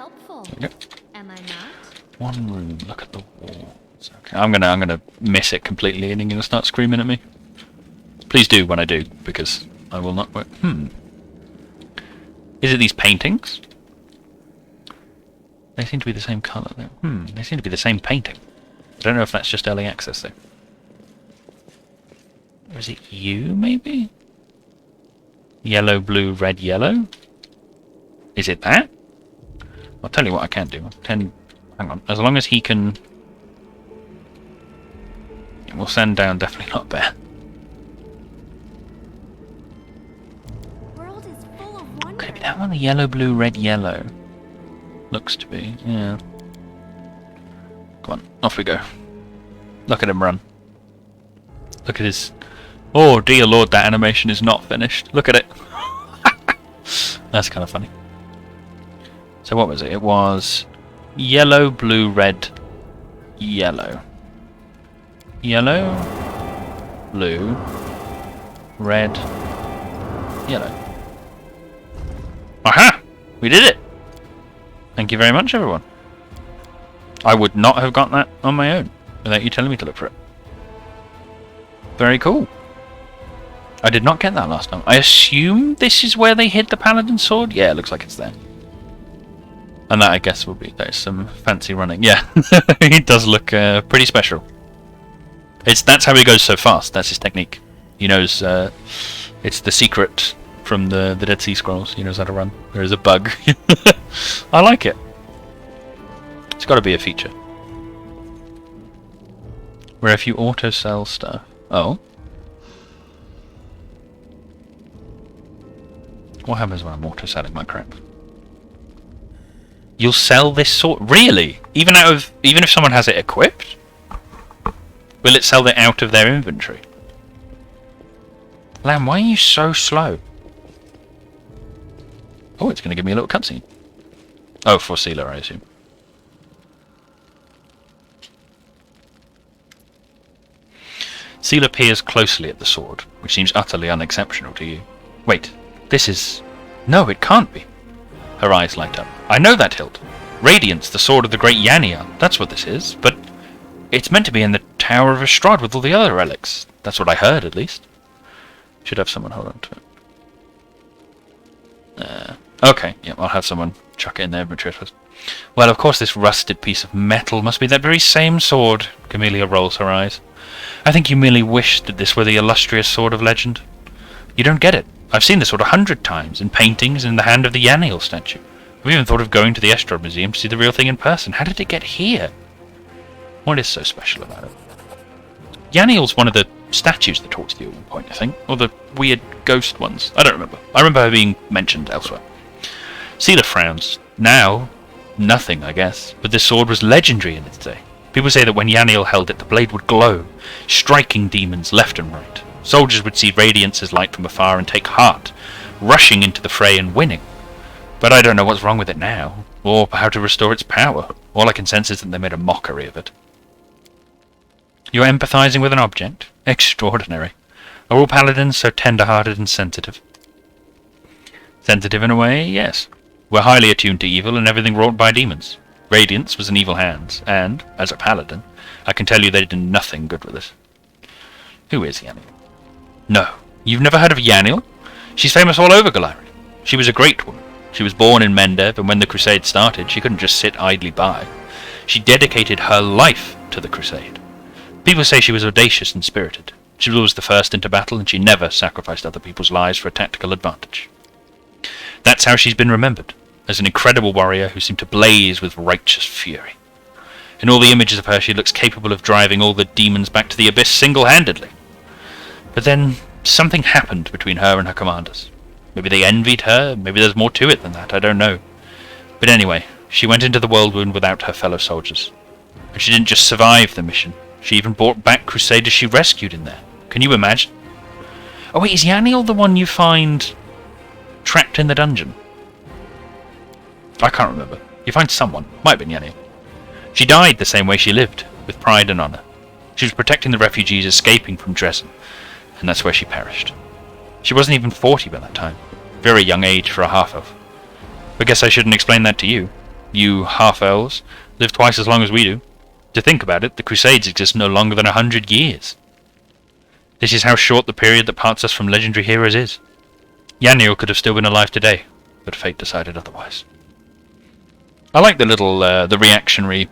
helpful. There we go. Am I not? One room. Look at the walls. Okay, I'm gonna miss it completely, and you're gonna start screaming at me. Please do when I do, because I will not work. Is it these paintings? They seem to be the same colour though. They seem to be the same painting. I don't know if that's just early access though. Or is it you, maybe? Yellow, blue, red, yellow? Is it that? I'll tell you what I can do. Hang on. As long as he can... We'll send down definitely not bear. World is full of wonder. Could it be that one? The yellow, blue, red, yellow. Looks to be, yeah. Come on, off we go. Look at him run. Look at his... Oh dear lord, that animation is not finished. Look at it. That's kind of funny. So what was it? It was yellow, blue, red, yellow. Yellow, blue, red, yellow. Aha! We did it! Thank you very much, everyone. I would not have got that on my own without you telling me to look for it. Very cool. I did not get that last time. I assume this is where they hid the paladin sword? Yeah, it looks like it's there. And that, I guess, will be... There's some fancy running. Yeah, he does look pretty special. That's how he goes so fast. That's his technique. He knows... it's the secret from the Dead Sea Scrolls. He knows how to run. There is a bug. I like it. It's got to be a feature. Where if you auto-sell stuff... Oh. What happens when I'm auto-selling my crap? You'll sell this sword? Really? Even if someone has it equipped? Will it sell it out of their inventory? Lamb, why are you so slow? Oh, it's going to give me a little cutscene. Oh, for Sealer, I assume. Sealer peers closely at the sword, which seems utterly unexceptional to you. Wait, this is... No, it can't be. Her eyes light up. I know that hilt. Radiance, the sword of the great Yaniel. That's what this is, but it's meant to be in the Tower of Estrad with all the other relics. That's what I heard, at least. Should have someone hold on to it. Okay, yeah, I'll have someone chuck it in their inventory first. Well, of course this rusted piece of metal must be that very same sword. Camellia rolls her eyes. I think you merely wish that this were the illustrious sword of legend. You don't get it. I've seen this sword 100 times, in paintings and in the hand of the Yaniel statue. I've even thought of going to the Estrad Museum to see the real thing in person. How did it get here? What is so special about it? Yaniel's one of the statues that talks to you at one point, I think. Or the weird ghost ones. I don't remember. I remember her being mentioned elsewhere. Sealer frowns. Now, nothing, I guess. But this sword was legendary in its day. People say that when Yaniel held it, the blade would glow, striking demons left and right. Soldiers would see radiance as light from afar and take heart, rushing into the fray and winning. But I don't know what's wrong with it now, or how to restore its power. All I can sense is that they made a mockery of it. You're empathizing with an object? Extraordinary. Are all paladins so tender-hearted and sensitive? Sensitive in a way, yes. We're highly attuned to evil and everything wrought by demons. Radiance was in evil hands, and, as a paladin, I can tell you they did nothing good with it. Who is Yaniel? No. You've never heard of Yaniel? She's famous all over Golarion. She was a great woman. She was born in Mendev, and when the Crusade started, she couldn't just sit idly by. She dedicated her life to the Crusade. People say she was audacious and spirited. She was always the first into battle, and she never sacrificed other people's lives for a tactical advantage. That's how she's been remembered, as an incredible warrior who seemed to blaze with righteous fury. In all the images of her, she looks capable of driving all the demons back to the abyss single-handedly. But then, something happened between her and her commanders. Maybe they envied her, maybe there's more to it than that, I don't know. But anyway, she went into the Whirlwind without her fellow soldiers. And she didn't just survive the mission, she even brought back crusaders she rescued in there. Can you imagine? Oh wait, is Yaniel the one you find trapped in the dungeon? I can't remember. You find someone. Might have been Yaniel. She died the same way she lived, with pride and honour. She was protecting the refugees escaping from Dresden, and that's where she perished. She wasn't even 40 by that time. Very young age for a half-elf. I guess I shouldn't explain that to you. You half-elves live twice as long as we do. To think about it, the Crusades exist no longer than 100 years. This is how short the period that parts us from legendary heroes is. Yaniel could have still been alive today, but fate decided otherwise. I like the little, the reactionary,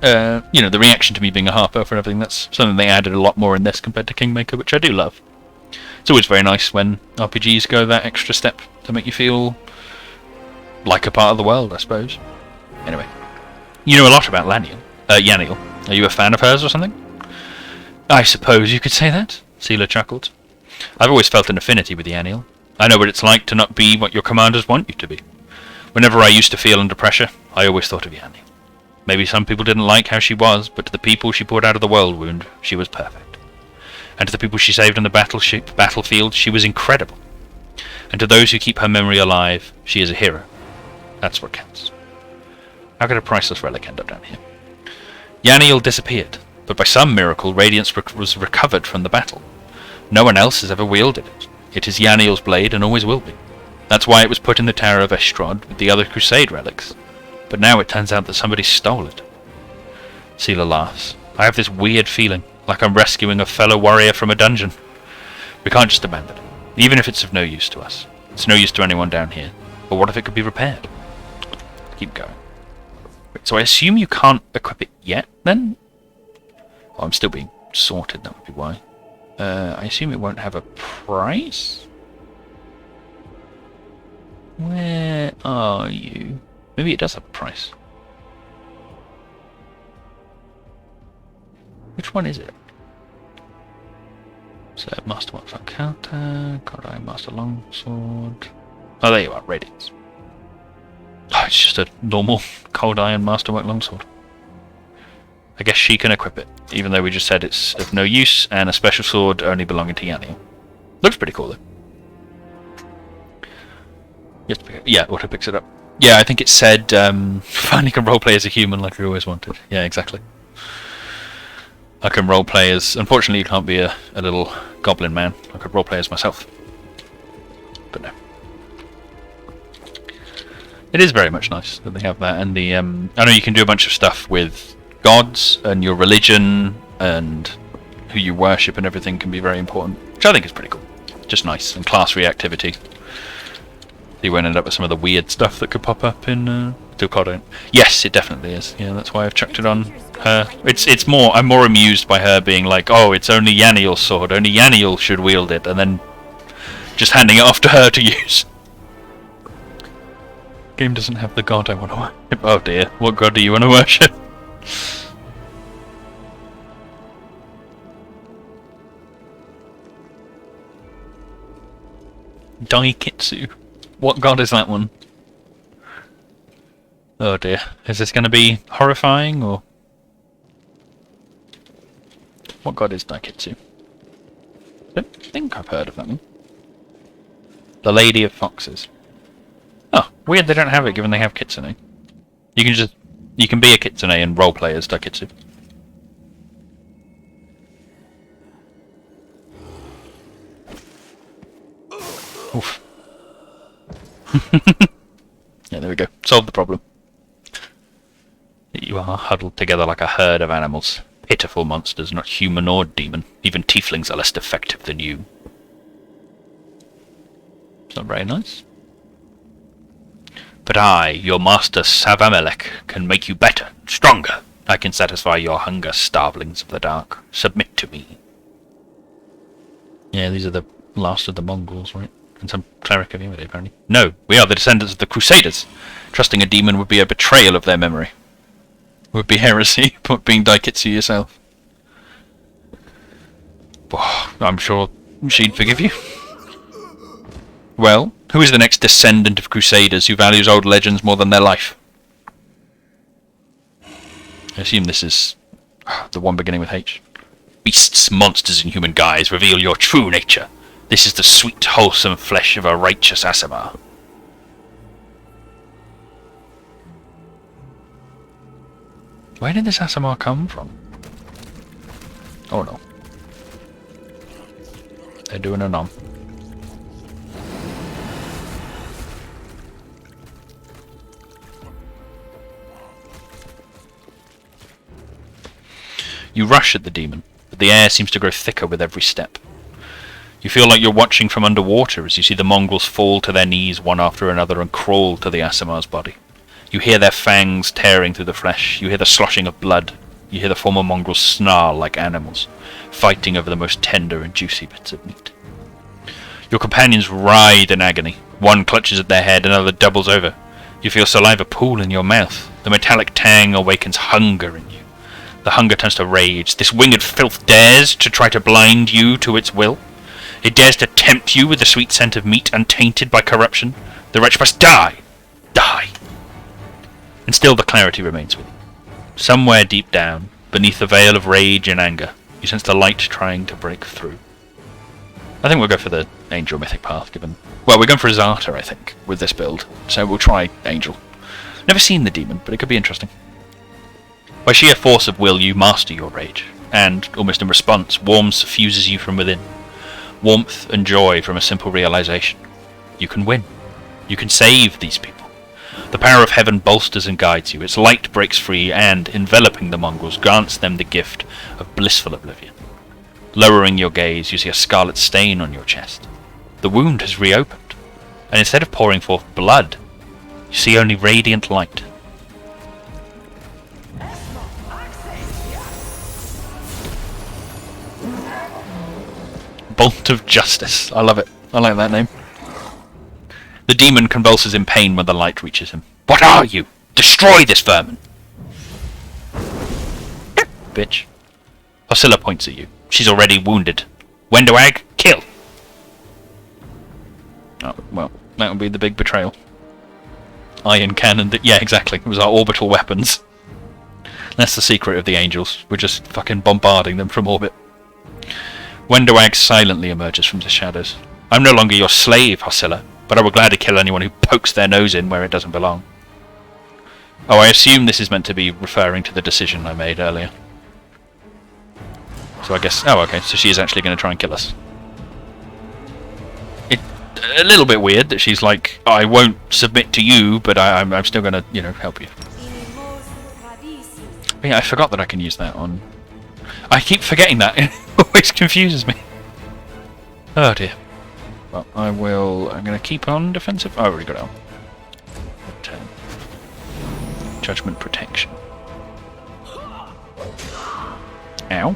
the reaction to me being a half-elf and everything. That's something they added a lot more in this compared to Kingmaker, which I do love. It's always very nice when RPGs go that extra step to make you feel like a part of the world, I suppose. Anyway, you know a lot about Yaniel. Are you a fan of hers or something? I suppose you could say that, Seela chuckled. I've always felt an affinity with Yaniel. I know what it's like to not be what your commanders want you to be. Whenever I used to feel under pressure, I always thought of Yaniel. Maybe some people didn't like how she was, but to the people she poured out of the world wound, she was perfect. And to the people she saved on the battlefield, she was incredible. And to those who keep her memory alive, she is a hero. That's what counts. How could a priceless relic end up down here? Yaniel disappeared, but by some miracle, Radiance was recovered from the battle. No one else has ever wielded it. It is Yaniel's blade and always will be. That's why it was put in the Tower of Estrad with the other Crusade relics. But now it turns out that somebody stole it. Seela laughs. I have this weird feeling, like I'm rescuing a fellow warrior from a dungeon. We can't just abandon it, even if it's of no use to us. It's no use to anyone down here. But what if it could be repaired? Keep going. Wait, so I assume you can't equip it yet, then? Oh, I'm still being sorted, that would be why. I assume it won't have a price? Where are you? Maybe it does have a price. Which one is it? So, Master Workflow Counter, Cold Master Longsword. Oh, there you are, Radiance. Oh, it's just a normal Cold Iron Masterwork Longsword. I guess she can equip it, even though we just said it's of no use, and a special sword only belonging to Yaniel. Looks pretty cool, though. Yeah, auto picks it up. Yeah, I think it said, finally can roleplay as a human like we always wanted. Yeah, exactly. I can roleplay as... Unfortunately, you can't be a little goblin man. I could roleplay as myself. But no. It is very much nice that they have that, and the... I know you can do a bunch of stuff with gods, and your religion, and who you worship and everything can be very important, which I think is pretty cool. Just nice, and class reactivity. You won't end up with some of the weird stuff that could pop up in Ducado. Yes, it definitely is. Yeah, that's why I've chucked it on her. It's more... I'm more amused by her being like, oh, it's only Yaniel's sword, only Yaniel should wield it, and then just handing it off to her to use. Game doesn't have the god I want to worship. Oh dear, what god do you want to worship? Daikitsu. What god is that one? Oh dear. Is this going to be horrifying, or... What god is Daikitsu? I don't think I've heard of that one. The Lady of Foxes. Oh, weird they don't have it given they have Kitsune. You can be a Kitsune and roleplay as Daikitsu. Oof. Yeah, there we go. Solved the problem. You are huddled together like a herd of animals. Pitiful monsters, not human or demon. Even tieflings are less effective than you. It's not very nice. But I, your master Savamelech, can make you better, stronger. I can satisfy your hunger, starvelings of the dark. Submit to me. Yeah, these are the last of the Mongols, right? And some cleric of Yimade, apparently. No, we are the descendants of the Crusaders. Trusting a demon would be a betrayal of their memory. Would be heresy, but being Daikitsu yourself. Oh, I'm sure she'd forgive you. Well, who is the next descendant of Crusaders who values old legends more than their life? I assume this is the one beginning with H. Beasts, monsters, and human guise, reveal your true nature. This is the sweet, wholesome flesh of a righteous Aasimar. Where did this Aasimar come from? Oh no. They're doing a nom. You rush at the demon, but the air seems to grow thicker with every step. You feel like you're watching from underwater as you see the mongrels fall to their knees one after another and crawl to the Asimar's body. You hear their fangs tearing through the flesh, you hear the sloshing of blood, you hear the former mongrels snarl like animals, fighting over the most tender and juicy bits of meat. Your companions writhe in agony. One clutches at their head, another doubles over. You feel saliva pool in your mouth. The metallic tang awakens hunger in you. The hunger turns to rage. This winged filth dares to try to blind you to its will. It dares to tempt you with the sweet scent of meat untainted by corruption. The wretch must die! Die! And still the clarity remains with you. Somewhere deep down, beneath the veil of rage and anger, you sense the light trying to break through. I think we'll go for the Angel Mythic path, given... Well, we're going for Azata, I think, with this build, so we'll try Angel. Never seen the demon, but it could be interesting. By sheer force of will, you master your rage, and, almost in response, warmth suffuses you from within. Warmth and joy from a simple realization. You can win. You can save these people. The power of heaven bolsters and guides you. Its light breaks free and, enveloping the mongrels, grants them the gift of blissful oblivion. Lowering your gaze, you see a scarlet stain on your chest. The wound has reopened, and instead of pouring forth blood, you see only radiant light. Bolt of Justice. I love it. I like that name. The demon convulses in pain when the light reaches him. What are you? Destroy this vermin! Bitch. Hosilla points at you. She's already wounded. Wendowag, kill! Oh, well, that would be the big betrayal. Iron cannon. Yeah, exactly. It was our orbital weapons. That's the secret of the angels. We're just fucking bombarding them from orbit. Wendowag silently emerges from the shadows. I'm no longer your slave, Hosilla, but I will gladly kill anyone who pokes their nose in where it doesn't belong. Oh, I assume this is meant to be referring to the decision I made earlier. So I guess... Oh, okay, so she is actually going to try and kill us. It's a little bit weird that she's like, I won't submit to you, but I'm still going to, you know, help you. But yeah, I forgot that I can use that on... I keep forgetting that. It always confuses me. Oh dear. Well, I'm going to keep on defensive. Oh, I already got it on. Judgment protection. Ow.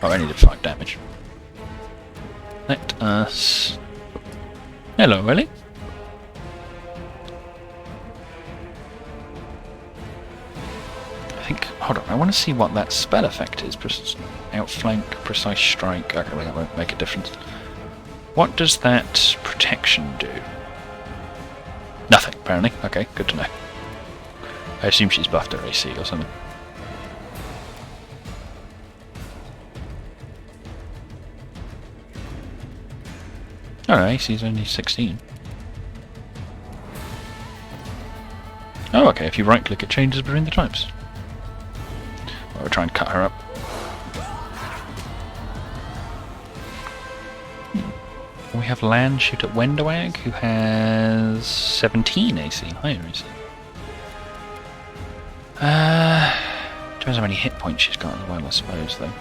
Oh, I only did 5 damage. Let us... Hello, Ellie. I think... Hold on, I want to see what that spell effect is. Outflank, precise strike... Okay, well, that won't make a difference. What does that protection do? Nothing, apparently. Okay, good to know. I assume she's buffed her AC or something. Oh, AC's only 16. Oh, okay, if you right click it changes between the types. Well, we'll try and cut her up. We have Land shoot at Wendowag, who has 17 AC, higher AC. Depends how many hit points she's got as well, I suppose, though.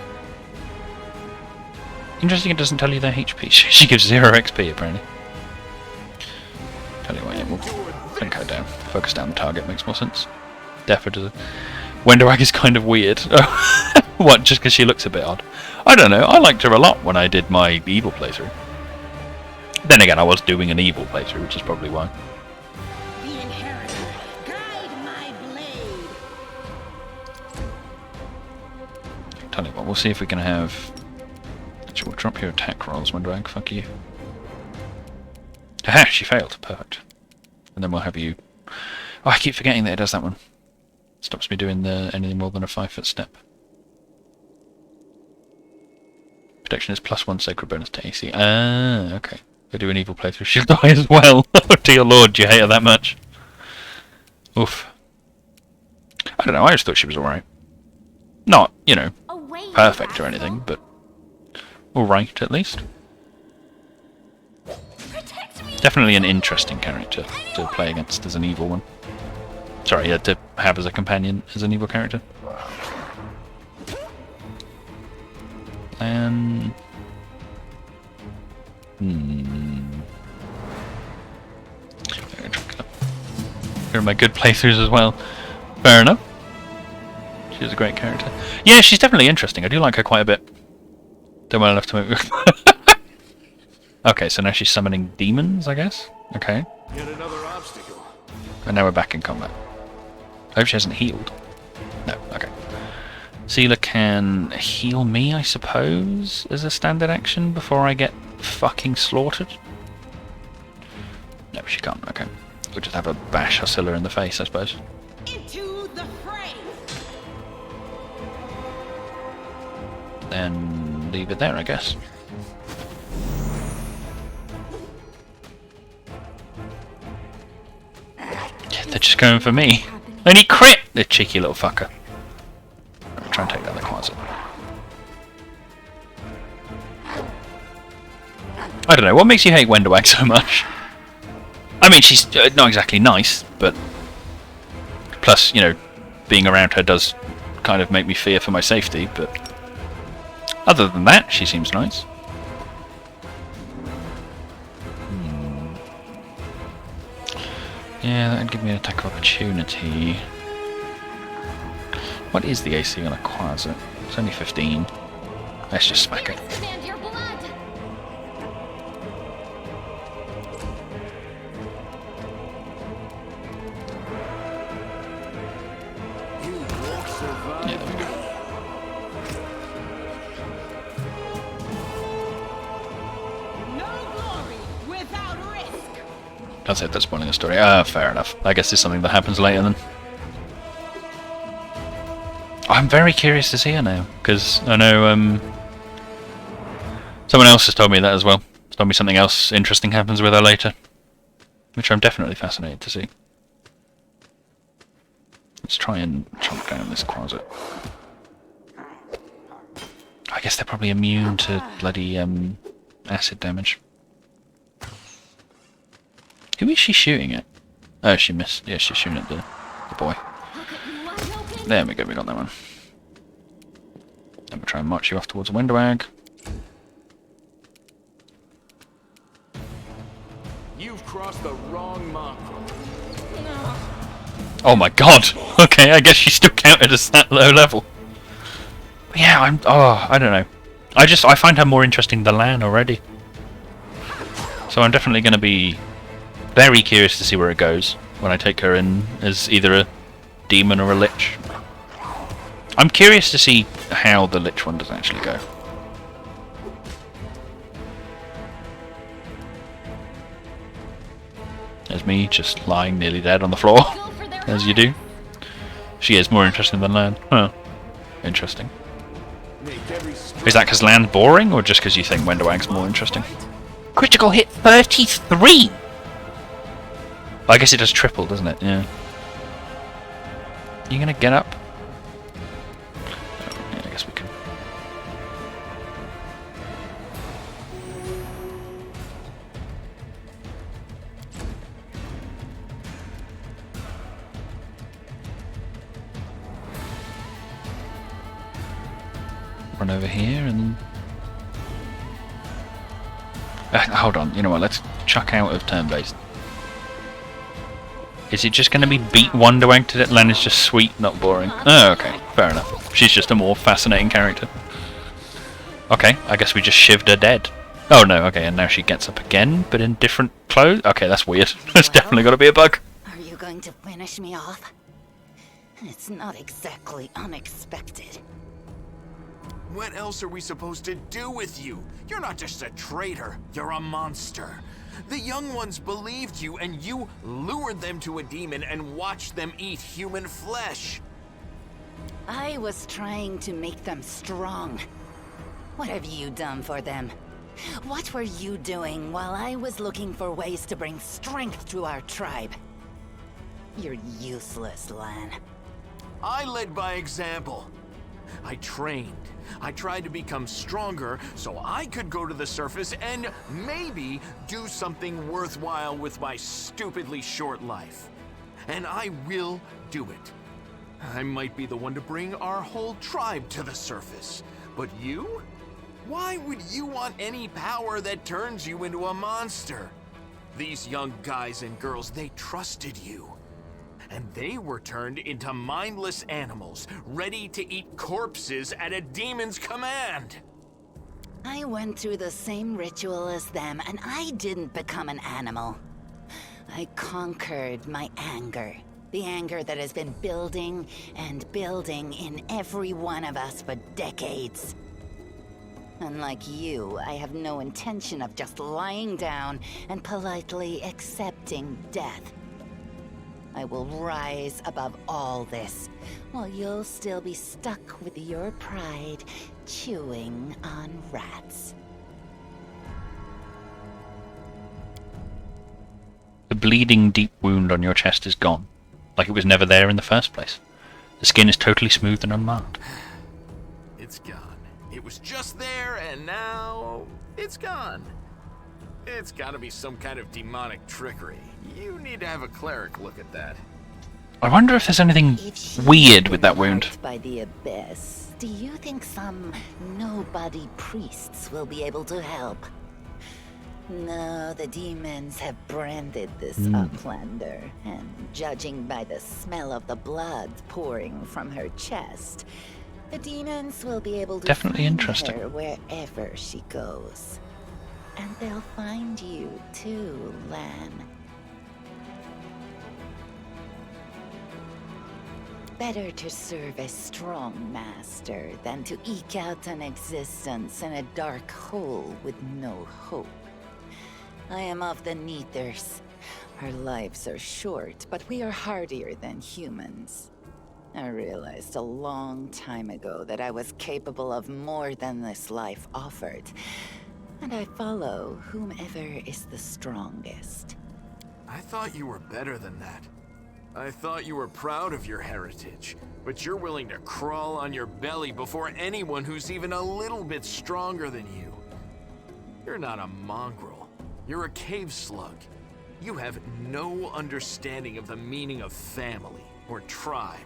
Interesting, it doesn't tell you their HP. She gives 0 XP, apparently. Tell you what, yeah, we'll flank her down. Focus down the target makes more sense. Defo does it. Wendowag is kind of weird. What, just because she looks a bit odd? I don't know, I liked her a lot when I did my evil playthrough. Then again, I was doing an evil playthrough, which is probably why. The inheritor, guide my blade. Tell you what, we'll see if we can have... Actually, we'll drop your attack rolls, Wendowag, fuck you. Haha, she failed. Perfect. And then we'll have you... Oh, I keep forgetting that it does that one. Stops me doing anything more than a 5-foot step. Protection is +1 sacred bonus to AC. Ah, okay. If I do an evil playthrough, she'll die as well. Oh dear lord, do you hate her that much? Oof. I don't know, I just thought she was alright. Not, you know, perfect or anything, but alright at least. Definitely an interesting character to play against as an evil one. Sorry, to have as a companion as an evil character. And... Here are my good playthroughs as well. Fair enough. She's a great character. Yeah, she's definitely interesting. I do like her quite a bit. Don't well enough to move. Okay, so now she's summoning demons, I guess? Okay. Yet another obstacle. And now we're back in combat. I hope she hasn't healed. No, okay. Sealer can heal me, I suppose, as a standard action before I get fucking slaughtered? No, she can't, okay. We'll just have a bash Husilla in the face, I suppose. Into the fray. Then leave it there, I guess. They're just going for me. And he crit! The cheeky little fucker. I'll try and take that in the closet. I don't know, what makes you hate Wendawag so much? I mean, she's not exactly nice, but... Plus, you know, being around her does kind of make me fear for my safety, but... Other than that, she seems nice. Yeah, that'd give me an attack of opportunity. What is the AC on a Quasar? It's only 15. Let's just smack it. Demand your blood. You won't survive. Yeah, there we go. No glory without risk. That's it, that's spoiling the story. Ah, fair enough. I guess it's something that happens later then. I'm very curious to see her now, because I know someone else has told me that as well. Told me something else interesting happens with her later, which I'm definitely fascinated to see. Let's try and chomp down this closet. I guess they're probably immune to bloody acid damage. Who is she shooting at? Oh, she missed. Yeah, she's shooting at the boy. There we go, we got that one. Then we'll try and march you off towards the Windowag. You've crossed the wrong mongrel. Oh my god! Okay, I guess she still counted as that low level. But yeah, I don't know. I find her more interesting than Lan already. So I'm definitely going to be very curious to see where it goes when I take her in as either a demon or a lich. I'm curious to see how the lich one does actually go. There's me just lying nearly dead on the floor, as you do. She is more interesting than Lan. Huh. Interesting. Make every Is that because Lan's boring, or just because you think Wendowag's more interesting? Critical hit 33! I guess it does triple, doesn't it? Yeah. You gonna get up? Oh, yeah, I guess we can. Run over here and... hold on, you know what, let's chuck out of turn-based. Is it just going to be beat Wonderwag to it? Len is just sweet, not boring. Oh, okay, fair enough. She's just a more fascinating character. Okay, I guess we just shivved her dead. Oh no, okay, and now she gets up again, but in different clothes? Okay, that's weird. That's definitely got to be a bug. Are you going to finish me off? It's not exactly unexpected. What else are we supposed to do with you? You're not just a traitor, you're a monster. The young ones believed you, and you lured them to a demon and watched them eat human flesh. I was trying to make them strong. What have you done for them? What were you doing while I was looking for ways to bring strength to our tribe? You're useless, Lan. I led by example. I trained. I tried to become stronger so I could go to the surface and maybe do something worthwhile with my stupidly short life. And I will do it. I might be the one to bring our whole tribe to the surface. But you? Why would you want any power that turns you into a monster? These young guys and girls, they trusted you. And they were turned into mindless animals, ready to eat corpses at a demon's command. I went through the same ritual as them, and I didn't become an animal. I conquered my anger. The anger that has been building and building in every one of us for decades. Unlike you, I have no intention of just lying down and politely accepting death. I will rise above all this, while you'll still be stuck with your pride, chewing on rats. The bleeding deep wound on your chest is gone, like it was never there in the first place. The skin is totally smooth and unmarked. It's gone. It was just there, and now it's gone. It's gotta be some kind of demonic trickery. You need to have a cleric look at that. I wonder if there's anything weird with that wound. By the abyss, do you think some nobody priests will be able to help? No, the demons have branded this Uplander, and judging by the smell of the blood pouring from her chest, the demons will be able to Definitely find interesting. her wherever she goes. And they'll find you too, Lan. Better to serve a strong master than to eke out an existence in a dark hole with no hope. I am of the Neithers. Our lives are short, but we are hardier than humans. I realized a long time ago that I was capable of more than this life offered, and I follow whomever is the strongest. I thought you were better than that. I thought you were proud of your heritage, but you're willing to crawl on your belly before anyone who's even a little bit stronger than you. You're not a mongrel. You're a cave slug. You have no understanding of the meaning of family or tribe.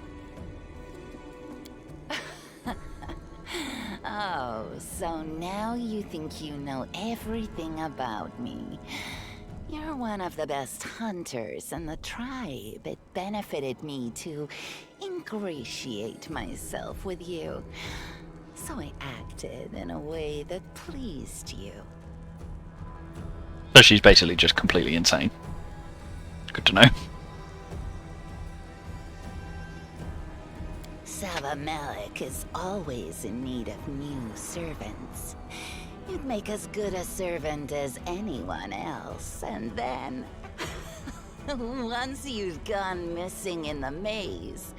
Oh, so now you think you know everything about me. You're one of the best hunters in the tribe. It benefited me to ingratiate myself with you. So I acted in a way that pleased you. So she's basically just completely insane. Good to know. Savamelek is always in need of new servants. You'd make as good a servant as anyone else, and then... once you've gone missing in the maze,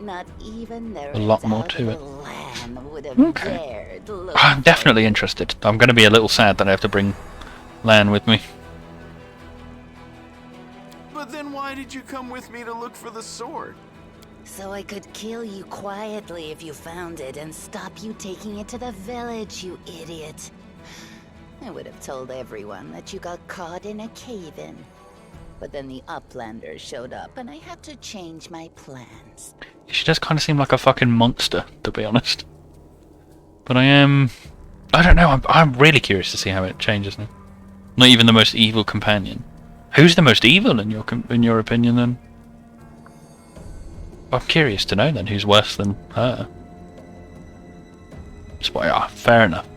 not even the A lot more to it. Lan would have Okay. dared look I'm for definitely you. interested. I'm going to be a little sad that I have to bring Lan with me. But then why did you come with me to look for the sword? So I could kill you quietly if you found it and stop you taking it to the village, you idiot. I would have told everyone that you got caught in a cave-in. But then the Uplander showed up and I had to change my plans. She does kind of seem like a fucking monster, to be honest. But I don't know, I'm really curious to see how it changes now. Not even the most evil companion. Who's the most evil in your opinion then? I'm curious to know then who's worse than her. Fair enough.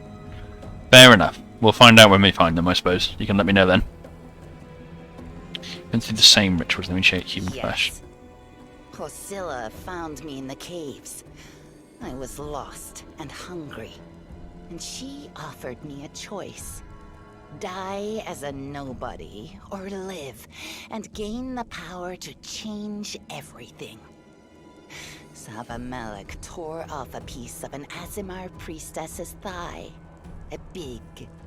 Fair enough. We'll find out when we find them, I suppose. You can let me know then. Went through the same rituals to initiate human flesh. Yes. Hosilla found me in the caves. I was lost and hungry. And she offered me a choice. Die as a nobody, or live, and gain the power to change everything. Savamelek tore off a piece of an Azimar priestess's thigh. A big,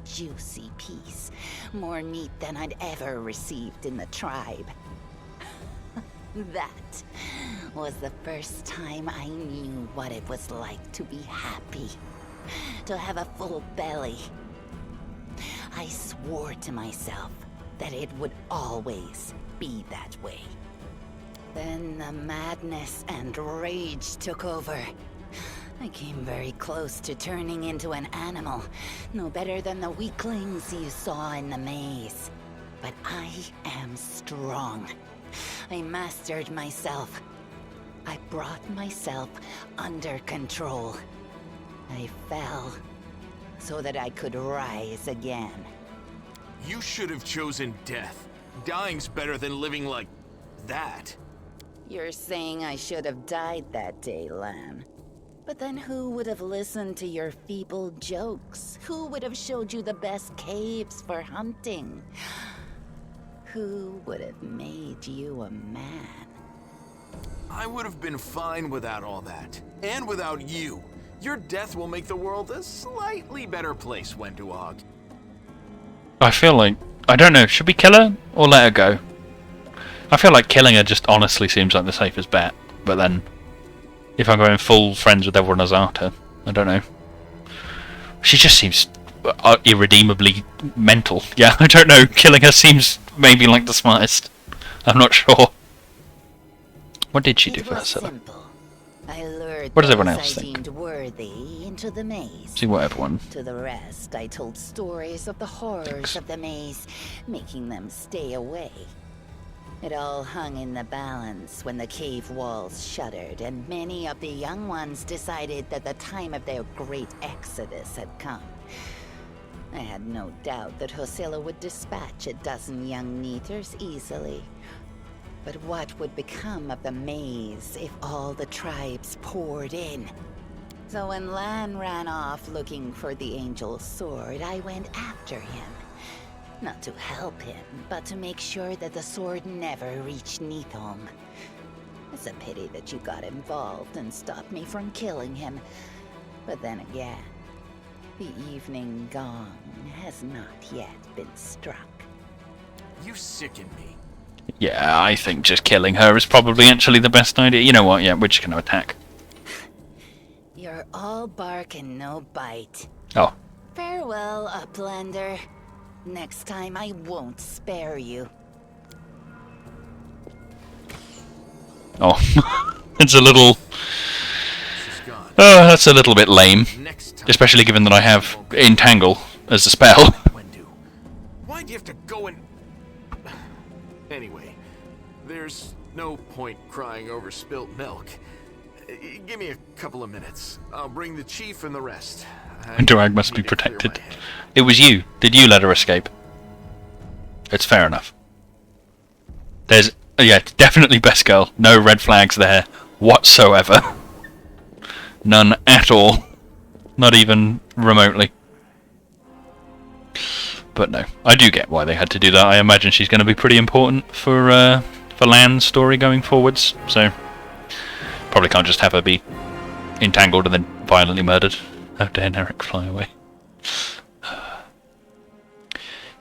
juicy piece. More meat than I'd ever received in the tribe. That was the first time I knew what it was like to be happy. To have a full belly. I swore to myself that it would always be that way. Then the madness and rage took over. I came very close to turning into an animal, no better than the weaklings you saw in the maze. But I am strong. I mastered myself. I brought myself under control. I fell so that I could rise again. You should have chosen death. Dying's better than living like that. You're saying I should have died that day, Lan. But then who would have listened to your feeble jokes? Who would have showed you the best caves for hunting? Who would have made you a man? I would have been fine without all that. And without you. Your death will make the world a slightly better place, Wenduog. I feel like... I don't know, should we kill her or let her go? I feel like killing her just honestly seems like the safest bet. But then, if I'm going full friends with everyone as Arta, I don't know. She just seems irredeemably mental. Yeah, I don't know, killing her seems maybe like the smartest. I'm not sure. What did she do for herself? Simple. I lured What does everyone those else I think? deemed worthy into the maze. See what everyone... To the rest, I told stories of the horrors of the maze, making them stay away. It all hung in the balance when the cave walls shuttered, and many of the young ones decided that the time of their great exodus had come. I had no doubt that Hosilla would dispatch a dozen young Neaters easily. But what would become of the maze if all the tribes poured in? So when Lan ran off looking for the Angel's sword, I went after him. Not to help him, but to make sure that the sword never reached Neathholm. It's a pity that you got involved and stopped me from killing him. But then again, the evening gong has not yet been struck. You sicken me. Yeah, I think just killing her is probably actually the best idea. You know what, yeah, we're just going to attack. You're all bark and no bite. Oh. Farewell, Uplander. Next time I won't spare you. Oh. It's a little... She's gone. Oh, that's a little bit lame. Next time. Especially given that I have Entangle as a spell. Wendu, why'd you have to go and... Anyway, there's no point crying over spilt milk. Give me a couple of minutes. I'll bring the chief and the rest. Durag must be protected. It was you. Did you let her escape? It's fair enough. There's... yeah, definitely best girl. No red flags there whatsoever. None at all. Not even remotely. But no, I do get why they had to do that. I imagine she's going to be pretty important for Lan's story going forwards. So probably can't just have her be entangled and then violently murdered. How dare Eric fly away?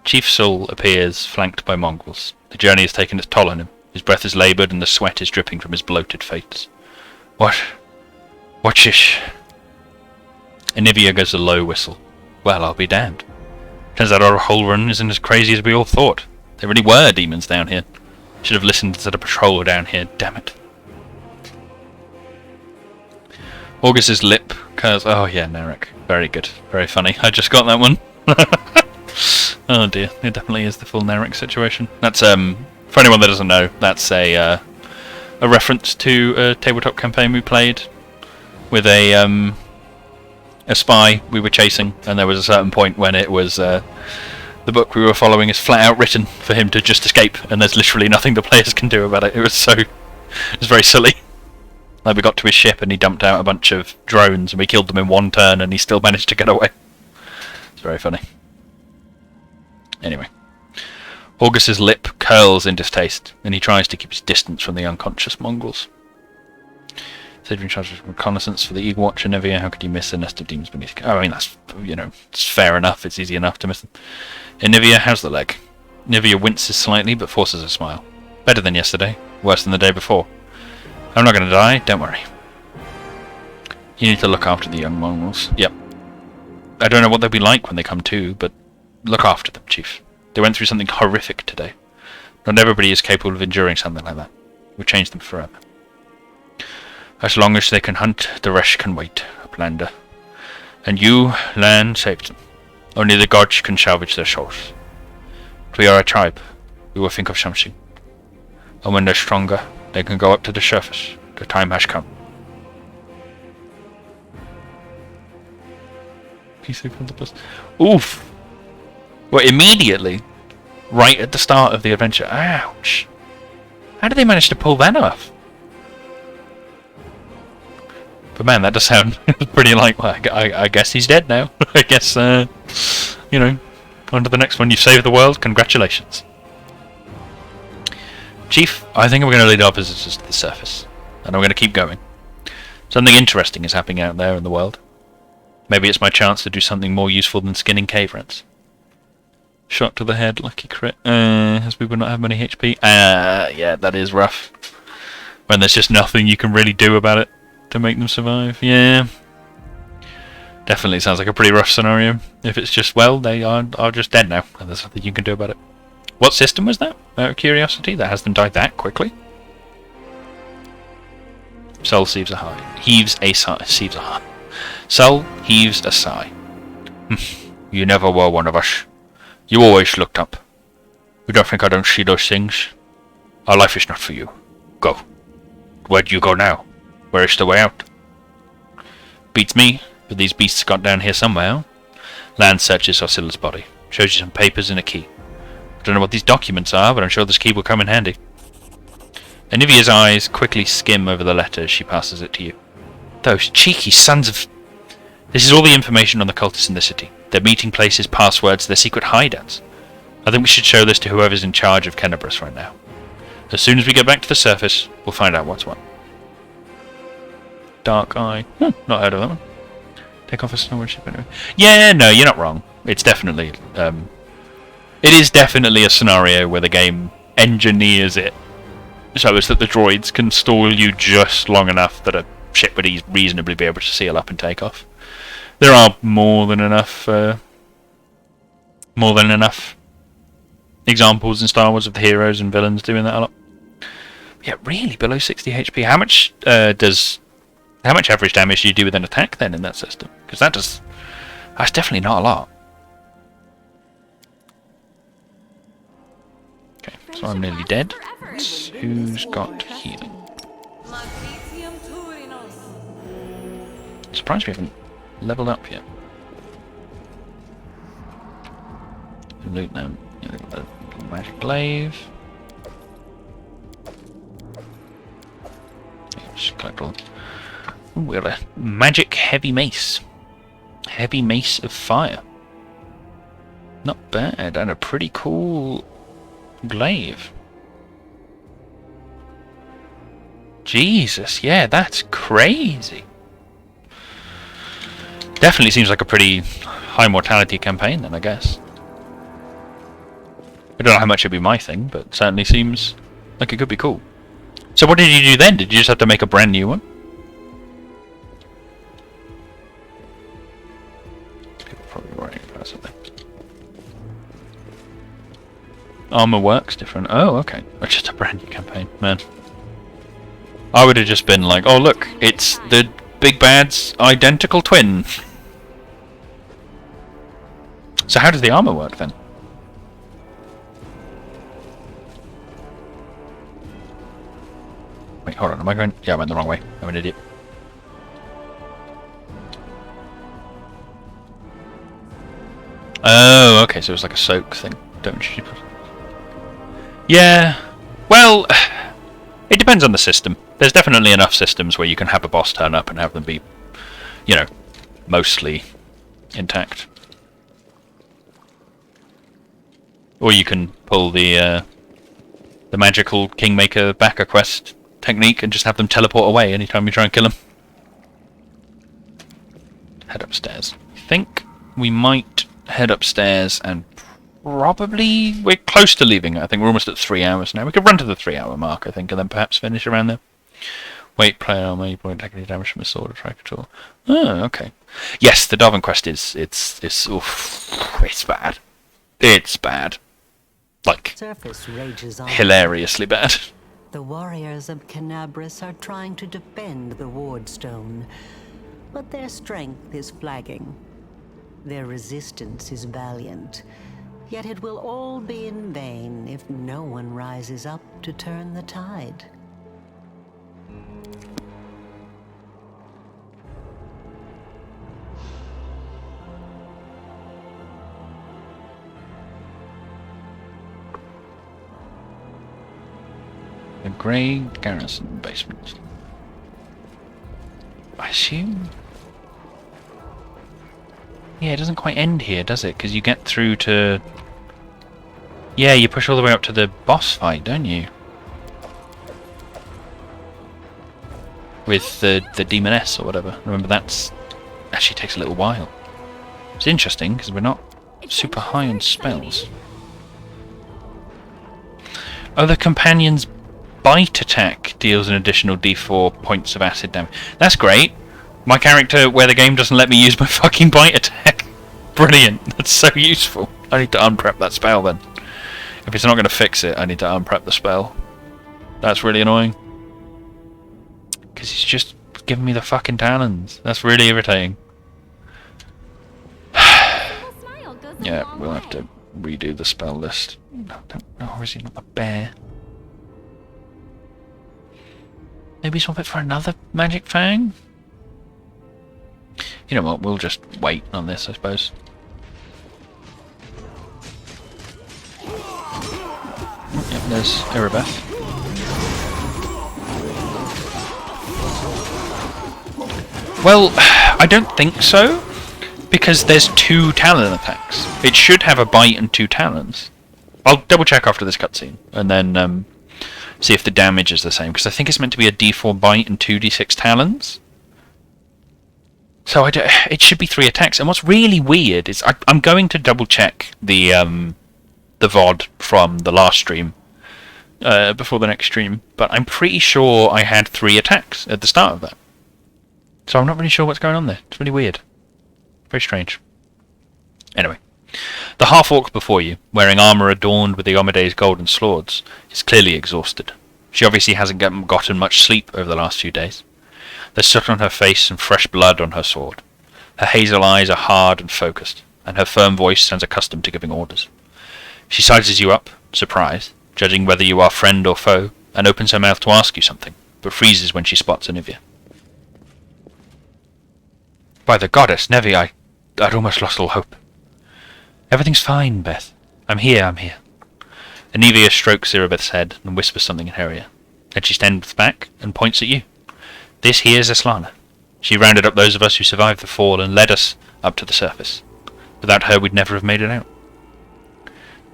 Chief Soul appears, flanked by mongrels. The journey has taken its toll on him. His breath is laboured and the sweat is dripping from his bloated face. What? What shish? Anivia gives a low whistle. Well, I'll be damned. Turns out our whole run isn't as crazy as we all thought. There really were demons down here. Should have listened to the patrol down here, damn it. August's lip curls. Oh yeah, Narek. Very good. Very funny. I just got that one. Oh dear. It definitely is the full Narek situation. That's, for anyone that doesn't know, that's a reference to a tabletop campaign we played with a spy we were chasing, and there was a certain point when it was the book we were following is flat out written for him to just escape, and there's literally nothing the players can do about it. It was very silly. Like, we got to his ship and he dumped out a bunch of drones and we killed them in one turn and he still managed to get away. It's very funny. Anyway. Augus's lip curls in distaste and he tries to keep his distance from the unconscious mongrels. Said in charge of reconnaissance for the Eagle Watch and Nivea. How could you miss a nest of demons beneath? Oh, I mean, that's, you know, it's fair enough. It's easy enough to miss them. And Nivea, how's the leg? Nivea winces slightly but forces a smile. Better than yesterday. Worse than the day before. I'm not going to die. Don't worry. You need to look after the young mongrels. Yep. I don't know what they'll be like when they come to, but look after them, Chief. They went through something horrific today. Not everybody is capable of enduring something like that. We'll change them forever. As long as they can hunt, the rest can wait, Uplander. And you, Lan, saved them. Only the gods can salvage their souls. But we are a tribe. We will think of something. And when they're stronger, they can go up to the surface. The time has come. Oof! Well, immediately, right at the start of the adventure. Ouch! How did they manage to pull that off? But man, that does sound pretty like, well, I guess he's dead now. I guess, you know, on to the next one. You've saved the world. Congratulations. Chief, I think we're going to lead our visitors to the surface. And I'm going to keep going. Something interesting is happening out there in the world. Maybe it's my chance to do something more useful than skinning cave rats. Shot to the head, lucky crit. As we would not have many HP. Yeah, that is rough. When there's just nothing you can really do about it to make them survive. Yeah. Definitely sounds like a pretty rough scenario. If it's just, well, they are just dead now, and there's nothing you can do about it. What system was that? Out of curiosity, that has them die that quickly? Soul heaves a sigh. Heaves a sigh. Soul heaves a sigh. You never were one of us. You always looked up. You don't think I don't see those things? Our life is not for you. Go. Where do you go now? Where is the way out? Beats me, but these beasts got down here somewhere. Lan searches Osila's body. Shows you some papers and a key. I don't know what these documents are, but I'm sure this key will come in handy. Anivia's eyes quickly skim over the letter as she passes it to you. Those cheeky sons of... This is all the information on the cultists in the city. Their meeting places, passwords, their secret hideouts. I think we should show this to whoever's in charge of Kenabris right now. As soon as we get back to the surface, we'll find out what's what. Dark Eye. Not heard of that one. Take off a snowboard ship anyway. Yeah, no, you're not wrong. It's definitely... it is definitely a scenario where the game engineers it so as that the droids can stall you just long enough that a ship would reasonably be able to seal up and take off. There are more than enough examples in Star Wars of the heroes and villains doing that a lot. Yeah, really, below 60 HP. How much average damage do you do with an attack then in that system? Because that's definitely not a lot. Okay, so I'm nearly dead. Who's got healing? I'm surprised we haven't leveled up yet. Loot them. Magic glaive. Just collect all. Ooh, we got a magic heavy mace. Heavy mace of fire. Not bad, and a pretty cool glaive. Jesus, yeah, that's crazy. Definitely seems like a pretty high mortality campaign then, I guess. I don't know how much it'd be my thing, but certainly seems like it could be cool. So what did you do then? Did you just have to make a brand new one? People are probably worrying about something. Armor works different. Oh, okay. It's just a brand new campaign, man. I would have just been like, oh look, it's the big bad's identical twin. So how does the armor work then? Wait, hold on, am I going... Yeah, I went the wrong way. I'm an idiot. Oh, okay, so it's like a soak thing. Don't you? Yeah, well, it depends on the system. There's definitely enough systems where you can have a boss turn up and have them be, you know, mostly intact. Or you can pull the magical Kingmaker backer quest technique and just have them teleport away anytime you try and kill them. Head upstairs. I think we might head upstairs and probably... We're close to leaving. I think we're almost at 3 hours now. We could run to the 3-hour mark, I think, and then perhaps finish around there. Wait, play armor, you won't take any damage from a sword or track at all. Oh, okay. Yes, the Darwin quest is oof, it's bad. It's bad. Like, hilariously bad. The warriors of Canabris are trying to defend the Wardstone, but their strength is flagging. Their resistance is valiant, yet it will all be in vain if no one rises up to turn the tide. The Grey Garrison basement. I assume. Yeah, it doesn't quite end here, does it? Because you get through to. Yeah, you push all the way up to the boss fight, don't you? With the demoness or whatever. Remember, that's actually takes a little while. It's interesting because we're not super high on spells. Oh, the companion's bite attack deals an additional d4 points of acid damage. That's great. My character, where the game doesn't let me use my fucking bite attack. Brilliant. That's so useful. I need to unprep that spell then. If it's not going to fix it, I need to unprep the spell. That's really annoying. Because he's just giving me the fucking talons. That's really irritating. Yeah, we'll have to redo the spell list. No, or is he not a bear? Maybe swap it for another magic fang? You know what, we'll just wait on this, I suppose. Yep, there's Erebeth. Well, I don't think so, because there's 2 talon attacks. It should have a bite and 2 talons. I'll double check after this cutscene, and then see if the damage is the same, because I think it's meant to be a d4 bite and 2d6 talons. So it should be 3 attacks. And what's really weird is I'm going to double check the VOD from the last stream before the next stream, but I'm pretty sure I had 3 attacks at the start of that. So I'm not really sure what's going on there. It's really weird. Very strange. Anyway. The half-orc before you, wearing armour adorned with the Omede's golden swords, is clearly exhausted. She obviously hasn't gotten much sleep over the last few days. There's soot on her face and fresh blood on her sword. Her hazel eyes are hard and focused, and her firm voice sounds accustomed to giving orders. She sizes you up, surprised, judging whether you are friend or foe, and opens her mouth to ask you something, but freezes when she spots Anivia. By the goddess, Nevi, I'd almost lost all hope. Everything's fine, Beth. I'm here. Anivia strokes Erebeth's head and whispers something in her ear. Then she stands back and points at you. This here's Aslana. She rounded up those of us who survived the fall and led us up to the surface. Without her, we'd never have made it out.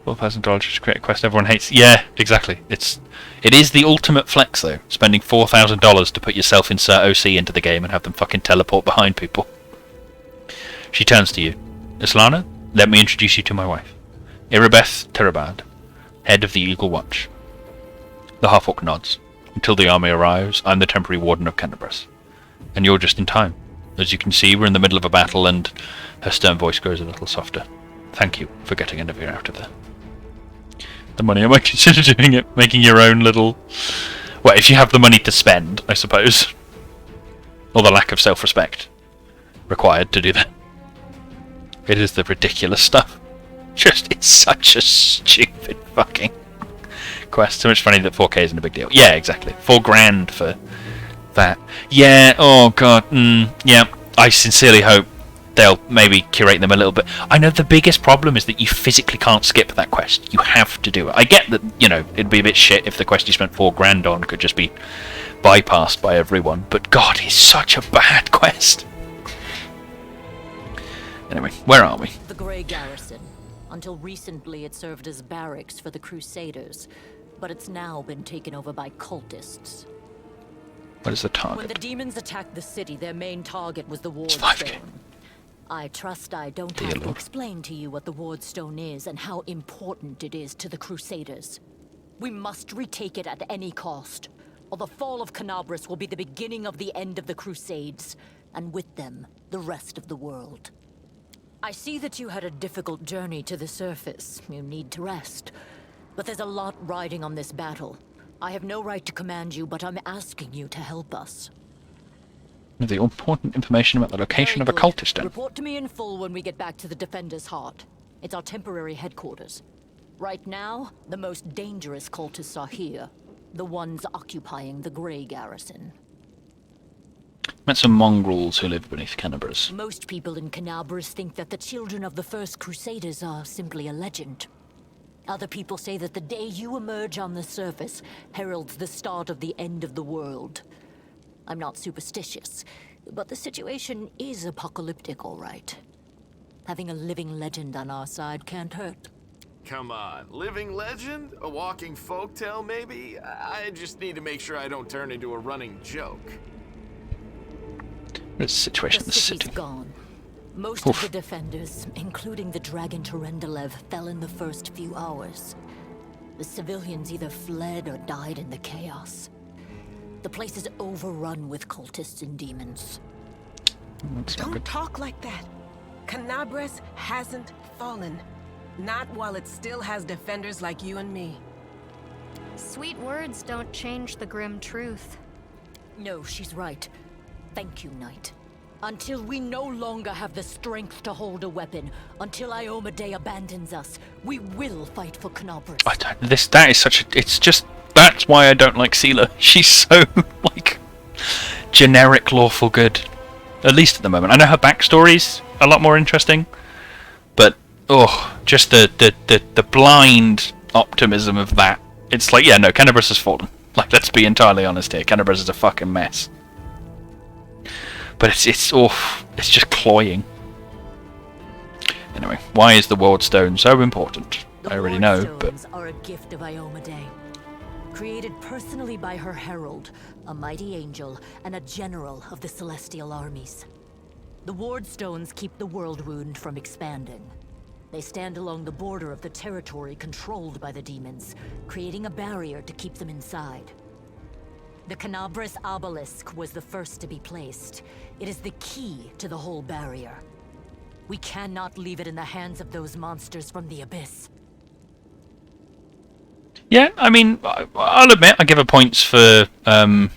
$4,000 to create a quest everyone hates. Yeah, exactly. It is the ultimate flex, though. Spending $4,000 to put yourself insert OC into the game and have them fucking teleport behind people. She turns to you. Aslana, let me introduce you to my wife. Erebeth Terabad, head of the Eagle Watch. The half-orc nods. Until the army arrives, I'm the temporary warden of Canabris. And you're just in time. As you can see, we're in the middle of a battle, and her stern voice grows a little softer. Thank you for getting Anivia out of there. The money, I might consider doing it, making your own little... Well, if you have the money to spend, I suppose. Or the lack of self-respect required to do that. It is the ridiculous stuff. It's such a stupid fucking quest. So much funny that 4K isn't a big deal. Yeah, exactly. $4,000 for that. Yeah, oh god. Yeah, I sincerely hope they'll maybe curate them a little bit. I know the biggest problem is that you physically can't skip that quest. You have to do it. I get that, it'd be a bit shit if the quest you spent $4,000 on could just be bypassed by everyone, but god, it's such a bad quest. Anyway, where are we? The Grey Garrison. Until recently it served as barracks for the Crusaders, but it's now been taken over by cultists. What is the target? When the demons attacked the city, their main target was the It's 5K. Wardstone. I trust I don't have to explain to you what the Wardstone is and how important it is to the Crusaders. We must retake it at any cost, or the fall of Canabris will be the beginning of the end of the Crusades, and with them, the rest of the world. I see that you had a difficult journey to the surface. You need to rest. But there's a lot riding on this battle. I have no right to command you, but I'm asking you to help us. The important information about the location Very of a good. cultist den. Report to me in full when we get back to the Defender's Heart. It's our temporary headquarters. Right now, the most dangerous cultists are here. The ones occupying the Grey Garrison. Met some mongrels who live beneath Canabras. Most people in Canabras think that the children of the First Crusaders are simply a legend. Other people say that the day you emerge on the surface heralds the start of the end of the world. I'm not superstitious, but the situation is apocalyptic, all right. Having a living legend on our side can't hurt. Come on, living legend? A walking folktale, maybe? I just need to make sure I don't turn into a running joke. What is the situation in the city's city? gone. Most of the defenders, including the Dragon Terendelev, fell in the first few hours. The civilians either fled or died in the chaos. The place is overrun with cultists and demons. That's not Don't good. talk like that. Canabras hasn't fallen. Not while it still has defenders like you and me. Sweet words don't change the grim truth. No, she's right. Thank you, Knight. Until we no longer have the strength to hold a weapon, until Iomedae abandons us, we will fight for Canabras. That is such a... It's just... That's why I don't like Seela. She's so, like, generic lawful good. At least at the moment. I know her backstory's a lot more interesting, but, just the blind optimism of that. It's like, yeah, no, Canabras has fallen. Like, let's be entirely honest here. Canabras is a fucking mess. But it's just cloying. Anyway, why is the Ward Stone so important? I already know, but... The are a gift of Iomedae. Created personally by her herald, a mighty angel, and a general of the celestial armies. The Ward Stones keep the world wound from expanding. They stand along the border of the territory controlled by the demons, creating a barrier to keep them inside. The Canabras obelisk was the first to be placed. It is the key to the whole barrier. We cannot leave it in the hands of those monsters from the abyss. Yeah, I mean, I'll admit, I give her points for, not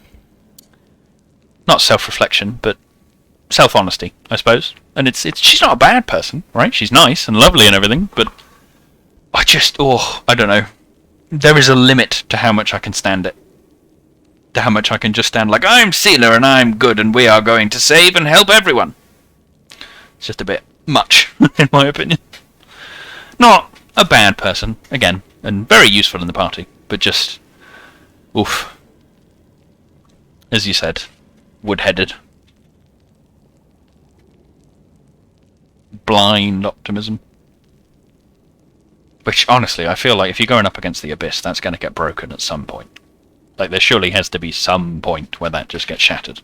self-reflection, but self-honesty, I suppose. And she's not a bad person, right? She's nice and lovely and everything, but I don't know. There is a limit to how much I can stand it. To how much I can just stand like, I'm Seela and I'm good and we are going to save and help everyone. It's just a bit much, in my opinion. Not a bad person, again, and very useful in the party, but just, oof. As you said, wood-headed. Blind optimism. Which, honestly, I feel like if you're going up against the Abyss, that's going to get broken at some point. Like, there surely has to be some point where that just gets shattered.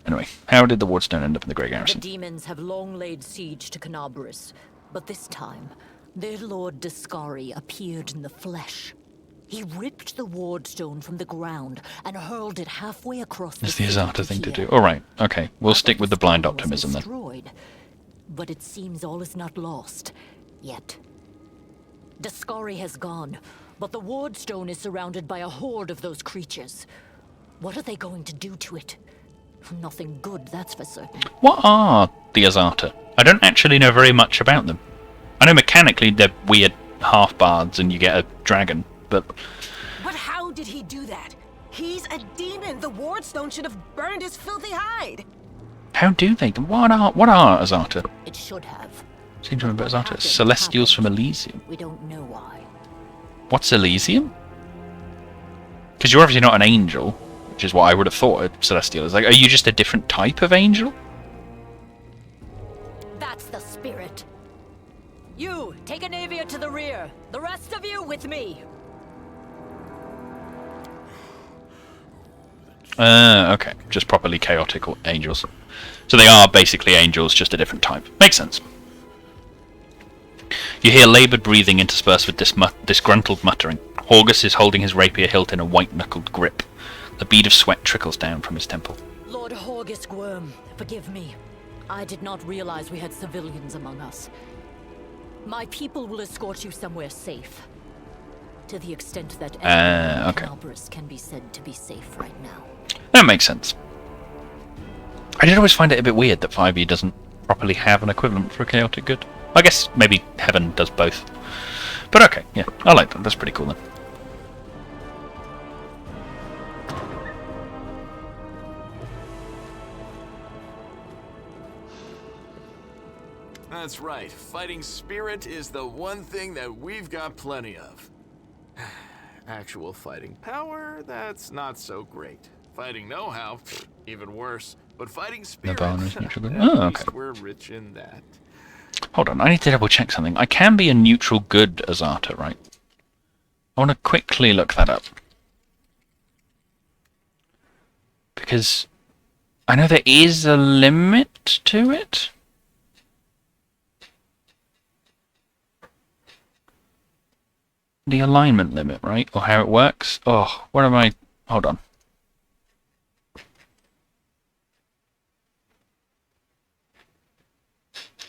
Anyway, how did the Wardstone end up in the Grey Garrison? The demons have long laid siege to Canabras, but this time, their lord Discari appeared in the flesh. He ripped the Wardstone from the ground and hurled it halfway across the It's the city Azata thing to here. do. Alright, okay. We'll stick with the blind optimism then. Destroyed, but it seems all is not lost yet. Discari has gone, but the Wardstone is surrounded by a horde of those creatures. What are they going to do to it? Nothing good, that's for certain. What are the Azata? I don't actually know very much about them. I know mechanically they're weird half-bards and you get a dragon, but... But how did he do that? He's a demon. The Wardstone should have burned his filthy hide. How do they? What are Azata? It should have. Seem to remember What Azata. happened, Celestials from happened. Elysium. We don't know why. What's Elysium? Because you're obviously not an angel, which is what I would have thought a Celestial is. Like, are you just a different type of angel? That's the spirit. You, take Anavia to the rear. The rest of you with me. Okay. Just properly chaotic angels. So they are basically angels, just a different type. Makes sense. You hear laboured breathing interspersed with disgruntled muttering. Horgus is holding his rapier hilt in a white-knuckled grip. A bead of sweat trickles down from his temple. Lord Horgus Gwyrm, forgive me. I did not realize we had civilians among us. My people will escort you somewhere safe. To the extent that anyone in okay. Canabris can be said to be safe right now. That makes sense. I did always find it a bit weird that 5e doesn't properly have an equivalent for a chaotic good. I guess maybe Heaven does both. But okay, yeah, I like that. That's pretty cool then. That's right. Fighting spirit is the one thing that we've got plenty of. Actual fighting power, that's not so great. Fighting know-how, even worse. But fighting spirit, Nirvana is neutral good. at Oh, least okay. we're rich in that. Hold on, I need to double check something. I can be a neutral good Azata, right? I want to quickly look that up. Because I know there is a limit to it. The alignment limit, right? Or how it works? Oh, where am I? Hold on.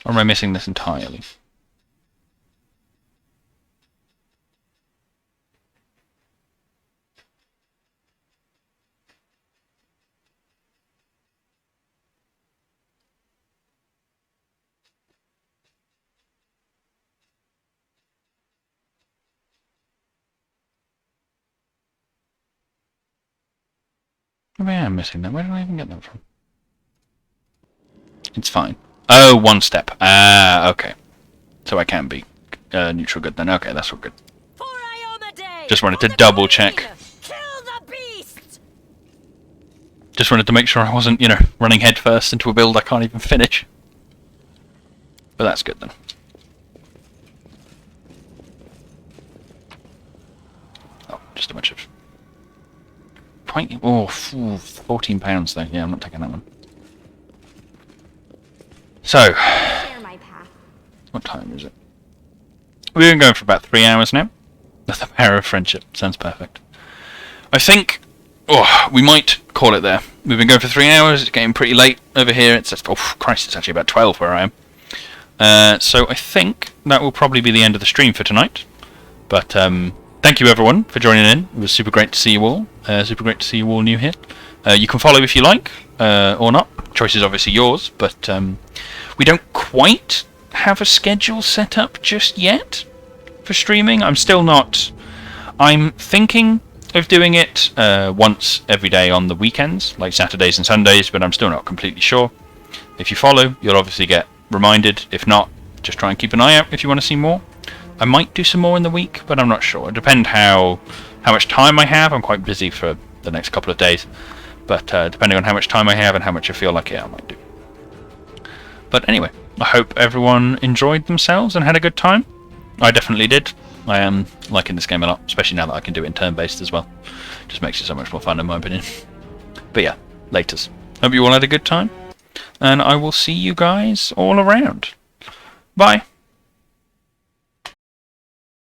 Or am I missing this entirely? Maybe I am missing that. Where did I even get that from? It's fine. Oh, one step. Ah, okay. So I can be neutral good then. Okay, that's all good. For Ioma Day! Just wanted to For the double Queen! check. Kill the beast! Just wanted to make sure I wasn't, you know, running headfirst into a build I can't even finish. But that's good then. Oh, just a bunch of... Oh, £14 though. Yeah, I'm not taking that one. So, Share my path. what time is it? We've been going for about 3 hours now. The power of friendship. Sounds perfect. I think... Oh, we might call it there. We've been going for 3 hours. It's getting pretty late over here. It's just, oh Christ, it's actually about 12 where I am. So I think that will probably be the end of the stream for tonight. But thank you everyone for joining in. It was super great to see you all. Super great to see you all new here. You can follow if you like, or not. Choice is obviously yours, but we don't quite have a schedule set up just yet for streaming. I'm still not... I'm thinking of doing it once every day on the weekends, like Saturdays and Sundays, but I'm still not completely sure. If you follow, you'll obviously get reminded. If not, just try and keep an eye out if you want to see more. I might do some more in the week, but I'm not sure. It depends how much time I have. I'm quite busy for the next couple of days, but depending on how much time I have and how much I feel like it, I might do. But anyway, I hope everyone enjoyed themselves and had a good time. I definitely did. I am liking this game a lot, especially now that I can do it in turn-based as well. Just makes it so much more fun in my opinion. But yeah, laters. Hope you all had a good time, and I will see you guys all around. Bye.